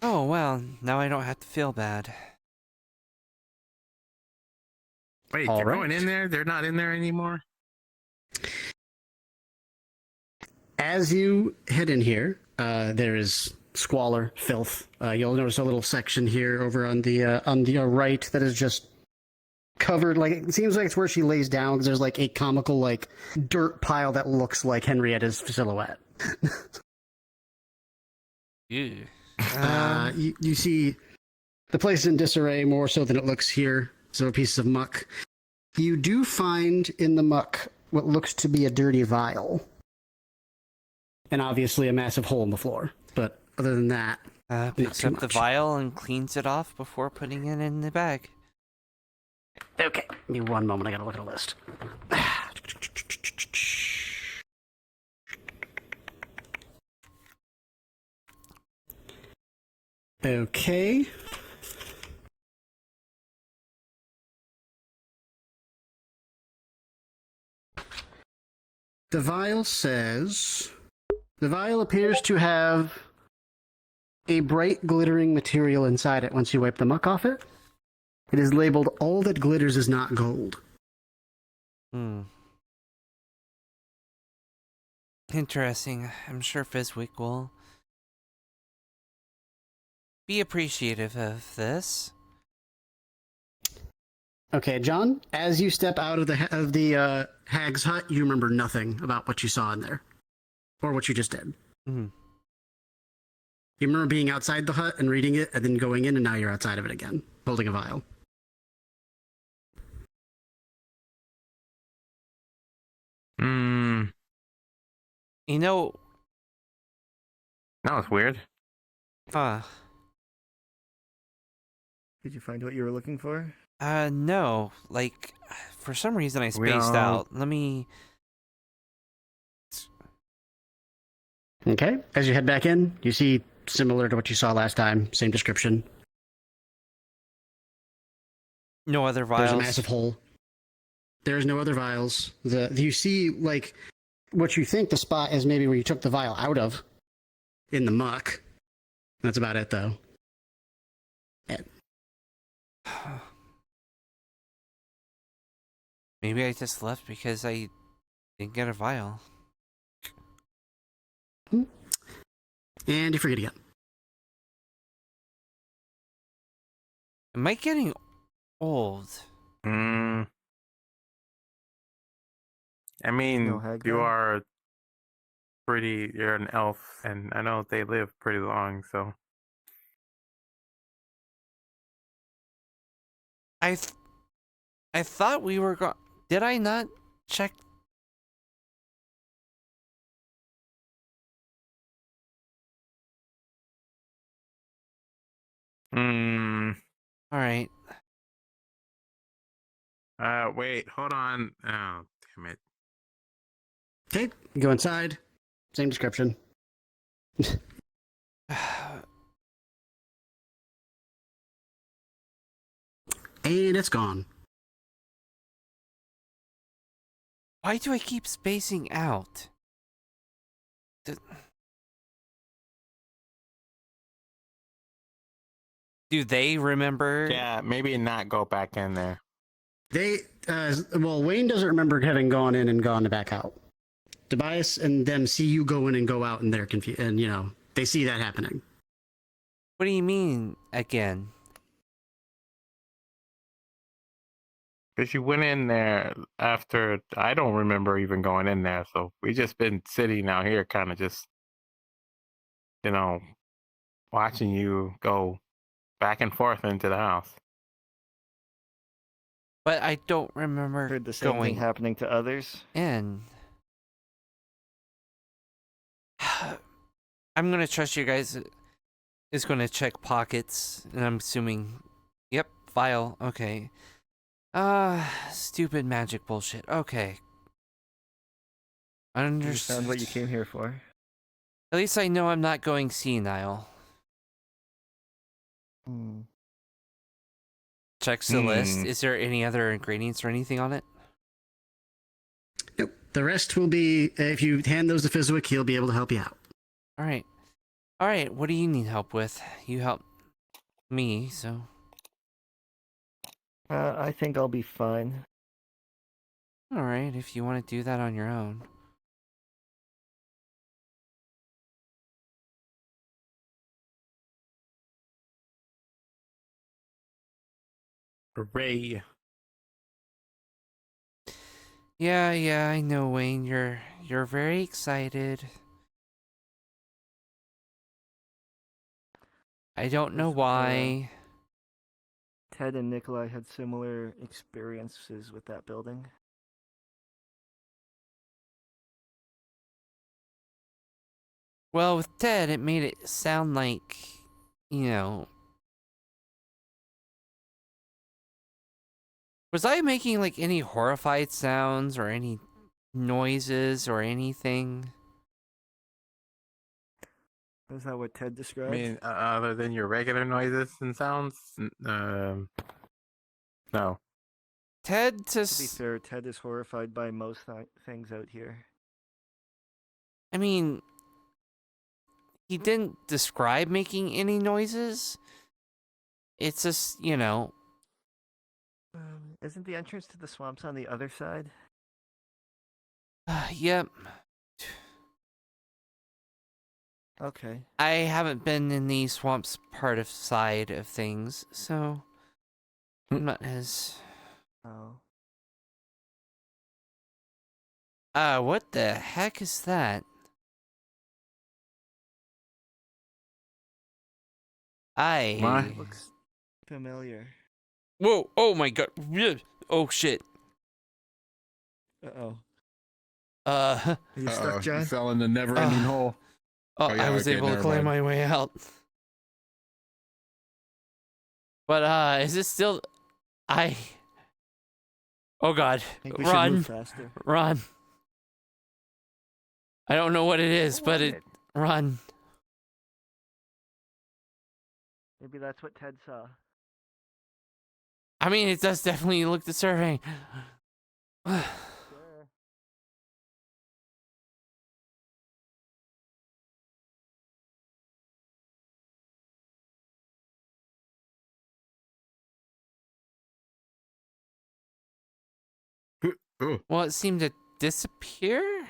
Oh, well, now I don't have to feel bad. Wait, All you're right. going in there? They're not in there anymore? As you head in here, there is squalor, filth. You'll notice a little section here over on the right that is just covered. It seems like it's where she lays down, because there's a comical dirt pile that looks like Henrietta's silhouette. Ew. You see the place is in disarray more so than it looks here. So pieces of muck. You do find in the muck what looks to be a dirty vial. And obviously a massive hole in the floor. But other than that, picks up the vial and cleans it off before putting it in the bag. Okay, give me one moment. I gotta look at a list. Okay. The vial says... The vial appears to have a bright glittering material inside it once you wipe the muck off it. It is labeled, "All that glitters is not gold." Interesting. I'm sure Fizwick will be appreciative of this. Okay, John, as you step out of the hag's hut, you remember nothing about what you saw in there. Or what you just did. Mm-hmm. You remember being outside the hut and reading it, and then going in, and now you're outside of it again, holding a vial. No, it's weird. Huh. Did you find what you were looking for? No. Like, for some reason I We spaced don't- out. Let me... Okay. As you head back in, you see similar to what you saw last time. Same description. No other There's a vials. massive hole. There's no other vials. You see, like, what you think the spot is maybe where you took the vial out of, in the muck. That's about it, though. Maybe I just left because I didn't get a vial. And you forget again. Am I getting old? I mean, No hag you guy? are you're an elf, and I know they live pretty long, so. I thought we were going... Did I not check? Alright. Wait, hold on. Oh, damn it. Okay, you go inside. Same description. And it's gone. Why do I keep spacing out? Do they remember? Yeah, maybe not go back in there. Well, Wayne doesn't remember having gone in and gone back out. Tobias and them see you go in and go out, and they're confused, and they see that happening. What do you mean again? Because you went in there after, I don't remember even going in there, so we just been sitting out here kind of just, watching you go back and forth into the house. But I don't remember Heard the same thing going happening to others. in. I'm gonna trust you guys. Is gonna check pockets, and I'm assuming, yep, vial. Okay. Stupid magic bullshit. Okay. You Understood. found what you came here for. At least I know I'm not going senile. Checks the list. Is there any other ingredients or anything on it? Nope. The rest will be, if you hand those to Fizwick, he'll be able to help you out. Alright. Alright, what do you need help with? You help me, so... I think I'll be fine. Alright, if you want to do that on your own. Hooray. Yeah, I know, Wayne. You're very excited. I don't know why. Ted and Nikolai had similar experiences with that building. Well, with Ted, it made it sound like, Was I making, like, any horrified sounds or any noises or anything? Is that what Ted I described? mean, other than your regular noises and sounds, no. Ted To be just... fair, Ted is horrified by most things out here. I mean... He didn't describe making any noises. It's just, Isn't the entrance to the swamps on the other side? Yep. Okay. I haven't been in the swamps side of things, so I'm not as... Oh. What the heck is that? Looks familiar. Whoa, oh my god. Oh shit. Uh-oh. Are you stuck, John? You fell in the never-ending hole. Oh, yeah, I was okay, able to never climb mind. my way out. But is this still? I. Oh God! I think we should Run! move faster. Run! I don't know what it is, but it. Run! Maybe that's what Ted saw. I mean, it does definitely look disturbing. Well, it seemed to disappear?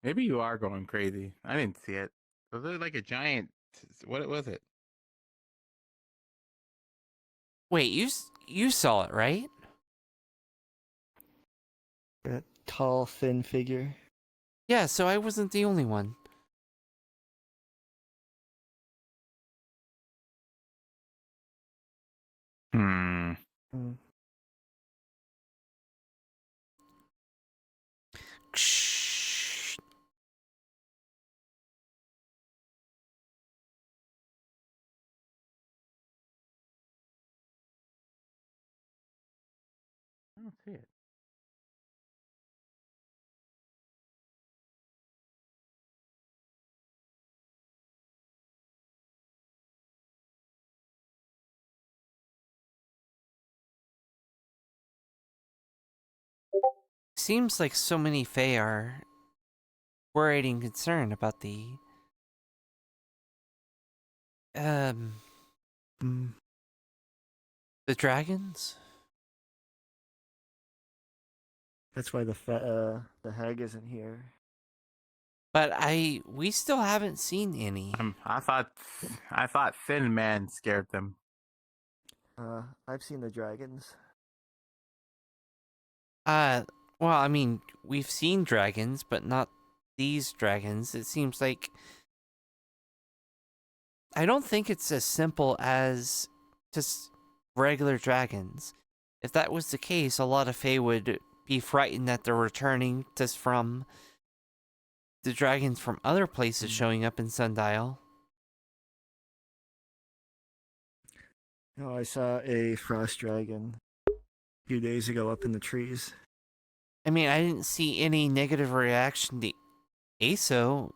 Maybe you are going crazy. I didn't see it. It looked like a giant. What was it? Wait, you saw it, right? That tall, thin figure. Yeah, so I wasn't the only one. Hmm. Shh. I don't see it. Seems like so many Fae are worried and concerned about the the dragons. That's why the hag isn't here. But we still haven't seen any. I thought Thin Man scared them. I've seen the dragons. Well, I mean, we've seen dragons, but not these dragons. It seems like I don't think it's as simple as just regular dragons. If that was the case, a lot of Fae would be frightened that they're returning just from the dragons from other places showing up in Sundial. No, I saw a frost dragon a few days ago up in the trees. I mean, I didn't see any negative reaction to ASO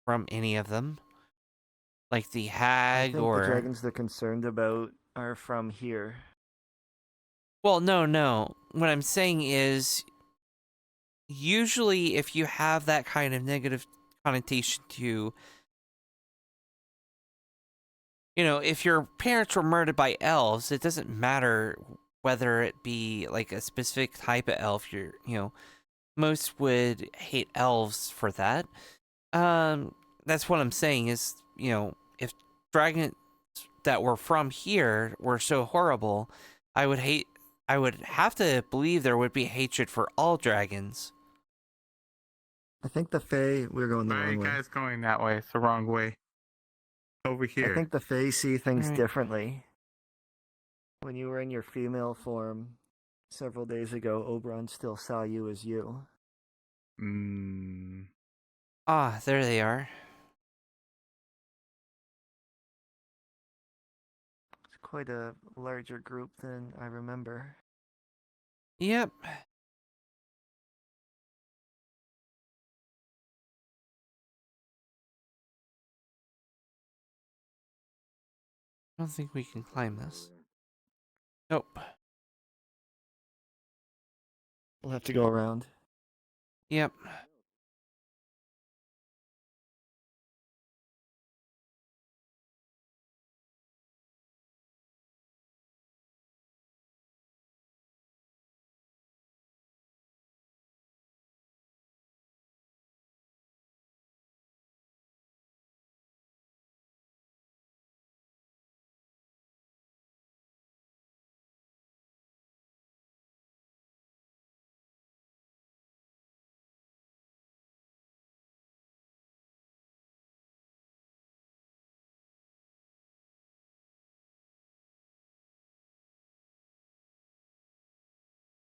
from any of them. Like the hag I think or... the dragons they're concerned about are from here. Well, no. What I'm saying is, usually if you have that kind of negative connotation to... You know, if your parents were murdered by elves, it doesn't matter whether it be like a specific type of elf. Most would hate elves for that. That's what I'm saying is, if dragons that were from here were so horrible, I would have to believe there would be hatred for all dragons. I think the Fae, we're going the Why are wrong you way. guys going that way? It's the wrong way. Over here. I think the Fae see things differently. When you were in your female form several days ago, Oberon still saw you as you. Ah, there they are. It's quite a larger group than I remember. Yep. I don't think we can climb this. Nope. We'll have to go around. Yep.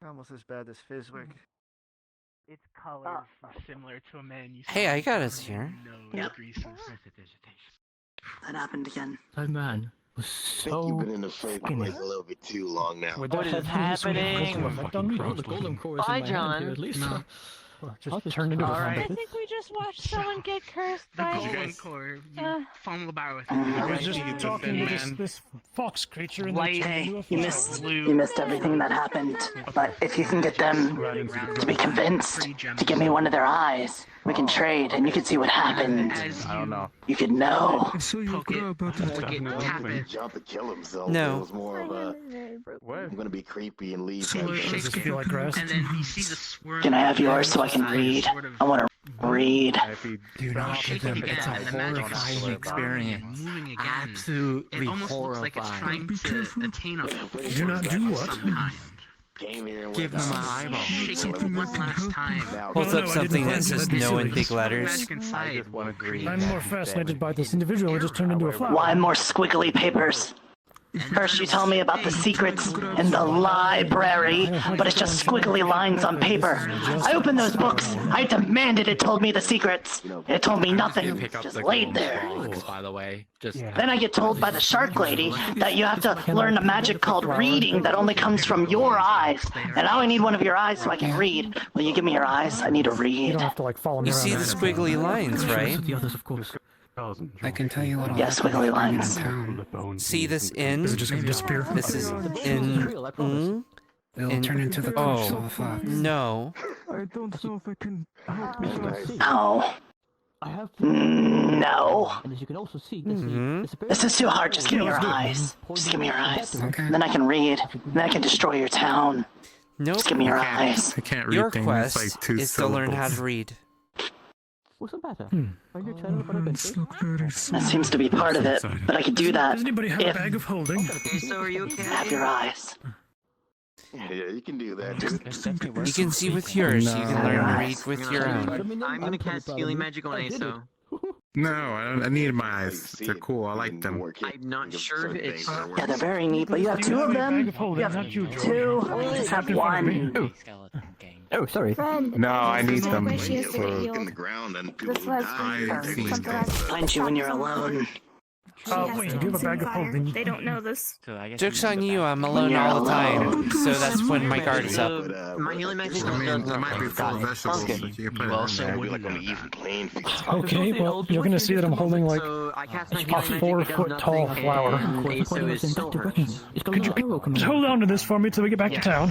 Almost as bad as Fizzwick. Its colors are similar to a man you Hey, I got us here. Yep. Greases. That happened again. That man was I think you've been in the fake place a little bit too long now. What is happening? Bye, John. No. Just turned into a I zombie. think we just watched someone get cursed The by. golden core. You fumble about with it. I was just talking to this fox creature and they turned into a You fox. missed everything that happened. But if you can get them to be convinced to give me one of their eyes, we can trade and you can see what happened. I don't know. You could know. So you grow about Tap it. Jump to kill himself. No. It was more of a. I'm gonna be creepy and leave. Does this feel like grass? And then you see the swirl. Can I have yours so I can read? I want to read. Do not give them. It's a horrifying experience. Moving again. Absolutely It almost looks like it's trying to attain a Do not do what? Give them an eyeball. Shake it one last time. Holds up something that says no in big letters. Magic inside. I'm more fascinated by this individual who just turned into a flower. Why more squiggly papers? First you tell me about the secrets in the library, but it's just squiggly lines on paper. I opened those books. I demanded it told me the secrets. It told me nothing. Just laid there. By the way, Then I get told by the shark lady that you have to learn a magic called reading that only comes from your eyes. And I only need one of your eyes so I can read. Will you give me your eyes? I need to read. You don't have to like follow me You around. see the squiggly lines, right? The others, of course. I can tell you what. Yes, squiggly lines. See this in? Is it just gonna disappear? This is in. It'll turn into the corpse of a fox. No. I don't know if I can help you. No. No. And as you can also see, This is too hard. Just give me your eyes. Just give me your eyes. Then I can read. Then I can destroy your town. Nope. Just give me your eyes. I can't read Your things quest like two is to learn how to read. What's the matter? That seems to be part of it, but I could do that. Does anybody have a if bag of holding? So are you okay? have your eyes. Yeah, you can do that, dude. You can see with yours. You can learn to read with your own. I'm gonna cast healing magic on Aso. No, I need my eyes. They're cool. I like them. I'm not sure if it's. Yeah, they're very neat, but you have two of them. You have two. I just have one. Oh, sorry. No, I need them. In the ground and people who die. Find you when you're alone. Wait, do you have a bag of holding? They don't know this. Joke's on you, I'm alone all the time. So that's when my guard's up. My healing magic I mean, there might be full of vegetables, but you can put it in there. Like on the even playing field. Okay, well, you're gonna see that I'm holding like a 4-foot-tall flower. Could you hold on to this for me till we get back to town?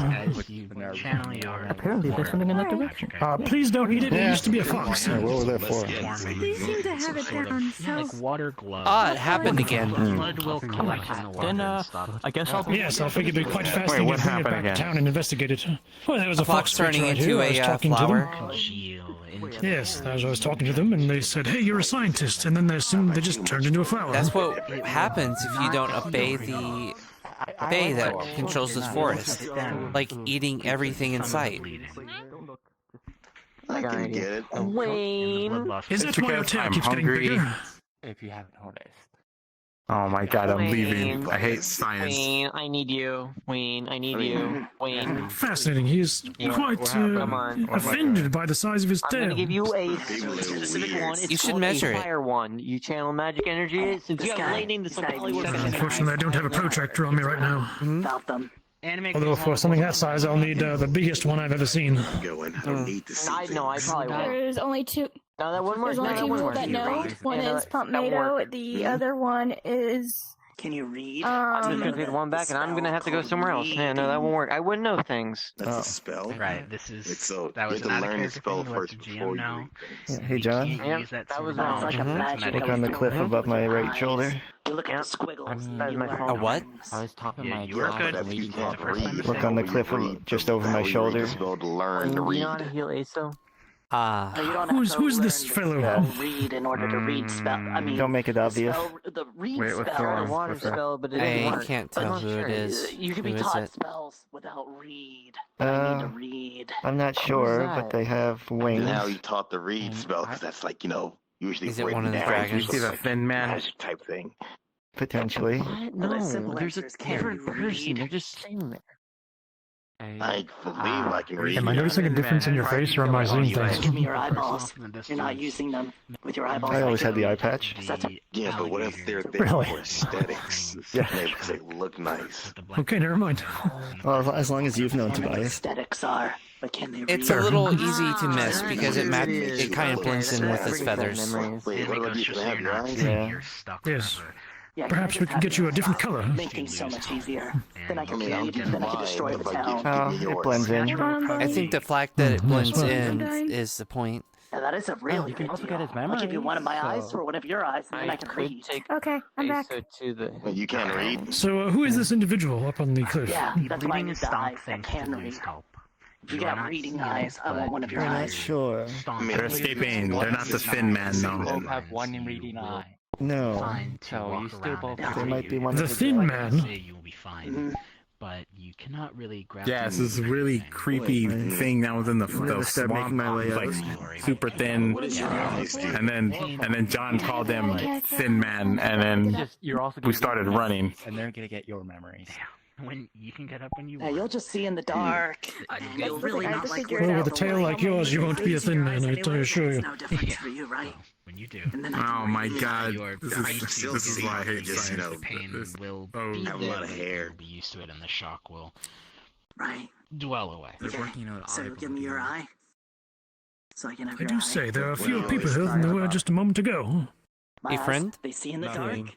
Channel your. Apparently, there's something in that direction. Please don't eat it. It used to be a fox. What was that for? They seem to have it down. Like water gloves. Ah, it happened again. Blood will collect in the water. Then, and stuff. I guess I'll be. Yes, I figured it'd be quite fascinating what to bring it happened back to again? town and investigate it. Well, there was a Fox fox turning right into here. I was a talking to flower. them. Yes, as I was talking to them, and they said, "Hey, you're a scientist," and then they assumed they just turned into a flower. That's what happens if you don't obey the fae that controls this forest. Like eating everything in sight. I can get it. Wayne. Is that why your tail I'm keeps getting hungry. bigger? If you haven't noticed. Oh my god, I'm leaving. I hate science. Wayne, I need you. Wayne, I need you. Wayne. Fascinating. He's quite Come on. offended by the size of his I'm tail. gonna give you a specific one. It's You should called measure a it. fire one. You channel magic energy. Since you have lightning, this will probably work. Unfortunately, I don't have a protractor on me right now. About them. Although for something that size, I'll need the biggest one I've ever seen. Going. I don't need to see I probably won't. There's only two. No, that wouldn't work. There's only two people that know. One is Pumpmado. The other one is. Can you read? I'm just gonna take one back, and I'm gonna have to go somewhere else. Yeah, no, that won't work. I wouldn't know things. That's a spell. Right. This is. It's so That you was have to not a learn the character spell thing. Let first the before GM you know. read things. Yeah, Hey, John. Yep, Use that that was sort of wrong. Like a knowledge. magic Look on the cliff above my right shoulder. You look at the squiggles. That is my phone. A what? I was talking Yeah, my you were class good. and we You can't read. Look on the cliff just over my shoulder. To learn to You know how to read. heal Aso? Ah. So you don't have Who's to this learn fellow? to read in order to read spell. I mean, Don't make it the obvious. the read Wait, what's spell. wrong? A water What's that? spell, but it doesn't I work. can't I'm tell not who sure. it is. You can Who be is taught it? spells without read. I need to read. I'm not sure, but they have wings. Now you taught the read spell because that's like usually Is it written one of the down. dragons? You see the thin man? Magic type thing. Potentially. What? Well, the simple No, there's a answer is, can different you person. read? They're just sitting there. I believe I can read. Am I noticing a difference in your face, or am I seeing things? Give me your eyeballs. You're not using them with your eyeballs. I always had the eye patch. Yeah, but what if they're there Really? for aesthetics? Yeah. Because they look nice. Okay, never mind. Well, as long as you've known Tobias. Aesthetics are, but can they It's read? a little easy to miss because it kind of blends in with his feathers. Wait, what about you? Can I have your eyes? Yeah. Yes. Yeah, Perhaps we can get you a different color. Make things so much easier. Then I can create it, then I can destroy the town. Oh, it blends in. I think the fact that it blends in is the point. Yeah, that is a really good deal. I'll give you one of my eyes or one of your eyes, and then I can read. Okay, I'm back. Well, you can't read. So, who is this individual up on the cliff? Yeah, that's why I need the Stomp eyes that things can to read. lose help. If you got reading eyes, I want one of your We're not eyes. sure. They're escaping. They're not the Thin Man, both though. have one reading eye. No. Fine to So walk you still around both and There might be one The of the Thin dragons. Man. you'll be fine. But you cannot really grab. Yeah, it's this really creepy thing that was in the gonna start swamp, making my way like out. super thin, and then John called him Thin Man, and then You're also we started running. and they're gonna get your memories. When you can get up when you Yeah, want. you'll just see in the dark, and you'll really not like where Well, it's with a tail going. like yours, you won't be a thin man, I assure you. It's no different for you, right? When you do. And then I can Oh my read. God, Your this is why I hate just, science. you know, the pain This- will oh, be I have a there, lot of but hair. you'll be used to it, and the shock will Right. dwell away. Okay. So give me your eye. So I can have I your do eye. say there are fewer people here than there were just a moment ago. My Hey, eyes, friend? They see in the Nothing. dark.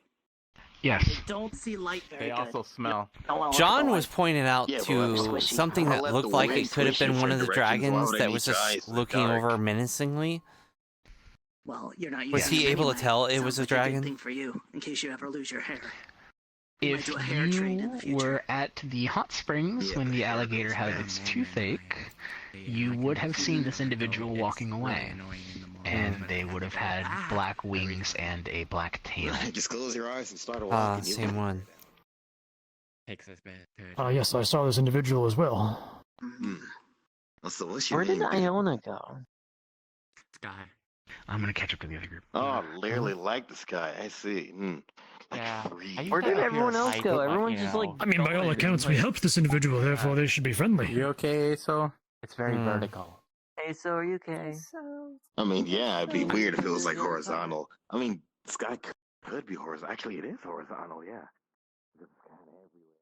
Yes. They don't see light very They good. also smell. No one John wants was pointing out Yeah, but to I'm squishy. something I'll that let looked the like wind it could have squish been you one for of the directions. Why dragons would I that need was your eyes just in the looking dark? over menacingly. Well, you're not Was used he to it able to anyway. tell it Sounds was a like good dragon? thing for you, in case you ever lose your hair. We might If do a hair trade in the you future. were at the hot springs when the alligator had its toothache, you would have seen this individual walking away. And they would have had black wings and a black tail. Just close your eyes and start Ah, walking. same one. Yes, I saw this individual as well. So what's your Where did name? Iona go? I'm gonna catch up to the other group. Oh, I really like this guy. I see. Yeah. Where did everyone else go? Everyone just like. I mean, by all accounts, we helped this individual, therefore they should be friendly. You okay, so? It's very vertical. Hey, so are you okay? I mean, yeah, it'd be weird if it was like horizontal. I mean, the sky could be horizontal. Actually, it is horizontal, yeah. It's kinda everywhere.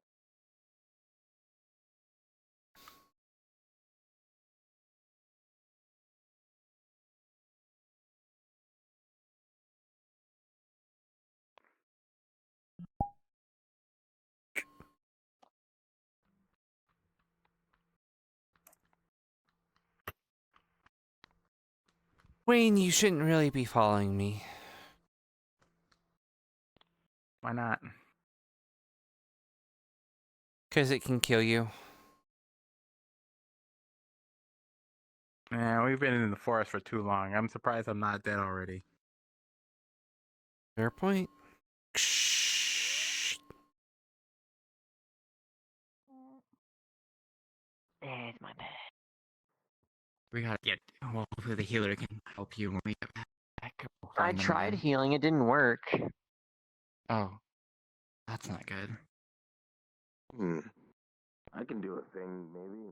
Wayne, you shouldn't really be following me. Why not? Because it can kill you. Yeah, we've been in the forest for too long. I'm surprised I'm not dead already. Fair point. There's my bed. We gotta get. Well, hopefully the healer can help you when we get back. I tried healing, it didn't work. Oh, that's not good. I can do a thing, maybe.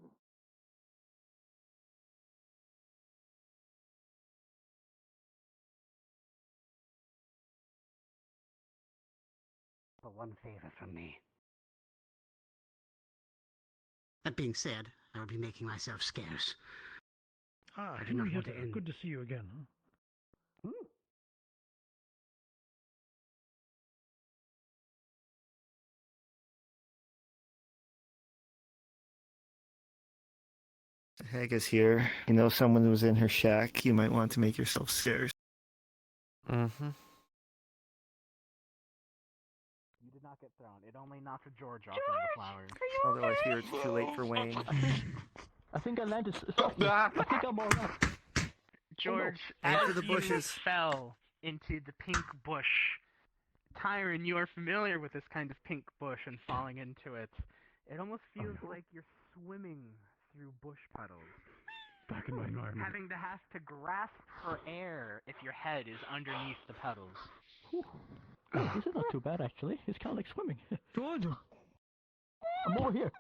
For one favor from me. That being said, I will be making myself scarce. Ah, I do not want to end. Good to see you again. Hag is here. You know someone who's in her shack. You might want to make yourself scarce. Mm-hmm. You did not get thrown. It only knocked George off of the flowers. Although I fear it's too late for Wayne. I think I landed. I think I'm alright. George, Into as the you bushes. fell into the pink bush, Tyron, you are familiar with this kind of pink bush and falling into it. It almost feels like you're swimming through bush puddles. Back in my environment. Having to grasp for air if your head is underneath the puddles. Oh, this is not too bad actually. It's kind of like swimming. George, I'm over here.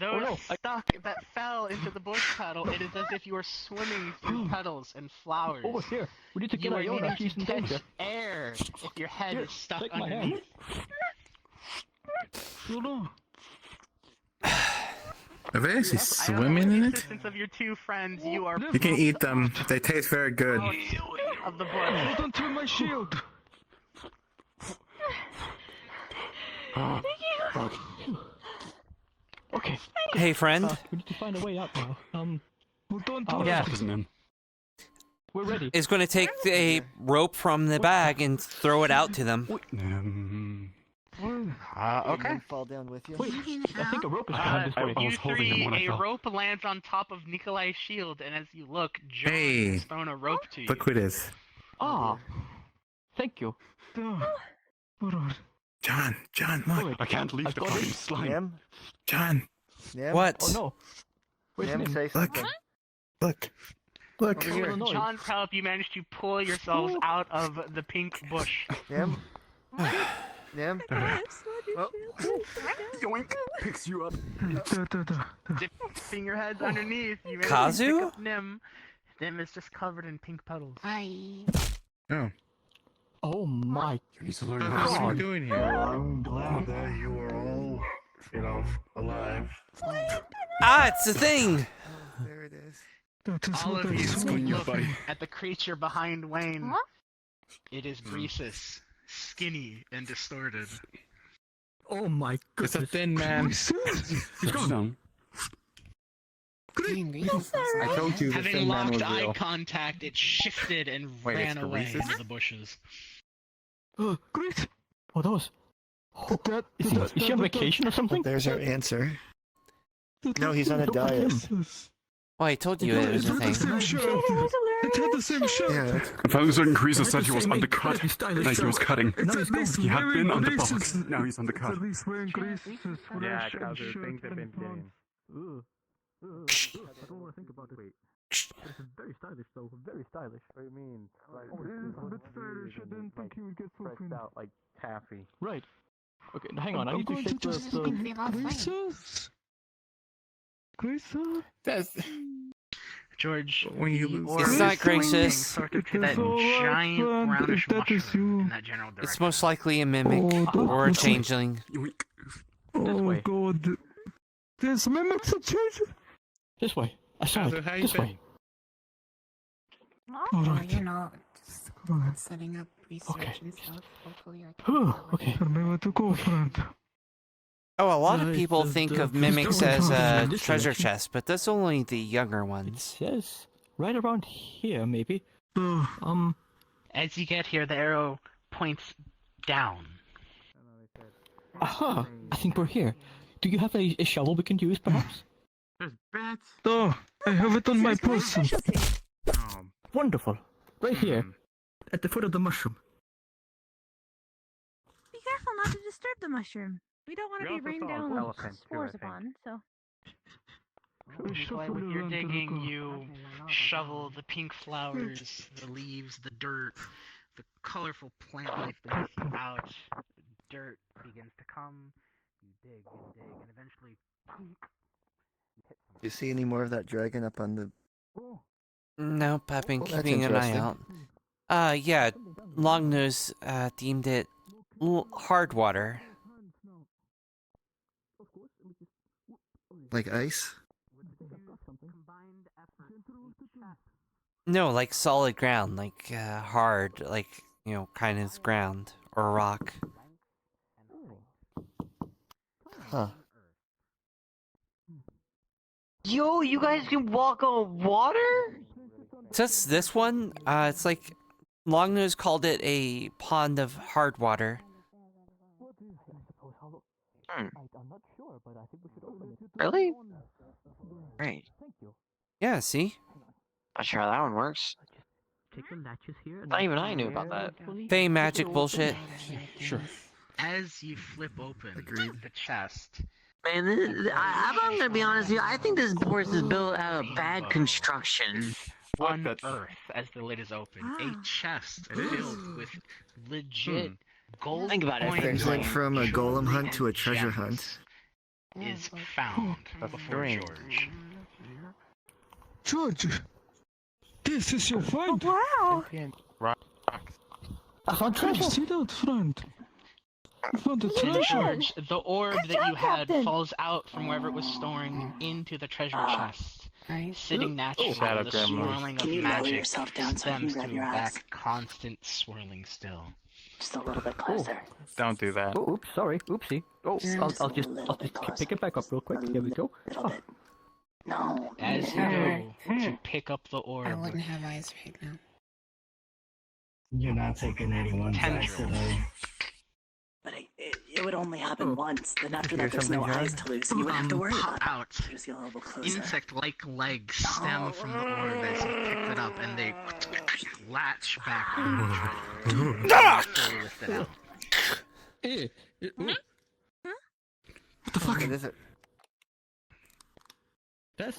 Those stuck that fell into the bush petal, it is as if you were swimming through petals and flowers. Over here. We need to get You are Iona. needing She's to in catch danger. air if your head Here, is stuck take my hand. underneath. Are they actually swimming With in the it? assistance of your two friends, you are You can eat them. They taste very good. of the bush. Hold on to my shield. Okay. Hey, friend. We need to find a way out now. Hold on Oh, to yeah. We're ready. Is going to take a rope from the bag and throw it out to them. Okay. Fall down with you. Wait, I think a rope is behind this way. You three, a rope lands on top of Nikolai's shield, and as you look, John Hey. has thrown a rope to you. Look who it is. Ah, thank you. John, look. I can't leave I've the got fucking it. slime. Nim? John, Nim? What? Oh no. Where's Nim, Nim? say something. look. With John's help, you managed to pull yourselves out of the pink bush. Nim? Nim? Yoink! Picks you up. Dipping your heads underneath, you managed Kazu? to pick up Nim. Nim is just covered in pink petals. Oh. Oh my He's learning What how are to you swim. doing here? I'm glad that you are all, alive. Ah, it's the thing. There it is. All of you on your look body. at the creature behind Wayne. It is Breesus, skinny and distorted. Oh my It's goodness. a thin man. He's gone down. I told you the Having thin man locked was eye real. contact, it shifted and Wait, ran it's away Breesus? into the bushes. Great. Oh, that was. Is he on vacation or something? There's our answer. No, he's on a Look at him. diet. Well, I told you it was a thing. It had the same shirt. Yeah, I found a certain creaser said he was Same undercut. incredibly stylish Like he was show. cutting. Now he's gone. He had been on the Grace box. is- Now he's undercut. At least wearing Grace's Yeah, flesh and Kazu, shirt things have been and pants. getting. I don't want to think about it. Wait. This is very stylish, though. Very stylish. What do you mean? Like, It is a bit stylish. I didn't think he would get so thin. out like taffy. Right. Okay, hang on. I I'm need to going shake to just the. Grace's? That's George, when you the lose. orb It's not is pointing Grace's. sort of to It that is all right, giant friend, brownish if that is mushroom you. in that general direction. It's most likely a mimic Oh, or a that's- changeling. Yoink. Oh way. god. There's mimics that change. This way. I saw Kazu, it. how you This been? way. Alright. Just Alright. setting up research Okay. and stuff. Hopefully I Whew, okay. Tell me where to go, friend. Oh, a lot of Right, people the- think the- of the mimics stone as comes a in this treasure direction. chest, but that's only the younger It ones. says right around here, maybe. As you get here, the arrow points down. Aha! I think we're here. Do you have a shovel we can use, perhaps? There's bats. Oh, I have it on my person. Oh, Wonderful. Right here, hmm. at the foot of the mushroom. Be careful not to disturb the mushroom. We don't want We to be also rained saw an down elephant, too, spores I think. upon, so. Nikolai, with your digging, you shovel the pink flowers, the leaves, the dirt, the colorful plant life that you see out. The dirt begins to come. You dig and dig, and eventually. Do you see any more of that dragon up on the... Nope, I've been Well, that's keeping an eye out. interesting. Yeah, Longnose deemed it hard water. Like ice? No, like solid ground, like hard, like, you know, kind of ground or rock. Huh. Yo, you guys can walk on water? Just this one, it's like Longnose called it a pond of hard water. Really? Right. Yeah, see? Not sure how that one works. Take the latches here. Not even I knew about that. Fey magic bullshit. Sure. As you flip open the chest, Man, I'm gonna be honest with you. I think this board is built out of bad construction. unearth as the lid is open, a chest filled with legit gold Think about it. coins. Things went from a golem hunt to a treasure gems. hunt. is found before George. George, this is your friend. Wow. I found treasure. See that, friend? I found the treasure. George, the orb that you had falls out from wherever it was storing into the treasure chest. Sitting naturally, the swirling of magic stems to back constant swirling still. Just a little bit closer. Don't do that. Oh, oops, sorry, oopsie. Oh, I'll just pick it back up real quick. Here we go. Oh. No. As you go to pick up the orb, I wouldn't have eyes right now. You're not taking anyone's eyes today. But it would only happen once. Then after that, there's no eyes to lose, and you wouldn't have to worry about it. Out. Just get a little closer. Insect-like legs stem from the orb as you picked it up, and they latch back on the treasure. Fully lift it out. What the fuck? What is it?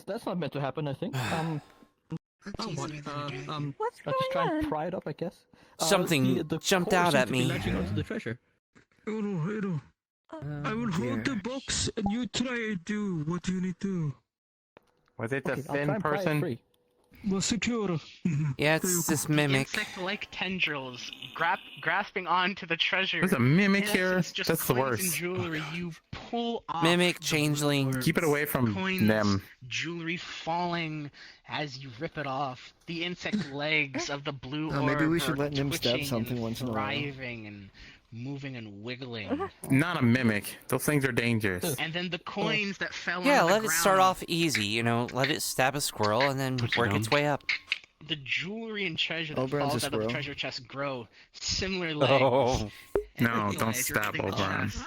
That's not meant to happen, I think. What's I'll just try and pry it up, I guess. Something the jumped core out seems at to be me. latching onto the treasure. Edo. I will hold the box and you try and do what you need to. Was it a Okay, I'll try thin and pry it person? free. Well, secure. Yeah, it's this mimic. Insect-like tendrils grasping onto the treasure. There's a mimic In here? essence, just That's the coins and worst. jewelry. You pull off Mimic, the changeling. blue Keep it away from coins, them. Jewelry falling as you rip it off. The insect legs of the blue orb Maybe we should are let Nim stab twitching something and once in a while. thriving and moving and wiggling. Not a mimic. Those things are dangerous. And then the coins that fell Yeah, on the let it start ground, off easy, you know, let it stab a squirrel and then work its way up. the jewelry and treasure that Oberon's falls a out of the squirrel. treasure chest grow similar legs. Oh. And No, then don't as you're stab opening the Oberon. chest,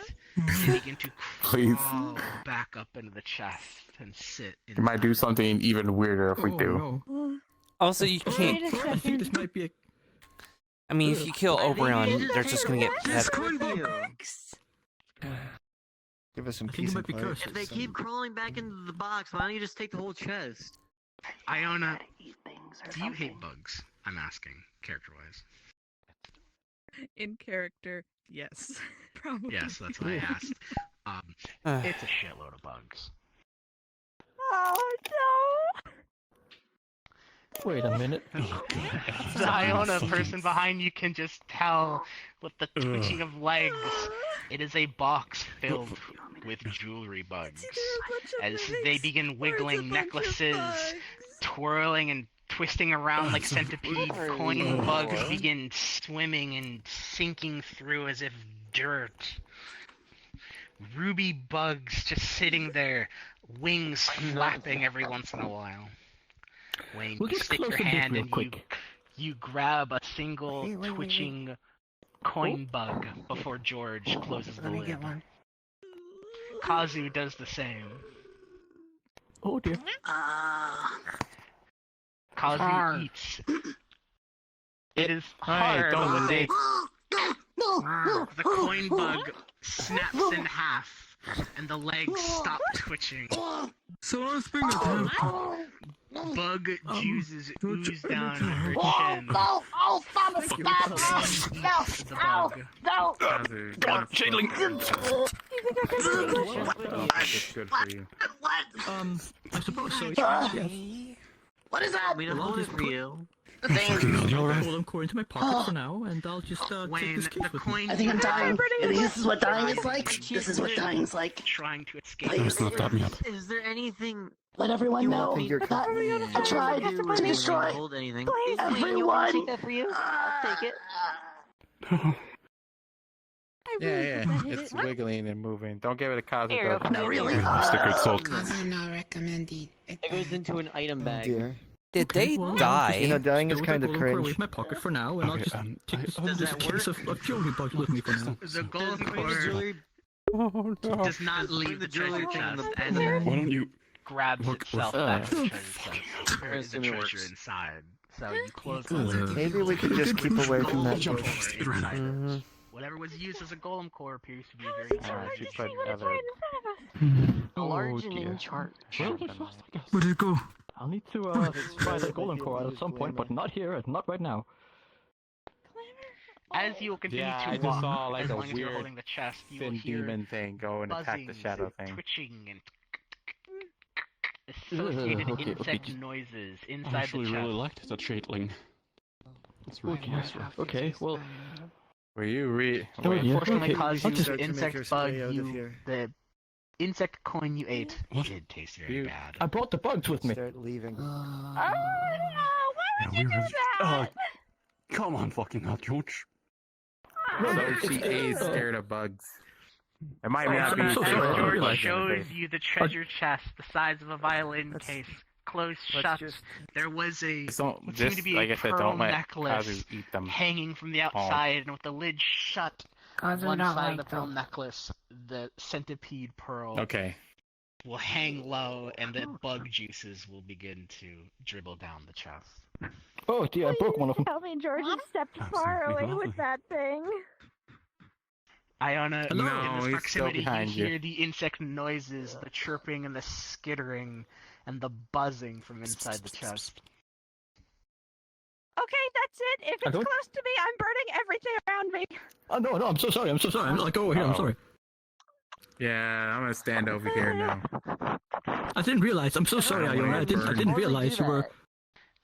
They begin to Please. crawl back up into the chest and sit You might do something even weirder if we do. Also, you can't. I think this might be a... I mean, if you kill Oberon, they're just gonna get pet. Give us some I think peace it and might be quiet. cursed. If they keep crawling back into the box, why don't you just take the whole chest? Iona, do you hate bugs? I'm asking, character-wise. In character, yes. Probably. Yes, that's what I asked. It's a shitload of bugs. Oh no! Wait a minute. The Iona person behind you can just tell with the twitching of legs. It is a box filled with jewelry bugs. As they begin wiggling necklaces, twirling and twisting around like centipede, coin bugs begin swimming and sinking through as if dirt. Ruby bugs just sitting there, wings flapping every once in a while. Wayne, We'll you get stick your close to this hand real and quick. you grab a single twitching coin bug before George closes the Let me lid. get one. Kazu does the same. Oh dear. Kazu eats. It is hard don't when they... lick. The coin bug snaps in half, and the legs stop twitching. So let's bring it down. Bug juices ooze down her chin. No! Oh, stop it! The bug. Shadling. It's good for you. I suppose so. Yes. What is that? We don't hold it for you. I'll pull them core into my pocket for now, and I'll just take Wayne, this case the with me. coin I think I'm dying. I think this is what dying is like. This is what dying is like. Trying to escape. It's not that me up. Is there anything Let everyone know you that I tried to destroy hold anything? everyone. Take that for you? I'll take it. Yeah, it's wiggling and moving. Don't give it a Kazu. No, really. Sacred salt. Also not recommended. It goes into an item bag. Dear. Did they die? You know, dying is Stowed kind the of golem core away cringe. from my pocket for now, and I'll just take this home this case of jewelry bugs with me for now. The golden core Oh no. does not leave the treasure chest and Why don't you... grabs Look, itself what's back to the that? treasure chest. There is the treasure inside. So you close the lid. Maybe we could just keep away from that. Golem core inside. Whatever was used as a golem core appears to be a very large. She put other... Large and in chart. Where'd it go? I'll need to try the golem core out at some point, but not here, not right now. As you will continue Yeah, to I walk, just saw like as a long as you're weird holding the chest, you will thin hear demon thing go and attack the buzzings shadow and thing. twitching and associated Okay, insect okay. noises I inside the actually chest. really liked that shadling. That's right, that's right. Okay, well, Were you Unfortunately, okay. caused I'll you just- the insect bug the insect coin you ate What? did taste very bad. I brought the bugs with me. Start leaving. Yeah, we really. Come on, fucking hell, George. So she is scared of bugs. It might not be I'm so scared sorry, I of didn't bugs realize in the Shows face. you the treasure chest the size of a violin case, closed shut. There was a Don't- what seemed just, to be like a I said, pearl don't let necklace Kazu eat them. hanging from the outside, and with the lid shut. Kazu One don't side of like the pearl them. necklace, the centipede pearl, Okay. will hang low, and the bug juices will begin to dribble down the chest. Oh dear, I broke one of them. Tell me George stepped far away with that thing. Iona, Hello? in No, this he's proximity, still behind you you. hear the insect noises, the chirping and the skittering, and the buzzing from inside the chest. Okay, that's it. If I it's don't- close to me, I'm burning everything around me. Oh no, I'm so sorry. I'm like over here. I'm Uh-oh. sorry. Yeah, I'm gonna stand over here now. I didn't realize. I'm so sorry, Iona. I didn't realize you were.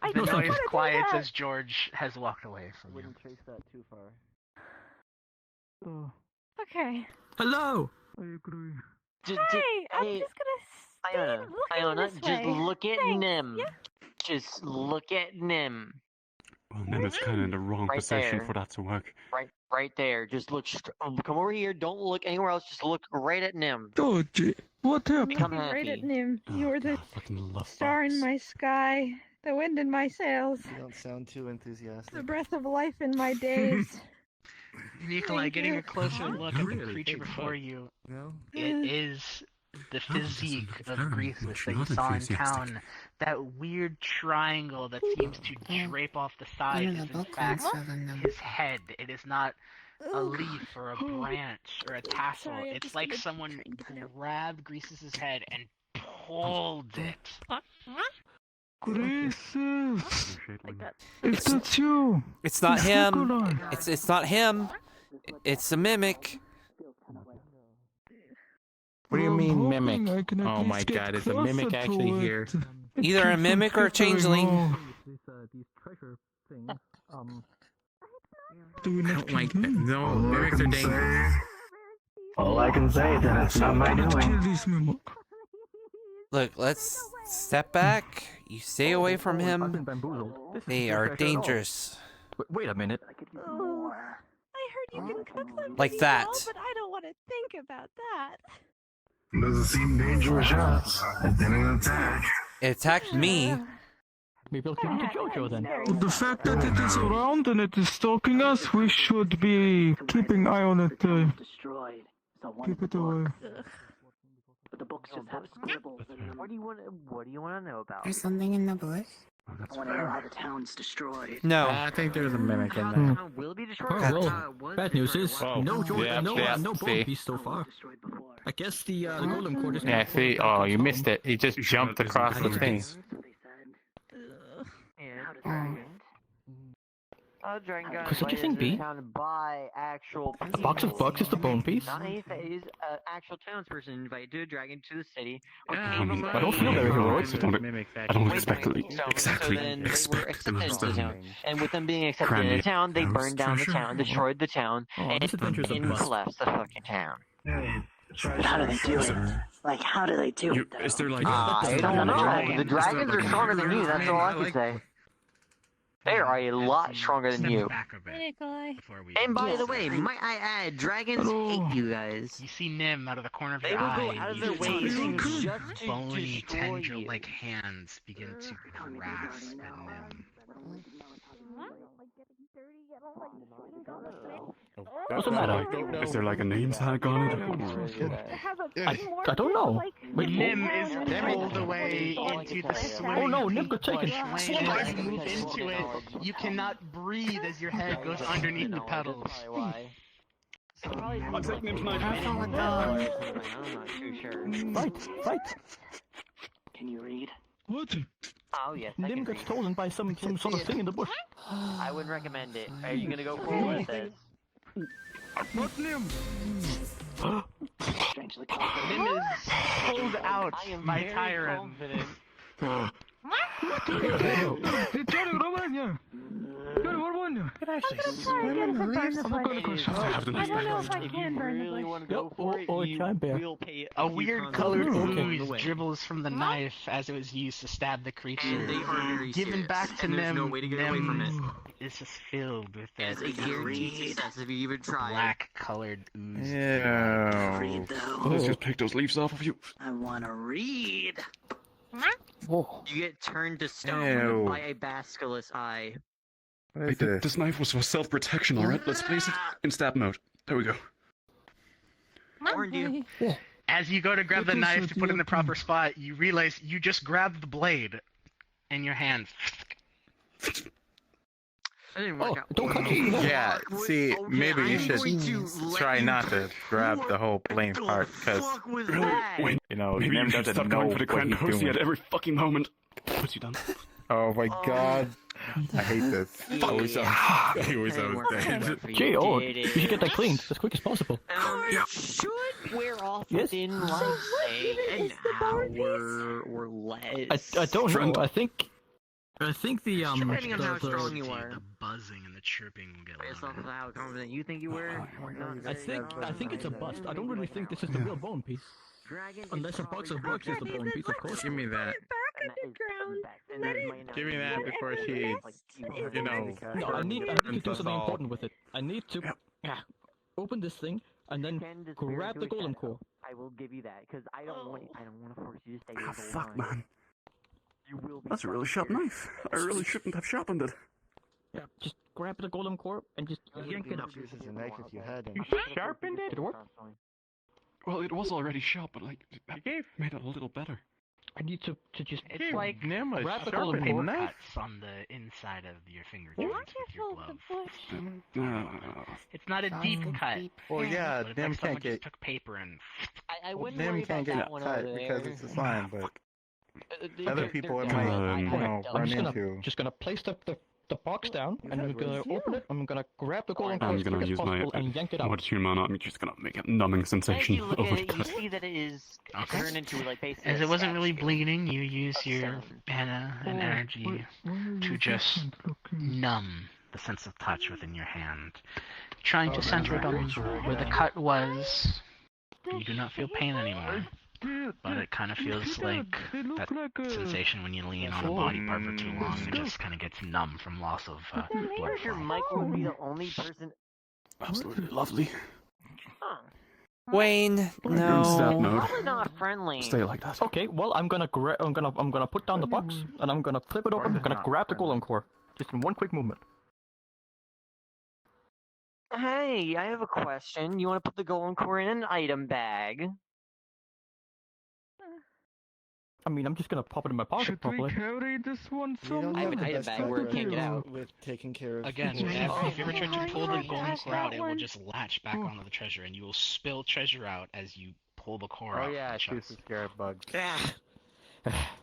I The No, thank noise you. quiets as George has walked away from you. Wouldn't trace that too far. Okay. Hello. Hey, I'm just gonna Iona, stand looking Iona, this just way. look at Thanks. Nim. Yeah. Just look at Nim. Well, then it's kind of in the wrong Right position there. for that to work. Right there. Just look. Come over here. Don't look anywhere else. Just look right at Nim. George, what happened? Become Looking right at happy. Nim. You were the I fucking love star in bugs. my sky, the wind in my sails, You don't sound too enthusiastic. the breath of life in my days. Nikolai, Thank getting you. a closer look at the creature before you, No? it is the physique of very Greasus much that you not saw in enthusiastic. town. That weird triangle that seems to drape off the side One is of the in book fact ones from them. his head. It is not a leaf or a branch or a tassel. Sorry, I'm It's just like gonna someone try and get it out. grabbed Greasus' head and pulled it. Gracious. Like that. If that's you. It's not It's him. Nikolai. It's not him. It's a mimic. What do you I'm mean, hoping mimic? I can at Oh my least get god, is a mimic closer actually to here? it. Either a mimic or a changeling. These treasure things. Do I don't like that. No, mimics are dangerous. All I can say is that it's not my Kill doing. this mimic. Look, let's step back. You stay away from I've been him. bamboozled. This They isn't are fair at all. dangerous. Wait a minute. Oh, I heard you can cook them Like pretty that. well, but I don't want to think about that. Doesn't seem dangerous shots. It didn't attack. It attacked me. Maybe I'll give it to Jojo then. The fact that it is around and it is stalking us, we should be keeping eye on it. Destroyed. So one Keep of it the away. books. But the books just have scribbles in them. What do you want to know about? There's something in the bush. I want to know how the town's destroyed. No. I think there's a mimic in Hmm. there. Will be destroyed. Oh, well, bad news is Oh, no Jojo, yeah, no yeah, no see. bone piece so far. I guess the golem core just. Yeah, see, oh, you missed it. He just jumped across the thing. Dragon Gun Could such a thing be? to buy actual A box of bugs is the bone piece. Not any phase, actual townsperson invited to a dragon to the city. Or Yeah, cave I don't feel very heroic. I don't exactly So exactly then they were expect accepted them into to the town. And with them being accepted Cranny. in the town, they House burned down the treasure. town, destroyed the town, Oh, this adventure's a and bust. collapsed the fucking town. But how do they do it? Like, how do they do it, though? Is there like I don't know. The dragons are stronger than you, that's all I can say. They are a lot stronger than you. Back a bit Nikolai. before we And by the way, might I add, dragons hate you guys. you see Nim out of the corner of They your will eye. go out of you their way see just to bony, destroy tendril-like hands begin to grasp at Nim. What's the matter? Is there like a name tag on it? I don't know. Wait, Nim is pulled away into the swimming Oh no, Nim got taken. flame. As you move into it, you cannot breathe as your head goes underneath the pedals. I'm taking Nim's knife. I'm not too sure. Fight, fight. Can you read? What? Oh yes. Nim got stolen by some sort of thing in the bush. I would recommend it. Are you gonna go forward with this? Not Nim! Strangely confident. Nim is pulled out by Tyron. I'm gonna try again to burn the bush. I don't know if I can burn the bush. Want to go for it, or you try bear. will pay a weird colored ooze dribbles from the knife as it was used to stab the creature. And they are very Given serious, back to and there's Nim, no way to get away from it. It's just filled with that It's a guaranteed success if you even try. black colored ooze. Yeah. Read though. Let's just pick those leaves off of you. I wanna read. You get turned to stone by a basilisk eye. Wait, this knife was for self-protection, alright? Let's place it in stab mode. There we go. Warned you. As you go to grab the knife to put it in the proper spot, you realize you just grabbed the blade in your hand. That didn't work out. Don't cut me. Yeah, see, maybe you should try not to grab the whole blame part, because, you know, Maybe Nim you should doesn't stop know going for the what grand he's pussy doing. at every fucking moment. What's you done? Oh my god. I hate this. I wish I was dead. Gee, you should get that cleaned as quick as possible. It should wear off Yes. within like an hour or less. I don't know. I think the Depending on how strong you are. The buzzing and the chirping will get Based off of how confident you think you were. I think it's a bust. I don't really think this is the real bone piece. Unless a box of books is the bone piece, of course. Give me that. Give me that before she, you know. No, I need to do something important with it. I need to open this thing and then grab the golem core. I will give you that because I don't want to force you to stay with the Fuck, line. man. You will be That's a really sharp knife. I really shouldn't have sharpened it. Yeah, just grab the golem core and just yank it up. Use as a knife if you had You any. sharpened it? Did it work? Well, it was already sharp, but like, I made it a little better. I need to just. It's like Nim a wrap the sharpened golem core. cuts on the inside of your finger joints with your glove. It's not a deep cut. Well, yeah, But it's Nim like someone can't get. just took paper and. I wouldn't Nim worry can't about get that one cut over because there. it's a slime, but They're- other they're- people they're it done. might, you know, I'm run just into. gonna place the box down, and I'm gonna open it. I'm gonna grab the golem core I'm as quick gonna as use my possible and yank it out. fortune mana. I'm just gonna make a numbing As sensation you look over at the it, you cut. see that it is turned into like basically. As a it wasn't really statue. bleeding, you use your mana and energy to just numb the sense of touch within your hand, trying to center it on where the cut was. You do not feel pain anymore, but it kind of feels like that sensation when you lean on a body part for too long. It just kind of gets numb from loss of blood Your flow. Michael would be the only person. Absolutely lovely. Wayne, You're in stab no. mode. Probably not friendly. Stay like that. Okay, well I'm gonna put down the box and I'm gonna flip it open. I'm gonna grab the golem core, just in one quick movement. Hey, I have a question. You want to put the golem core in an item bag? I mean, I'm just gonna pop it in my pocket, Should we probably. carry this one You don't somewhere? have an the item best bag where it can't get out. with taking care of. Again, people. if you ever try to pull the Oh, golem yes, core out, that it will one. just latch back onto the treasure, and you will spill treasure out as you pull the core Oh out. yeah, from the shoots chest. the scarab bugs.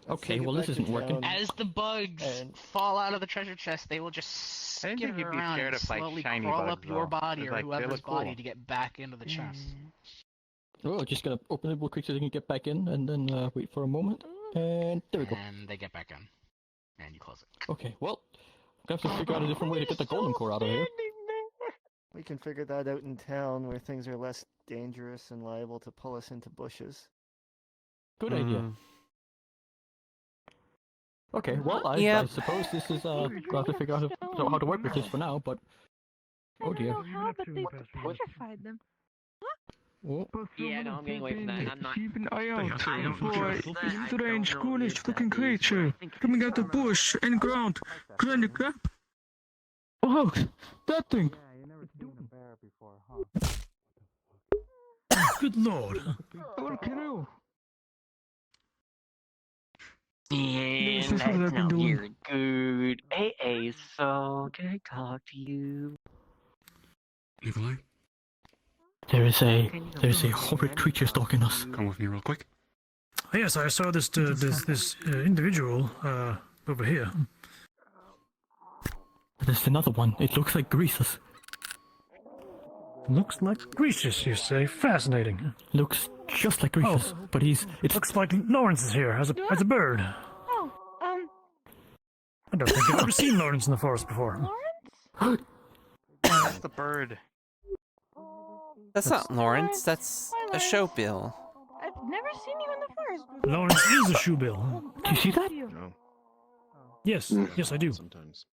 Okay, take it well this back to isn't working. town. As the bugs And- fall out of the treasure chest, they will just I didn't think skitter you'd be around scared and of, like, slowly shiny crawl bugs, up your though. body It's or like, they whoever's look body cool. to get back into the chest. Oh, just gonna open it real quick so they can get back in, and then wait for a moment. And there we go. And they get back in. And you close it. Okay, well, I'm gonna have to figure out a different way to get the golem core out of here. We can figure that out in town where things are less dangerous and liable to pull us into bushes. Good idea. Okay, well, I Yep. suppose this is, we'll have to figure out how to work with this for now, but... Oh dear. I don't know how, but they petrified them. Oh. Yeah, no, I'm getting away from that. I'm not. Keep an eye out I don't for trust a that. I strange, don't know ghoulish if looking that is what I creature think coming it out is. of bush and ground. Can you grab? Oh, that thing! Good lord. I will kill you. And this is what I've that's been not doing. very good. Hey, so can I talk to you? Nikolai, There is a horrid creature stalking us. come with me real quick. Yes, I saw this individual over here. There's another one. It looks like Greasus. Looks like Greasus, you say? Fascinating. Looks just like Greasus, but it looks like Lawrence is here as a bird. Oh, I don't think I've ever seen Lawrence in the forest before. That's the bird. That's not Lawrence, that's a show bill. I've never seen you in the forest. Lawrence is a shoebill. Do you see that? No. Yes, yes, I do. Sometimes.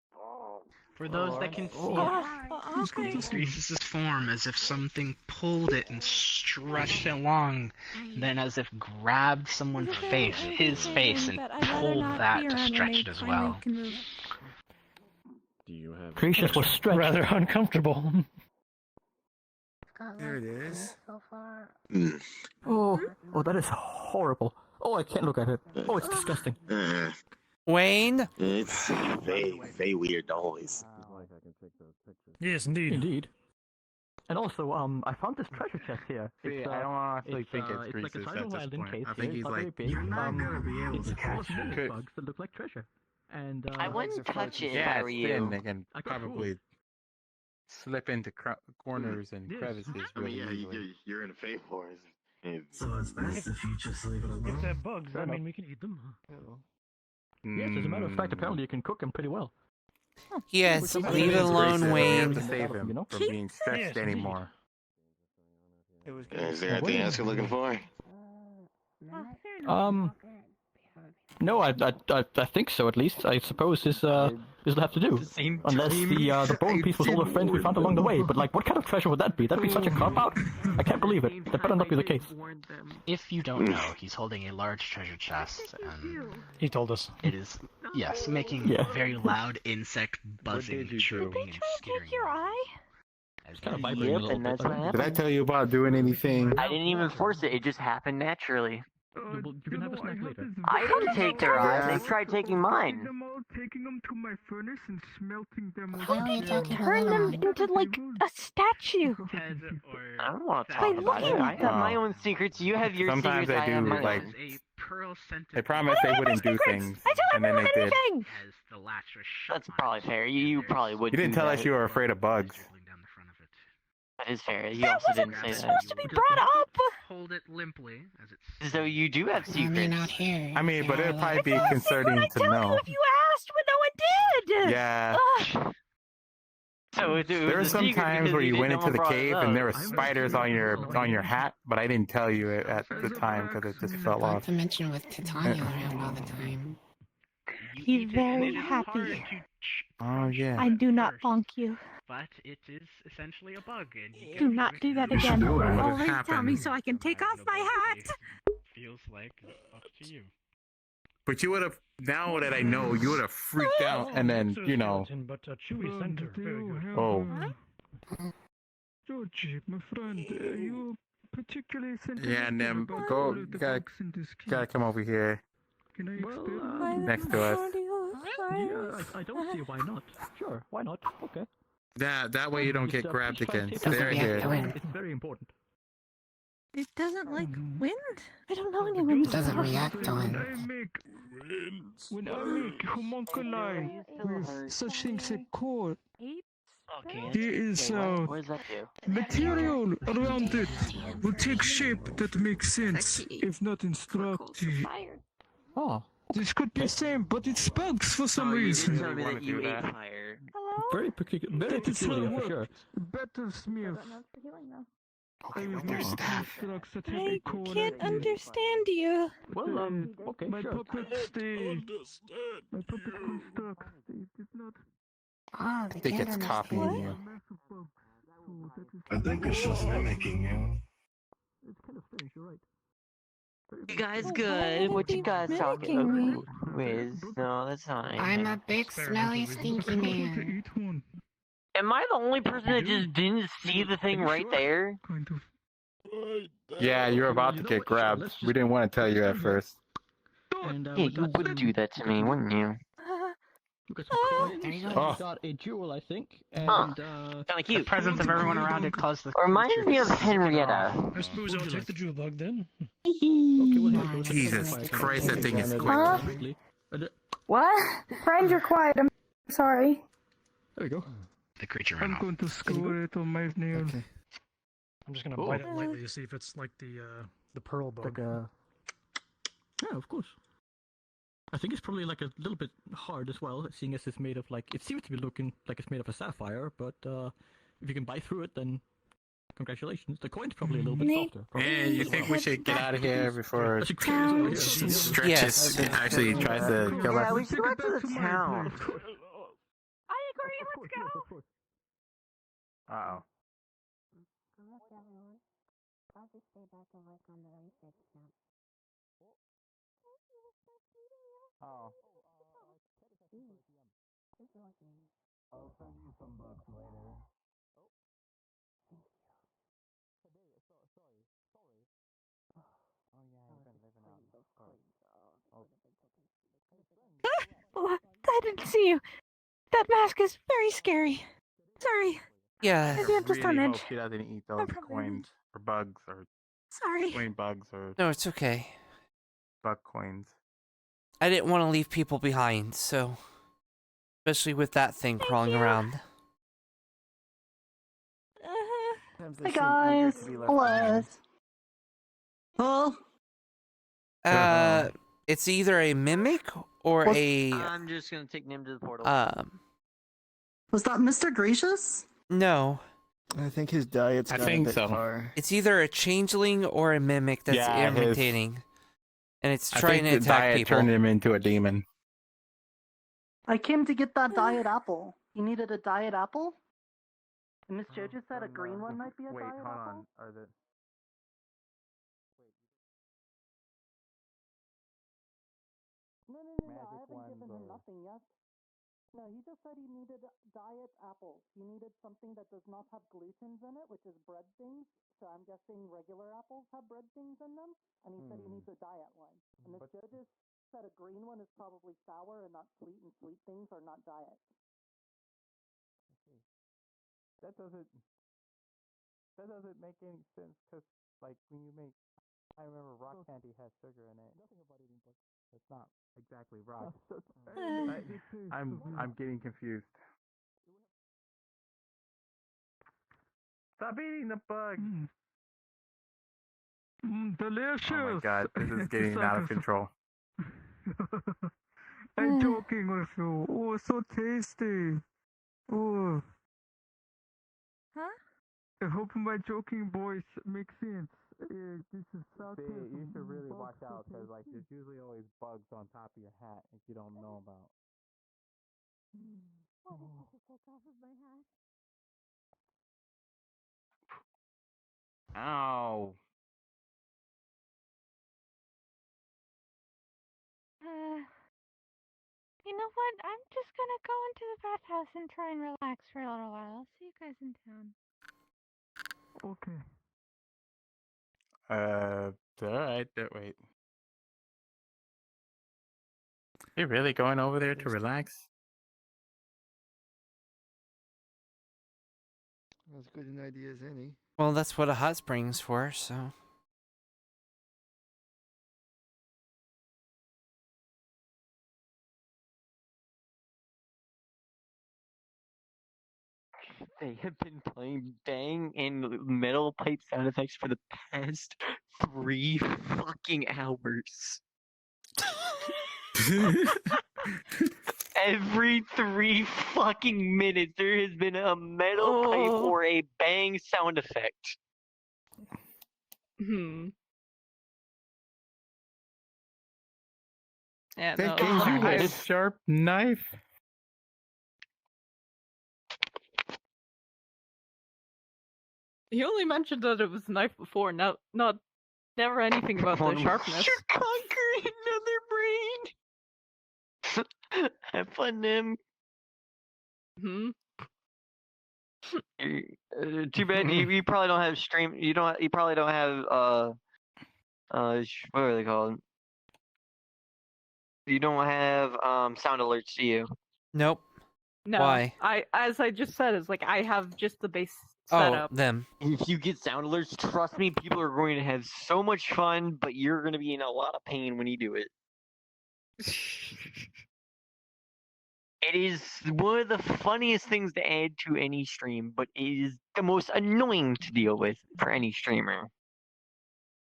For those that can see Okay. Greasus' form, as if something pulled it and stretched it along, then as if grabbed someone's face, his face, and pulled that to stretch it as well. Do you have? Greasus was stretched. Rather uncomfortable. There it is. Oh, that is horrible. Oh, I can't look at it. Oh, it's disgusting. Wayne? It's very weird always. Yes, indeed. Indeed. And also, I found this treasure chest here. See, I don't honestly think it's like a Greasus tidal at this island point. case I think here. he's It's not very like, big. you're not gonna be able It's to full of catch mini it. bugs that look like treasure. And I wouldn't touch it if Yeah, I were it's you. thin. They can probably slip into corners and crevices I mean, really yeah, easily. you're in a fake forest. So it's best if you just leave it alone. If they're bugs, I mean, we can eat them. Yes, as a matter of fact, apparently you can cook them pretty well. Yes, Which leave it alone, We have Wayne. to save him from being stretched anymore. Is there anything else you're looking for? No, I think so. At least I suppose this will have to do, unless the bone piece was all the friends we found along the way. But like, what kind of treasure would that be? That'd be such a cop out. I can't believe it. That better not be the case. If you don't know, he's holding a large treasure chest, and He told us. it is, yes, making very loud insect buzzing, chirping, and skittering. Your eye? It's kind of vibrating a little and that's bit. what Did I happened. tell you about doing anything? I didn't even force it. It just happened naturally. You can have a snack later. I didn't take their eyes. They tried taking mine. Taking them to my furnace and smelting them. How did you turn them into like a statue? I don't want to By talk about it. looking I at have them. my own secrets. You have your Sometimes secrets. they I have do, mine. like, A pearl scented they promised they wouldn't do things, I tell and then they everyone did. anything. as the latch was shut. That's probably fair. You probably would. You didn't do tell that. us you were afraid of bugs. That is fair. You That also wasn't didn't say that. supposed to be brought up. Hold it limply as it So you do have I mean, out secrets. here. I mean, but there it'd are probably lots be of- concerning I'd to tell know. you if you asked, but no one did. Yeah. Ugh. So it There were was a some secret times because where you didn't went know into one the brought it cave up. and there were spiders on your hat, but I didn't tell you it at the time because it just fell Not off. to mention with Titania around all the time. Be very happy. Oh yeah. I do not bonk you. but it is essentially a bug, and you Do not do that again. do it. What Only has tell me happened? so I can take off my hat. feels like up to you. But you would have, now that I know, you would have freaked out and then, you know. But Chewy Center, very good. Oh. Georgie, my friend, you particularly sentimental Yeah, Nem, about go, all the gotta bugs in this cave. come over here Can I experiment? next to us. Yeah, I don't see why not. Sure, why not? Okay. That way you don't get grabbed again. Doesn't There, react here. to wind. It's very important. It doesn't like wind? I don't know anyone who's Doesn't react to wind. When I make homunculi with such things as core, Okay. there is What does that do? material around it will take shape that makes sense, if not instructive. Oh. This could be same, but it's bugs for some Oh, you reason. didn't tell me that you ate fire. Very peculiar, That is how it for works. sure. Better Smith. Okay, with their staff. I can't understand you. Well, okay, My sure. puppets, my puppet constructs, they did not. Oh, I they think can't it's understand. copying you. I think it's just mimicking you. It's kind of strange, you're right. You guys good? What you guys talking mimicking about? Wiz? No, that's not. I'm a big, smelly, stinky man. Am I the only person that just didn't see the thing right there? Kind of. Yeah, you're about to get grabbed. We didn't want to tell you at first. And, Yeah, you would do that to me, wouldn't you? We got some coins, There you go. and Oh. we got a jewel, I think, and Huh. Kinda The cute. presence of everyone around it caused the Reminds me of creatures to get Henrietta. off. I suppose I'll take the jewel bug then. Jesus Christ, that thing is quick. Huh? What? Friend, you're quiet. I'm sorry. There we go. The creature ran I'm off. going to score it on my nails. Okay. I'm just gonna bite it lightly to see if it's like the pearl bug. Yeah, of course. I think it's probably like a little bit hard as well, seeing as it's made of like, it seems to be looking like it's made of a sapphire, but if you can bite through it, then congratulations. The coin's probably a little bit softer. And you think we should get out of here before Stretches Yes. actually tries to kill Yeah, us? we should go back to the town. I agree. Let's go. Uh-oh. I'll just stay back and work on the research camp. Oh. I'll send you some books later. I didn't see you. That mask is very scary. Sorry. Yeah. Maybe I'm just on really edge. hope she doesn't eat those coins or bugs or Sorry. coin bugs or No, it's okay. bug coins. I didn't want to leave people behind, so... Especially with that thing crawling around. Hey guys, hello. Huh? It's either a mimic or a... I'm just gonna take Nim to the portal. Was that Mr. Gracious? No. I think his diet's I gone think a bit so. far. It's either a changeling or a mimic that's Yeah, his- imitating. And it's I trying think to the attack diet people. turned him into a demon. I came to get that diet apple. You needed a diet apple? And Miss Jojo said a green one might be a Wait, diet hold apple? on. Are the... No, I haven't given him nothing yet. No, he just said he needed diet apples. He needed something that does not have glutens in it, which is bread things. So I'm guessing regular apples have bread things in them. And he said he needs a diet one. And Miss Jojo said a green one is probably sour and not sweet, and sweet things are not diet. That doesn't make any sense because, like, when you make, I remember rock candy has sugar in it. Nothing about eating bugs. It's not exactly rock. I'm getting confused. Stop eating the bug. Delicious. Oh my god, this is getting out of control. I'm joking with you. Oh, so tasty. Oh. Huh? I hope my joking voice makes sense. This is sarcasm. You should really watch out because, like, there's usually always bugs on top of your hat if you don't know about. What if I just take off of my hat? Ow. You know what? I'm just gonna go into the bathhouse and try and relax for a little while. I'll see you guys in town. Okay. Alright, wait. You're really going over there to relax? As good an idea as any. Well, that's what a hot spring's for, so... They have been playing bang and metal pipe sound effects for the past 3 fucking hours. Every 3 fucking minutes, there has been a metal pipe or a bang sound effect. Yeah, They no, gave you a sharp knife? He only mentioned that it was a knife before, never anything about the sharpness. You're conquering another brain! Have fun, Nim. Too bad you probably don't have stream. You probably don't have what are they called? You don't have sound alerts, do you? Nope. No, Why? as I just said, it's like I have just the base Oh, them. If you get sound alerts, trust me, people are going to have so much fun, but you're going to be in a lot of pain when you do it. It is one of the funniest things to add to any stream, but it is the most annoying to deal with for any streamer.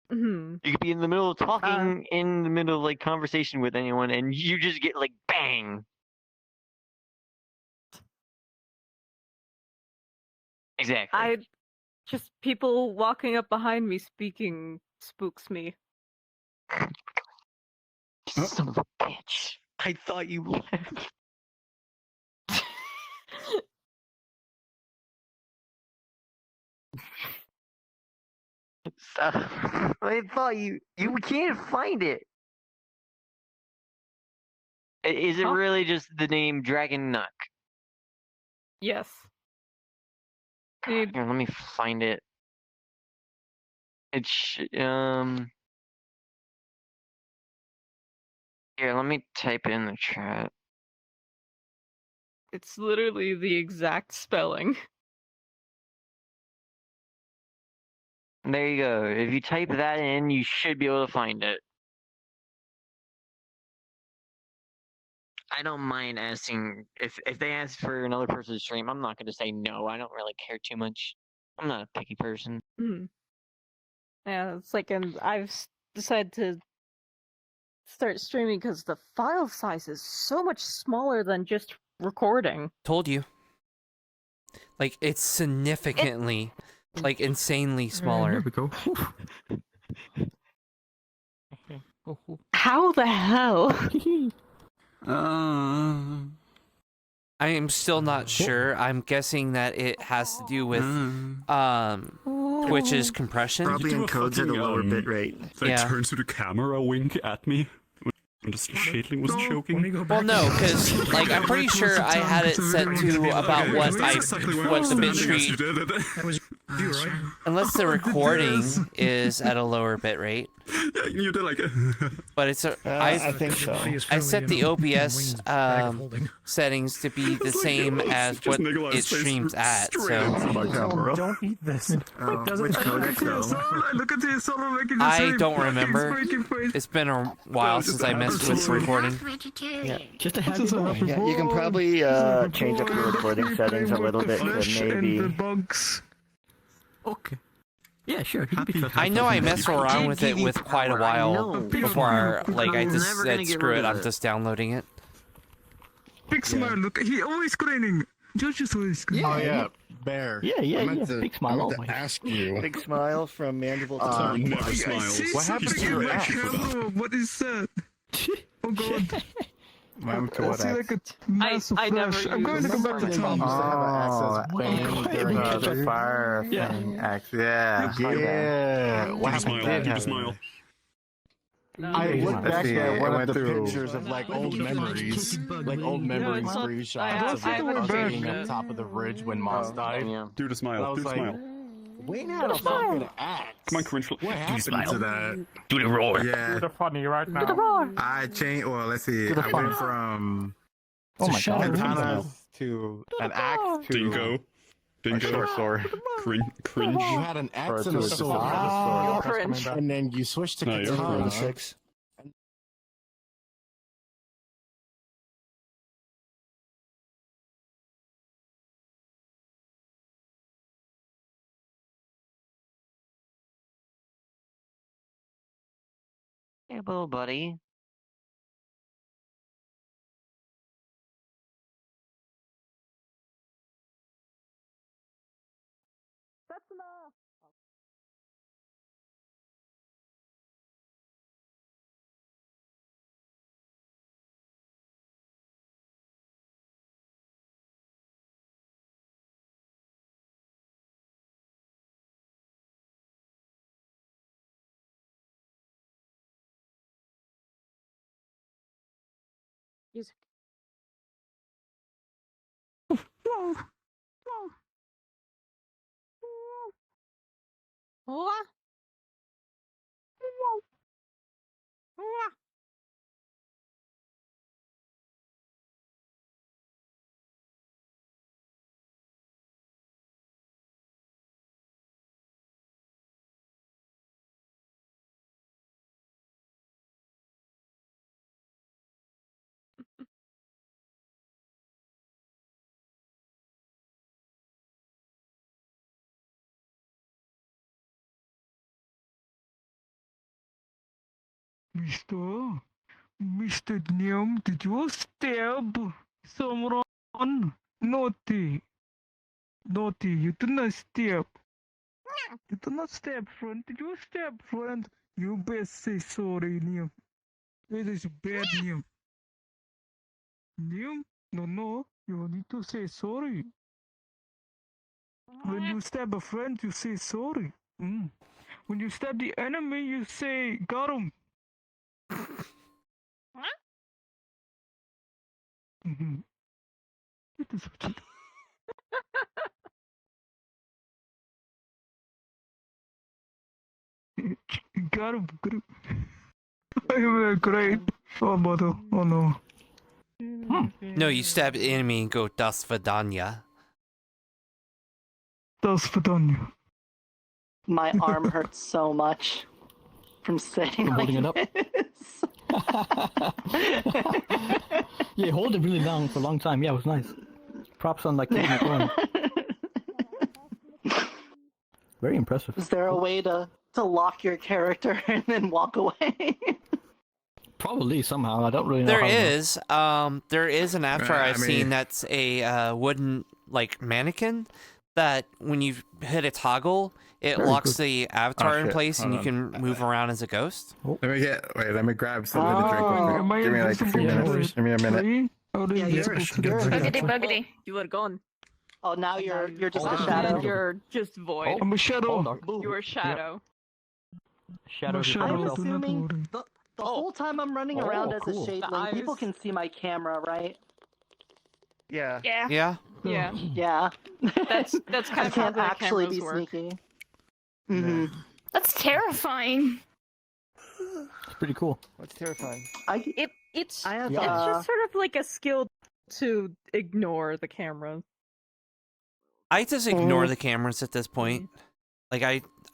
You could be in the middle of talking, in the middle of like conversation with anyone, and you just get like bang. Exactly. Just people walking up behind me speaking spooks me. Son of a bitch. I thought you left. I thought you can't find it. Is it really just the name Dragon Nuck? Yes. Here, let me find it. It's Here, let me type it in the chat. It's literally the exact spelling. There you go. If you type that in, you should be able to find it. I don't mind asking if they ask for another person's stream. I'm not going to say no. I don't really care too much. I'm not a picky person. Yeah, it's like, and decided to start streaming because the file size is so much smaller than just recording. Told you. Like, it's significantly, like, insanely smaller. There we go. How the hell? I am still not sure. I'm guessing that it has to do with Twitch's compression. Probably encodes at a lower bit rate. Yeah. Turn to the camera, wink at me. And the shadling was choking. Well, no, because like I'm pretty sure I had it set to about what the bit street. Unless the recording is at a lower bit rate. You did like. But it's I think so. I set the OBS settings to be the same as what it streams at. So Don't eat this. Which codec though? Look at this. I don't remember. It's been a while since I messed with recording. Yeah, just a happy yeah, you can probably change up your recording settings a little bit to maybe. Okay. Yeah, sure. I know I messed around with it with quite a while before, like I just said, screw it, I'm just downloading it. Big smile. Look, he always grinning. Josh is always grinning. Oh yeah, Bear. Yeah. I meant Big smile to always. ask you. Big smile from Mandible to Never I smiles. see What happened something to your in my axe? camera. What is that? Oh god. What happened to I what see axe? like a massive I never flash. I'm going to go back to town. the fire thing. Yeah. What Keep a happened? smile. Keep a smile. I looked back at one of the through. pictures of like old memories, like old memory screenshots I of have us to being up top of the ridge when Moss died. Do the smile. I Do was the like, smile. Wayne had a fucking axe. Come on, Cringe. What happened to that? Do the roar. Yeah, They're funny right now. I changed. Well, let's see. the I fun. went from Oh my god. katanas to an axe to Dingo. Dingo. Cringe. You had an axe and a sword. You're cringe. And then you switched to No, you're katana. Six. Hey, little buddy. That's enough. Music. What? Mr. Nim, did you stab someone? Naughty. Naughty, you did not stab. You did not stab, friend. Did you stab, friend? You best say sorry, Nim. It is bad, Nim. Nim? No. You need to say sorry. When you stab a friend, you say sorry. When you stab the enemy, you say, got him. It is what you got him. I'm great. Oh, mother. Oh, no. No, you stab the enemy and go Das Vidanya. Das Vidanya. My arm hurts so much from sitting like holding it up. this. Yeah, hold it really long for a long time. Yeah, it was nice. Props on like keeping it going. Very impressive. Is there a way to lock your character and then walk away? Probably somehow. I don't really know. There is an avatar I've seen that's a wooden like mannequin that when you hit a toggle, it locks the avatar in place and you can move around as a ghost. Let me grab something to drink real quick. Give me like a few minutes. Give me a minute. Buggity. You were gone. Oh, now you're just a shadow. You're just void. I'm a shadow. You're a shadow. Shadow. I'm assuming the whole time I'm running around as a shadeling, people can see my camera, right? Yeah. Yeah. That's kind I of how can't the actually be cameras work. sneaky. That's terrifying. It's pretty cool. What's terrifying? It's I have, it's just sort of like a skill to ignore the camera. I just ignore the cameras at this point. Like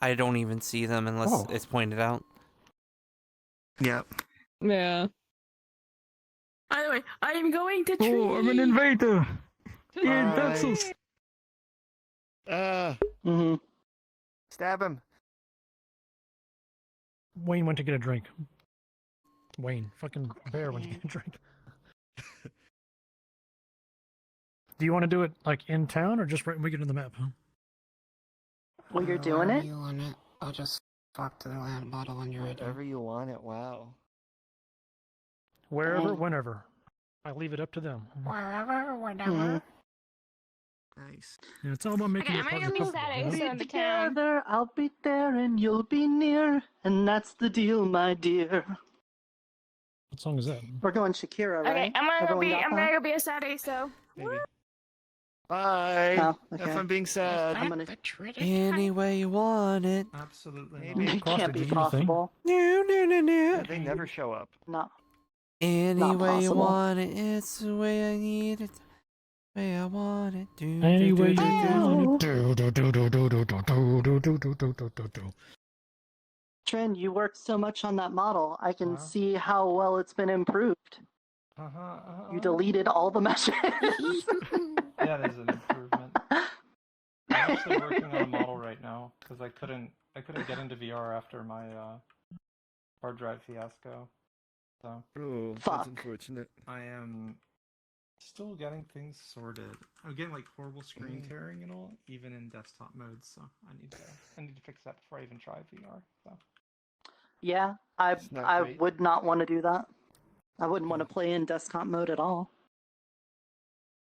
I don't even see them unless it's pointed out. Yep. Yeah. By the way, I am going to tree. Oh, I'm an invader. Yeah, that's us. Stab him. Wayne went to get a drink. Wayne, fucking bear went to get a drink. Do you want to do it like in town or just right when we get on the map? Huh? Well, you're doing it? You want it? I'll just talk to the land model when you're ready. Wherever you want it. Wow. Wherever, whenever. I leave it up to them. Wherever, whenever. Nice. Yeah, it's all about making it gonna be sad Together, I'll be there and you'll be near, and that's the deal, my dear. What song is that? We're going Shakira, right? Okay, I'm gonna Everyone got go that? be a sad so. Maybe. Bye. Oh, okay. Have fun being sad. I'm gonna... Any way you want it. Absolutely. It can't be possible. No. Yeah, they never show up. No. Any Not way you possible. want it, it's the way I need it. The way I want it. Any way you want it. Trin, you worked so much on that model. I can see how well it's been improved. You deleted all the meshes. That is an improvement. I'm actually working on a model right now because I couldn't get into VR after my hard drive fiasco. So that's unfortunate. I am still getting things sorted. I'm getting like horrible screen tearing and all, even in desktop mode. So I need to fix that before I even try VR. So Yeah, I great. would not want to do that. I wouldn't want to play in desktop mode at all.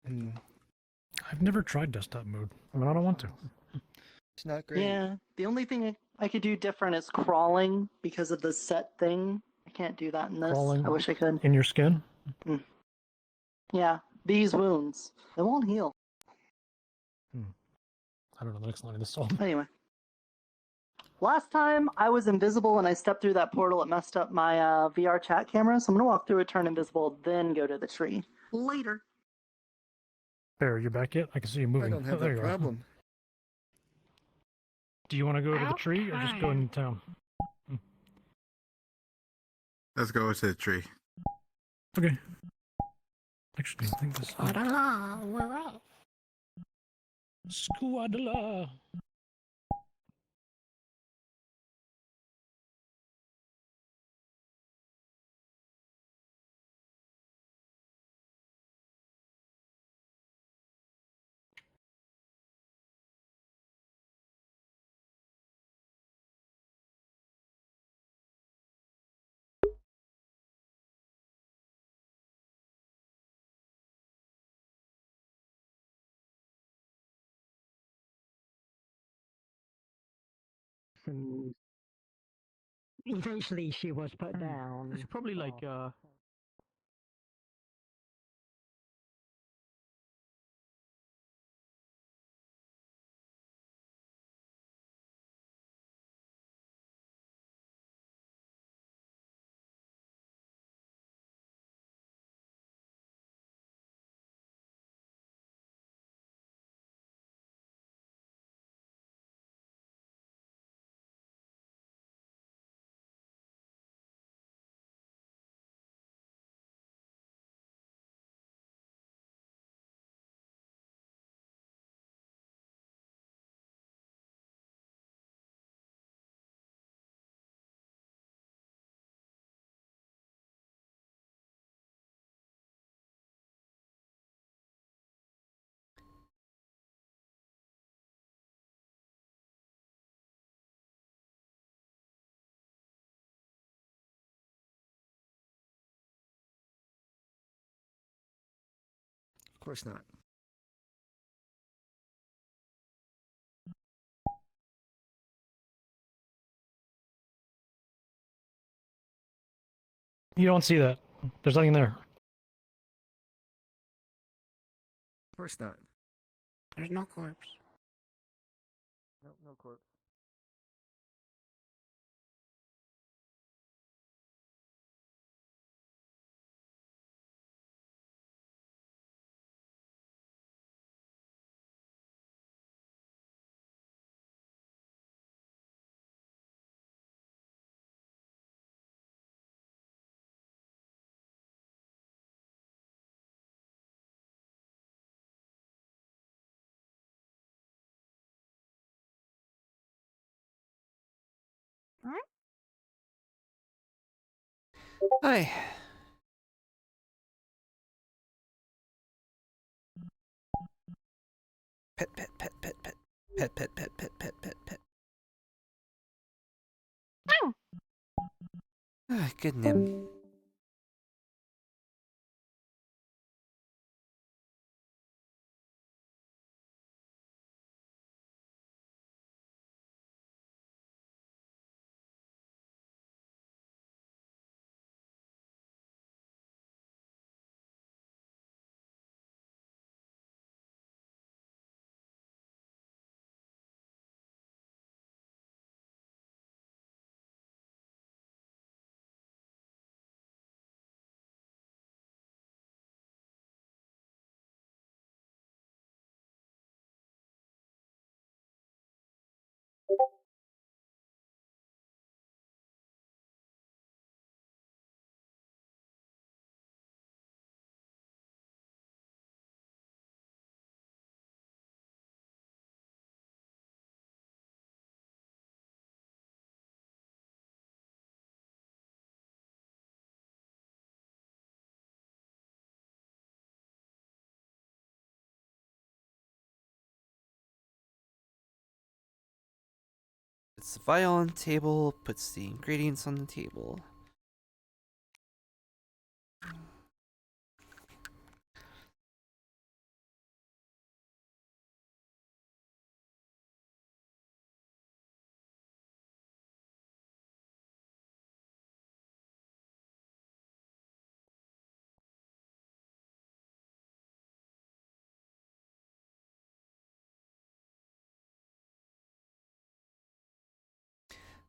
I've never tried desktop mode. I mean, I don't want to. It's not great. Yeah, the only thing I could do different is crawling because of the set thing. I can't do that in this. Crawling I wish I could. in your skin? Yeah, these wounds. They won't heal. I don't know the next line of the song. Anyway. Last time I was invisible and I stepped through that portal, it messed up my VRchat camera, so I'm going to walk through it, turn invisible, then go to the tree. Later. Bear, you back yet? I can see you moving. I don't have there that you are. problem. Do you want to go to the tree or just go into town? Let's go to the tree. Okay. Actually, I think this is... We're off. Squadala. and eventually she was put down. It's probably like Of course not. You don't see that. There's nothing there. Of course not. There's no corpse. Nope, no corpse. Hi. Pet, pet, pet, pet, pet. Pet, pet, pet, pet, pet, pet, pet. Ah, good Nim. Puts the vial on the table, puts the ingredients on the table.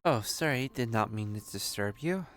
Oh, sorry, did not mean to disturb you.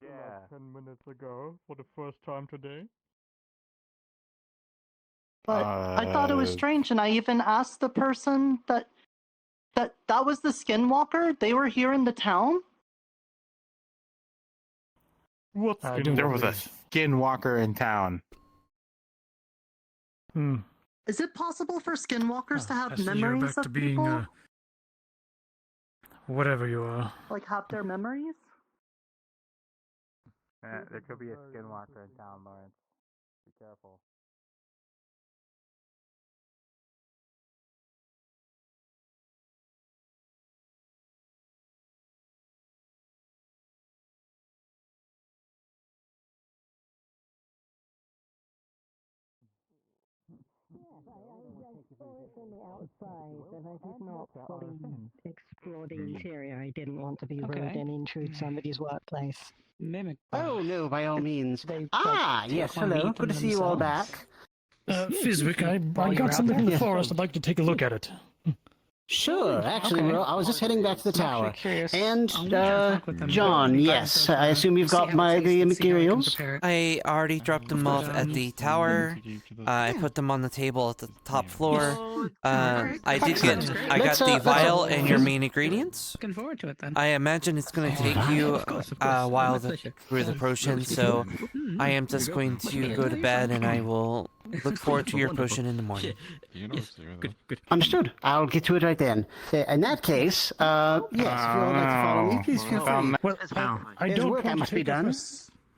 Yeah. 10 minutes ago for the first time today. But I thought it was strange, and I even asked the person that was the skinwalker. They were here in the town. What there was a skinwalker in town. Hmm. Is it possible for skinwalkers to I have see you're memories back to of being, people? Whatever you are. Like have their memories? There could be a skinwalker in town, Lawrence. Be careful. From the outside, and I did not fully explore the interior. I didn't want to be rude and intrude somebody's workplace. Mimic. Oh, no, by all means. Yes, take one hello. meat Good to from see you all themselves. back. Fizwick, I While you're got out something there? in the Yes. forest. I'd like to take a look at it. Sure, actually, Okay. well, I was just heading back to the I'm actually tower. curious. And, I'll talk with them. John, yes, I assume you've got the materials? I already dropped them off at the tower. I put them on the table at the top floor. I did get. Excellent. I got Let's, the let's- vial and your main ingredients. Looking forward to it then. I imagine it's going to take you a while to brew the potion, so I am just going to go to bed, and I will look forward to your potion in the morning. Understood. I'll get to it right then. In that case, yes, if you would like to follow me, please feel free. Well, I There's don't work that want must to be take up done.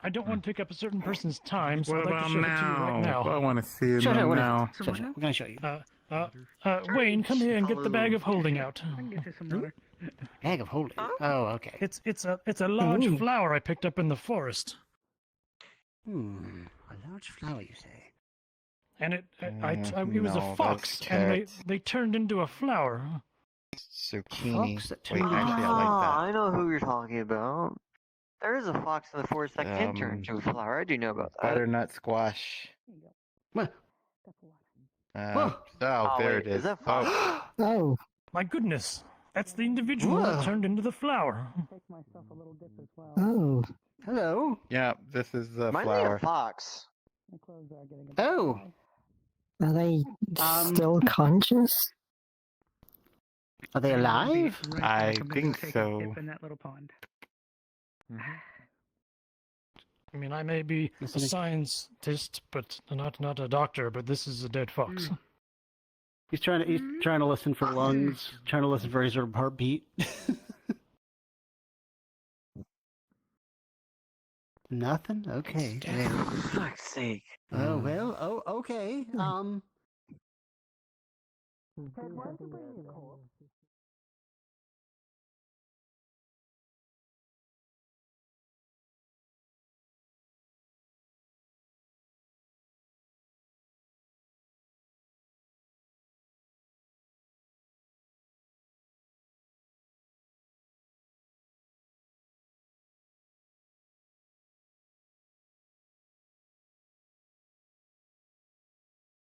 I don't want to take up a certain person's time, so What I'd like to about show it to you right now? now. I want to see Sure, them sure, now. Sure, sure. We're gonna show you. Wayne, come here and get the bag of holding out. Bag of holding. Oh, okay. It's a large flower I picked up in the forest. A large flower, you say? And it was a No, fox, that's and carrot. they turned into a flower. Zucchini. Fox that Wait, turned into actually, I like that. I know who you're talking about. There is a fox in the forest that can turn into a flower. I do know about that. Butternut squash. What? Oh, there wait, it is. is that fox? Oh. My goodness, that's the individual that Whoa. turned into the flower. Oh. Hello. Yeah, this is the Might be a flower. fox. Oh. Are they still conscious? Are they alive? I think so. In that little pond. I mean, I may be a scientist, but not a doctor. But this is a dead fox. He's trying to listen for lungs, trying to listen for his heartbeat. Nothing? Okay. For fuck's sake. Oh, well, okay.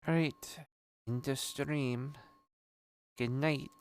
Alright, into stream. Good night.